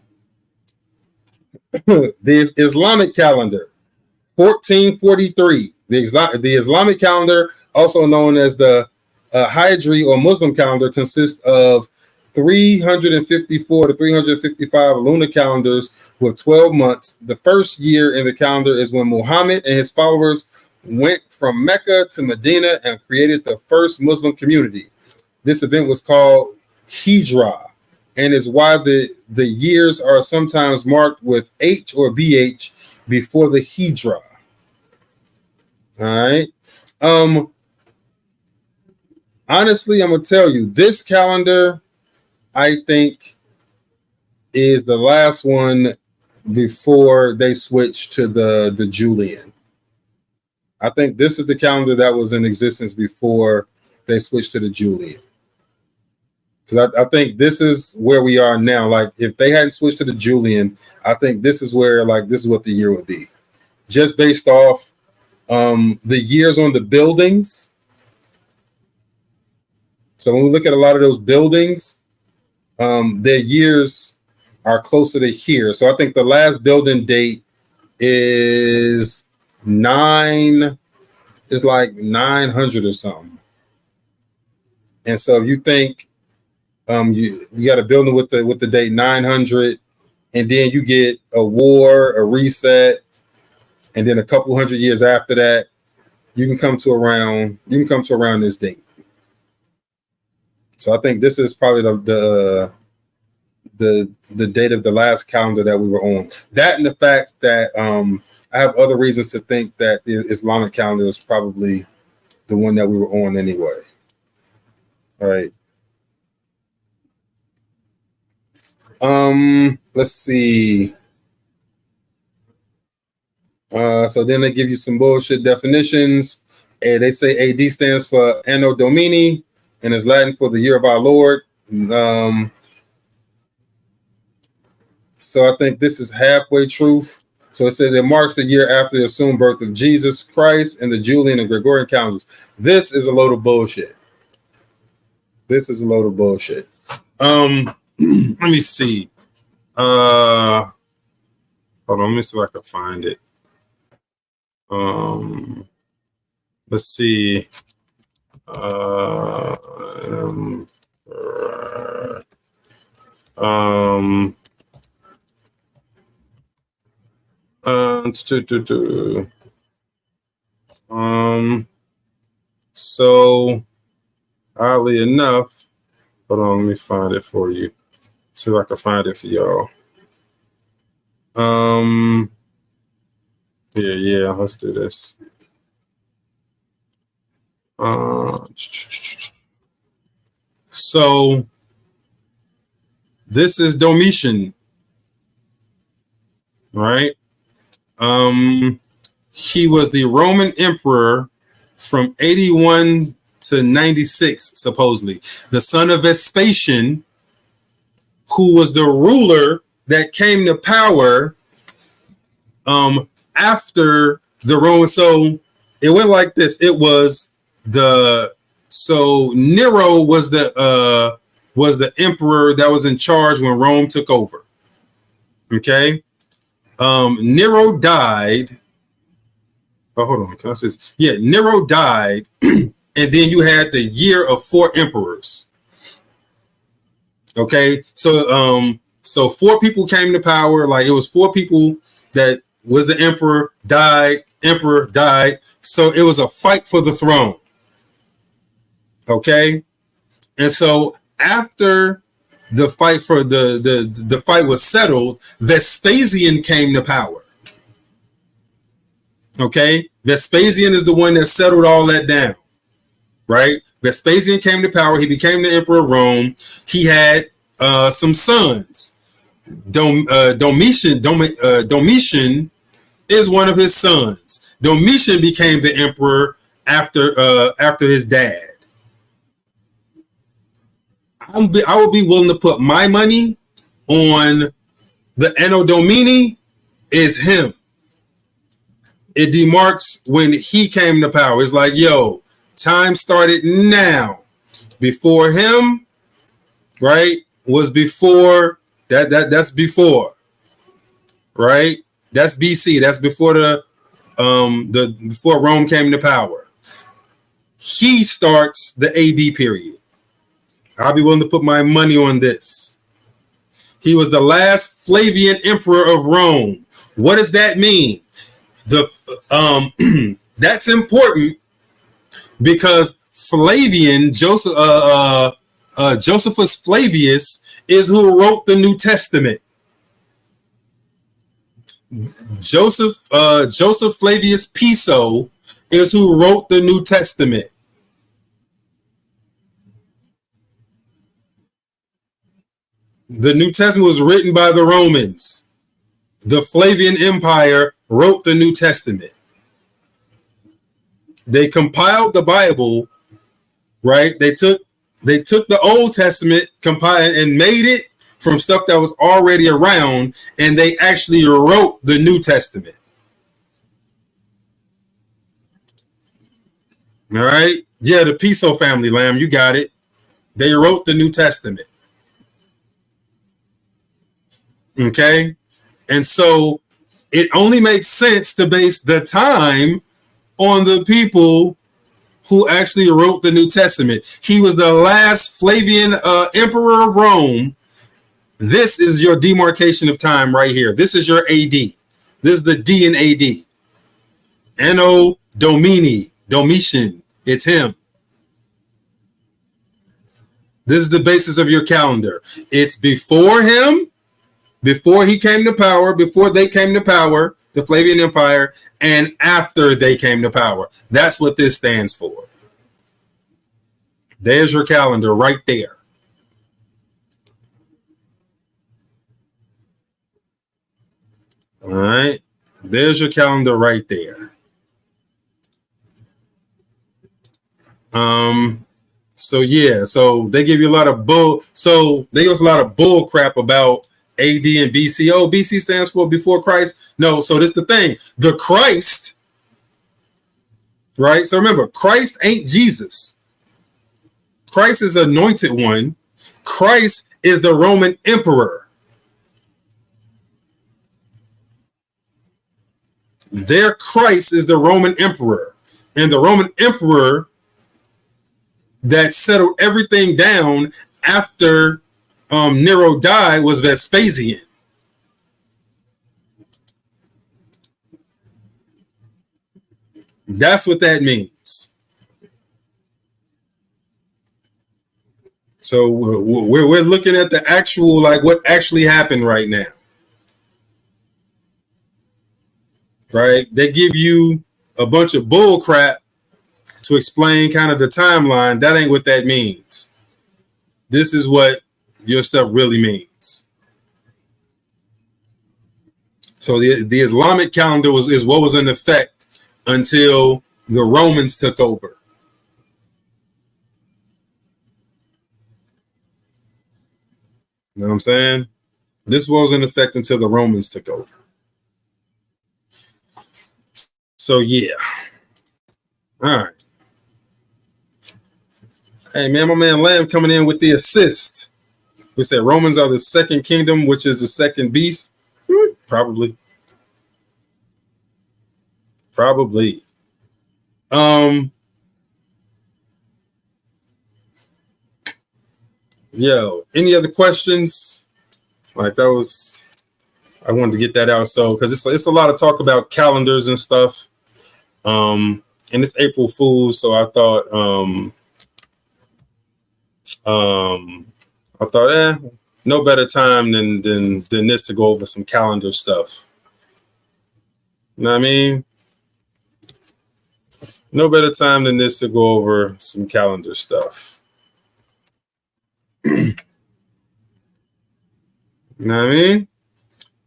The Islamic calendar, 1443. The Islamic calendar, also known as the Hijri or Muslim calendar, consists of 354 to 355 lunar calendars with 12 months. The first year in the calendar is when Muhammad and his followers went from Mecca to Medina and created the first Muslim community. This event was called Hijra, and is why the years are sometimes marked with H or BH before the Hijra. All right. Honestly, I'm gonna tell you, this calendar, I think, is the last one before they switched to the Julian. I think this is the calendar that was in existence before they switched to the Julian. Because I think this is where we are now. Like, if they hadn't switched to the Julian, I think this is where, like, this is what the year would be. Just based off the years on the buildings. So when we look at a lot of those buildings, their years are closer to here. So I think the last building date is like 900 or something. And so if you think you got a building with the date 900, and then you get a war, a reset, and then a couple hundred years after that, you can come to around this date. So I think this is probably the date of the last calendar that we were on. That and the fact that I have other reasons to think that the Islamic calendar is probably the one that we were on anyway. All right. Let's see. So then they give you some bullshit definitions. And they say AD stands for Anno Domini and is Latin for the year of our Lord. So I think this is halfway truth. So it says it marks the year after the assumed birth of Jesus Christ in the Julian and Gregorian calendars. This is a load of bullshit. This is a load of bullshit. Let me see. Hold on, let me see if I can find it. Let's see. So oddly enough, hold on, let me find it for you. See if I can find it for y'all. Yeah, let's do this. So this is Domitian, right? He was the Roman emperor from 81 to 96, supposedly. The son of Vespasian, who was the ruler that came to power after the Roman. So it went like this. It was Nero was the emperor that was in charge when Rome took over. Okay. Nero died. Oh, hold on. Can I say this? Yeah, Nero died, and then you had the year of 4 emperors. Okay, so 4 people came to power. Like it was 4 people that was the emperor died. So it was a fight for the throne. Okay, and so after the fight for the fight was settled, Vespasian came to power. Okay, Vespasian is the one that settled all that down, right? Vespasian came to power. He became the emperor of Rome. He had some sons. Domitian is one of his sons. Domitian became the emperor after his dad. I would be willing to put my money on the Anno Domini is him. It demarks when he came to power. It's like, yo, time started now. Before him, right, was before that's before, right? That's BC. That's before before Rome came to power. He starts the AD period. I'll be willing to put my money on this. He was the last Flavian emperor of Rome. What does that mean? That's important because Flavian Josephus Flavius is who wrote the New Testament. Joseph Flavius Piso is who wrote the New Testament. The New Testament was written by the Romans. The Flavian Empire wrote the New Testament. They compiled the Bible, right? They took the Old Testament, compiled and made it from stuff that was already around, and they actually wrote the New Testament. All right? Yeah, the Piso family, Lamb, you got it. They wrote the New Testament. Okay? And so it only makes sense to base the time on the people who actually wrote the New Testament. He was the last Flavian emperor of Rome. This is your demarcation of time right here. This is your AD. This is the D in AD. Anno Domini, Domitian. It's him. This is the basis of your calendar. It's before him, before he came to power, before they came to power, the Flavian Empire, and after they came to power. That's what this stands for. There's your calendar right there. All right. There's your calendar right there. So yeah, so they give you a lot of bull. So they give us a lot of bull crap about AD and BC. Oh, BC stands for before Christ. No, so this is the thing. The Christ, right? So remember, Christ ain't Jesus. Christ is the anointed one. Christ is the Roman emperor. Their Christ is the Roman emperor. And the Roman emperor that settled everything down after Nero died was Vespasian. That's what that means. So we're looking at the actual, like what actually happened right now. Right? They give you a bunch of bull crap to explain kind of the timeline. That ain't what that means. This is what your stuff really means. So the Islamic calendar is what was in effect until the Romans took over. You know what I'm saying? This was in effect until the Romans took over. So yeah. All right. Hey man, my man Lamb coming in with the assist. We said Romans are the second kingdom, which is the second beast. Probably. Yo, any other questions? Like that was, I wanted to get that out. So, because it's a lot of talk about calendars and stuff. And it's April Fool's, so I thought, no better time than this to go over some calendar stuff. You know what I mean? No better time than this to go over some calendar stuff. You know what I mean?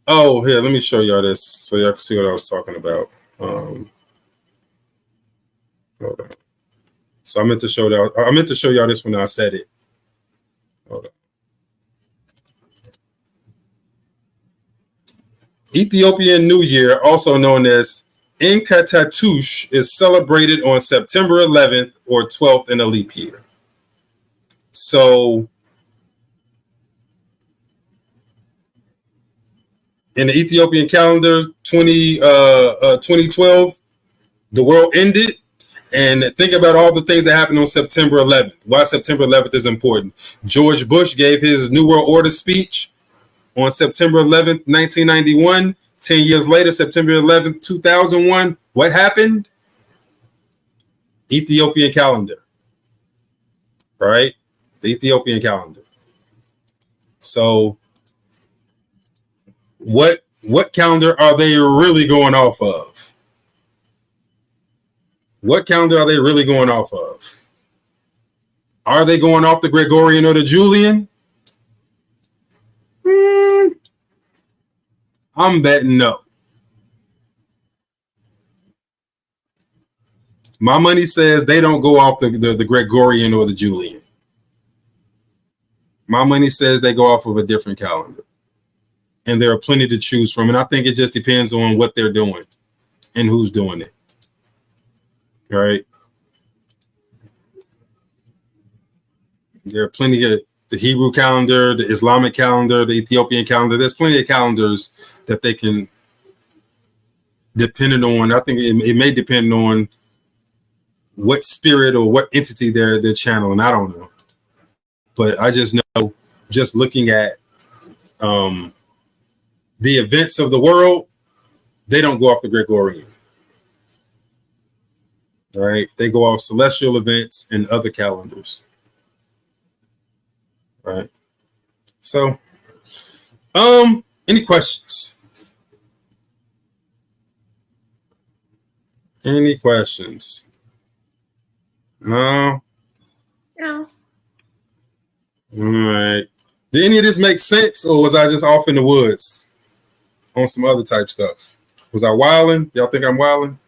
Oh, here, let me show y'all this so y'all can see what I was talking about. Hold on. So I meant to show y'all this when I said it. Hold on. Ethiopian New Year, also known as Inkatatush, is celebrated on September 11th or 12th in a leap year. So in the Ethiopian calendar, 2012, the world ended. And think about all the things that happened on September 11th. Why September 11th is important. George Bush gave his New World Order speech on September 11th, 1991. 10 years later, September 11th, 2001. What happened? Ethiopian calendar. Right? The Ethiopian calendar. So what calendar are they really going off of? What calendar are they really going off of? Are they going off the Gregorian or the Julian? I'm betting no. My money says they don't go off the Gregorian or the Julian. My money says they go off of a different calendar. And there are plenty to choose from. And I think it just depends on what they're doing and who's doing it. Right? There are plenty of the Hebrew calendar, the Islamic calendar, the Ethiopian calendar. There's plenty of calendars that they can, depending on, I think it may depend on what spirit or what entity they're channeling. I don't know. But I just know, just looking at the events of the world, they don't go off the Gregorian. All right. They go off celestial events and other calendars. Right. So, any questions? Any questions? No? No. All right. Did any of this make sense, or was I just off in the woods on some other type stuff. Was I wilding? Y'all think I'm wilding?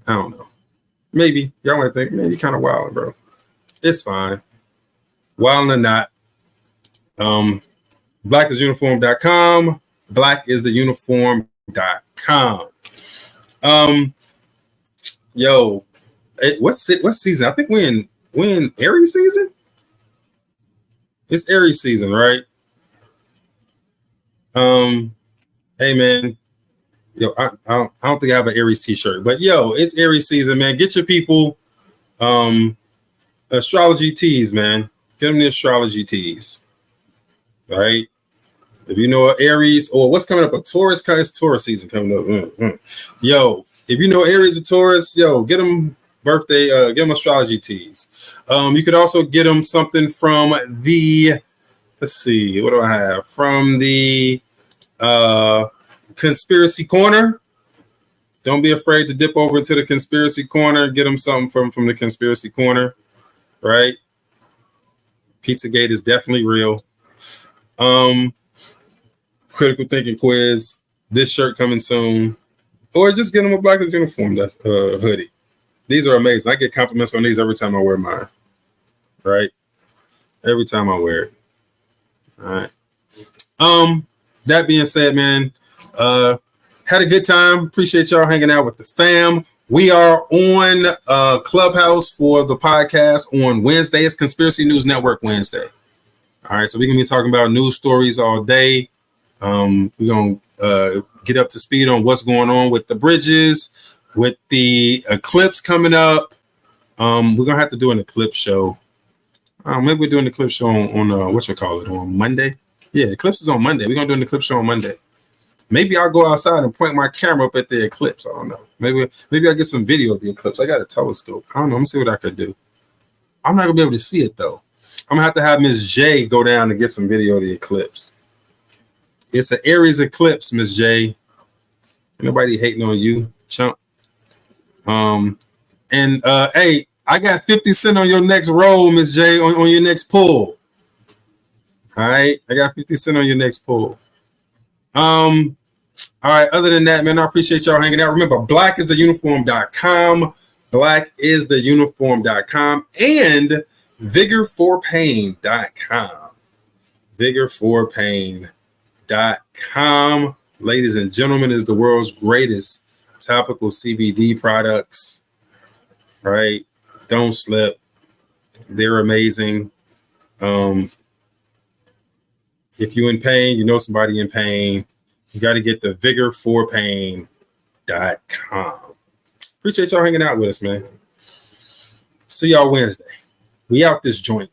I don't know. Maybe. Y'all might think, man, you kind of wilding, bro. It's fine. Wilding or not. Blackisuniform.com. Blackistheuniform.com. Yo, what season? I think we're in Aries season. It's Aries season, right? Hey man, yo, I don't think I have an Aries t-shirt, but yo, it's Aries season, man. Get your people astrology tees, man. Get them the astrology tees. All right. If you know Aries or what's coming up, a Taurus, it's Taurus season coming up. Yo, if you know Aries or Taurus, yo, get them birthday, get them astrology tees. You could also get them something from the, let's see, what do I have? From the Conspiracy Corner. Don't be afraid to dip over into the Conspiracy Corner. Get them something from the Conspiracy Corner, right? Pizzagate is definitely real. Critical thinking quiz. This shirt coming soon, or just get them a Black uniform hoodie. These are amazing. I get compliments on these every time I wear mine. Right, every time I wear it. All right. That being said, man, had a good time. Appreciate y'all hanging out with the fam. We are on Clubhouse for the podcast on Wednesday. It's Conspiracy News Network Wednesday. All right, so we're gonna be talking about news stories all day. We're gonna get up to speed on what's going on with the bridges, with the eclipse coming up. We're gonna have to do an eclipse show. Maybe we're doing the eclipse show on on Monday. Yeah, eclipse is on Monday. We're gonna do an eclipse show on Monday. Maybe I'll go outside and point my camera up at the eclipse. I don't know. Maybe I'll get some video of the eclipse. I got a telescope. I don't know. I'm gonna see what I could do. I'm not gonna be able to see it though. I'm gonna have Miss J go down and get some video of the eclipse. It's an Aries eclipse, Miss J. Ain't nobody hating on you, chump. Hey, I got 50 cents on your next roll, Miss J, on your next pull. All right, I got 50 cents on your next pull. All right, other than that, man, I appreciate y'all hanging out. Remember, blackistheuniform.com, blackistheuniform.com, and vigor4pain.com. vigor4pain.com. Ladies and gentlemen, is the world's greatest topical CBD products. Right? Don't slip. They're amazing. If you're in pain, you know somebody in pain, you got to get the vigor4pain.com. Appreciate y'all hanging out with us, man. See y'all Wednesday. We out this joint.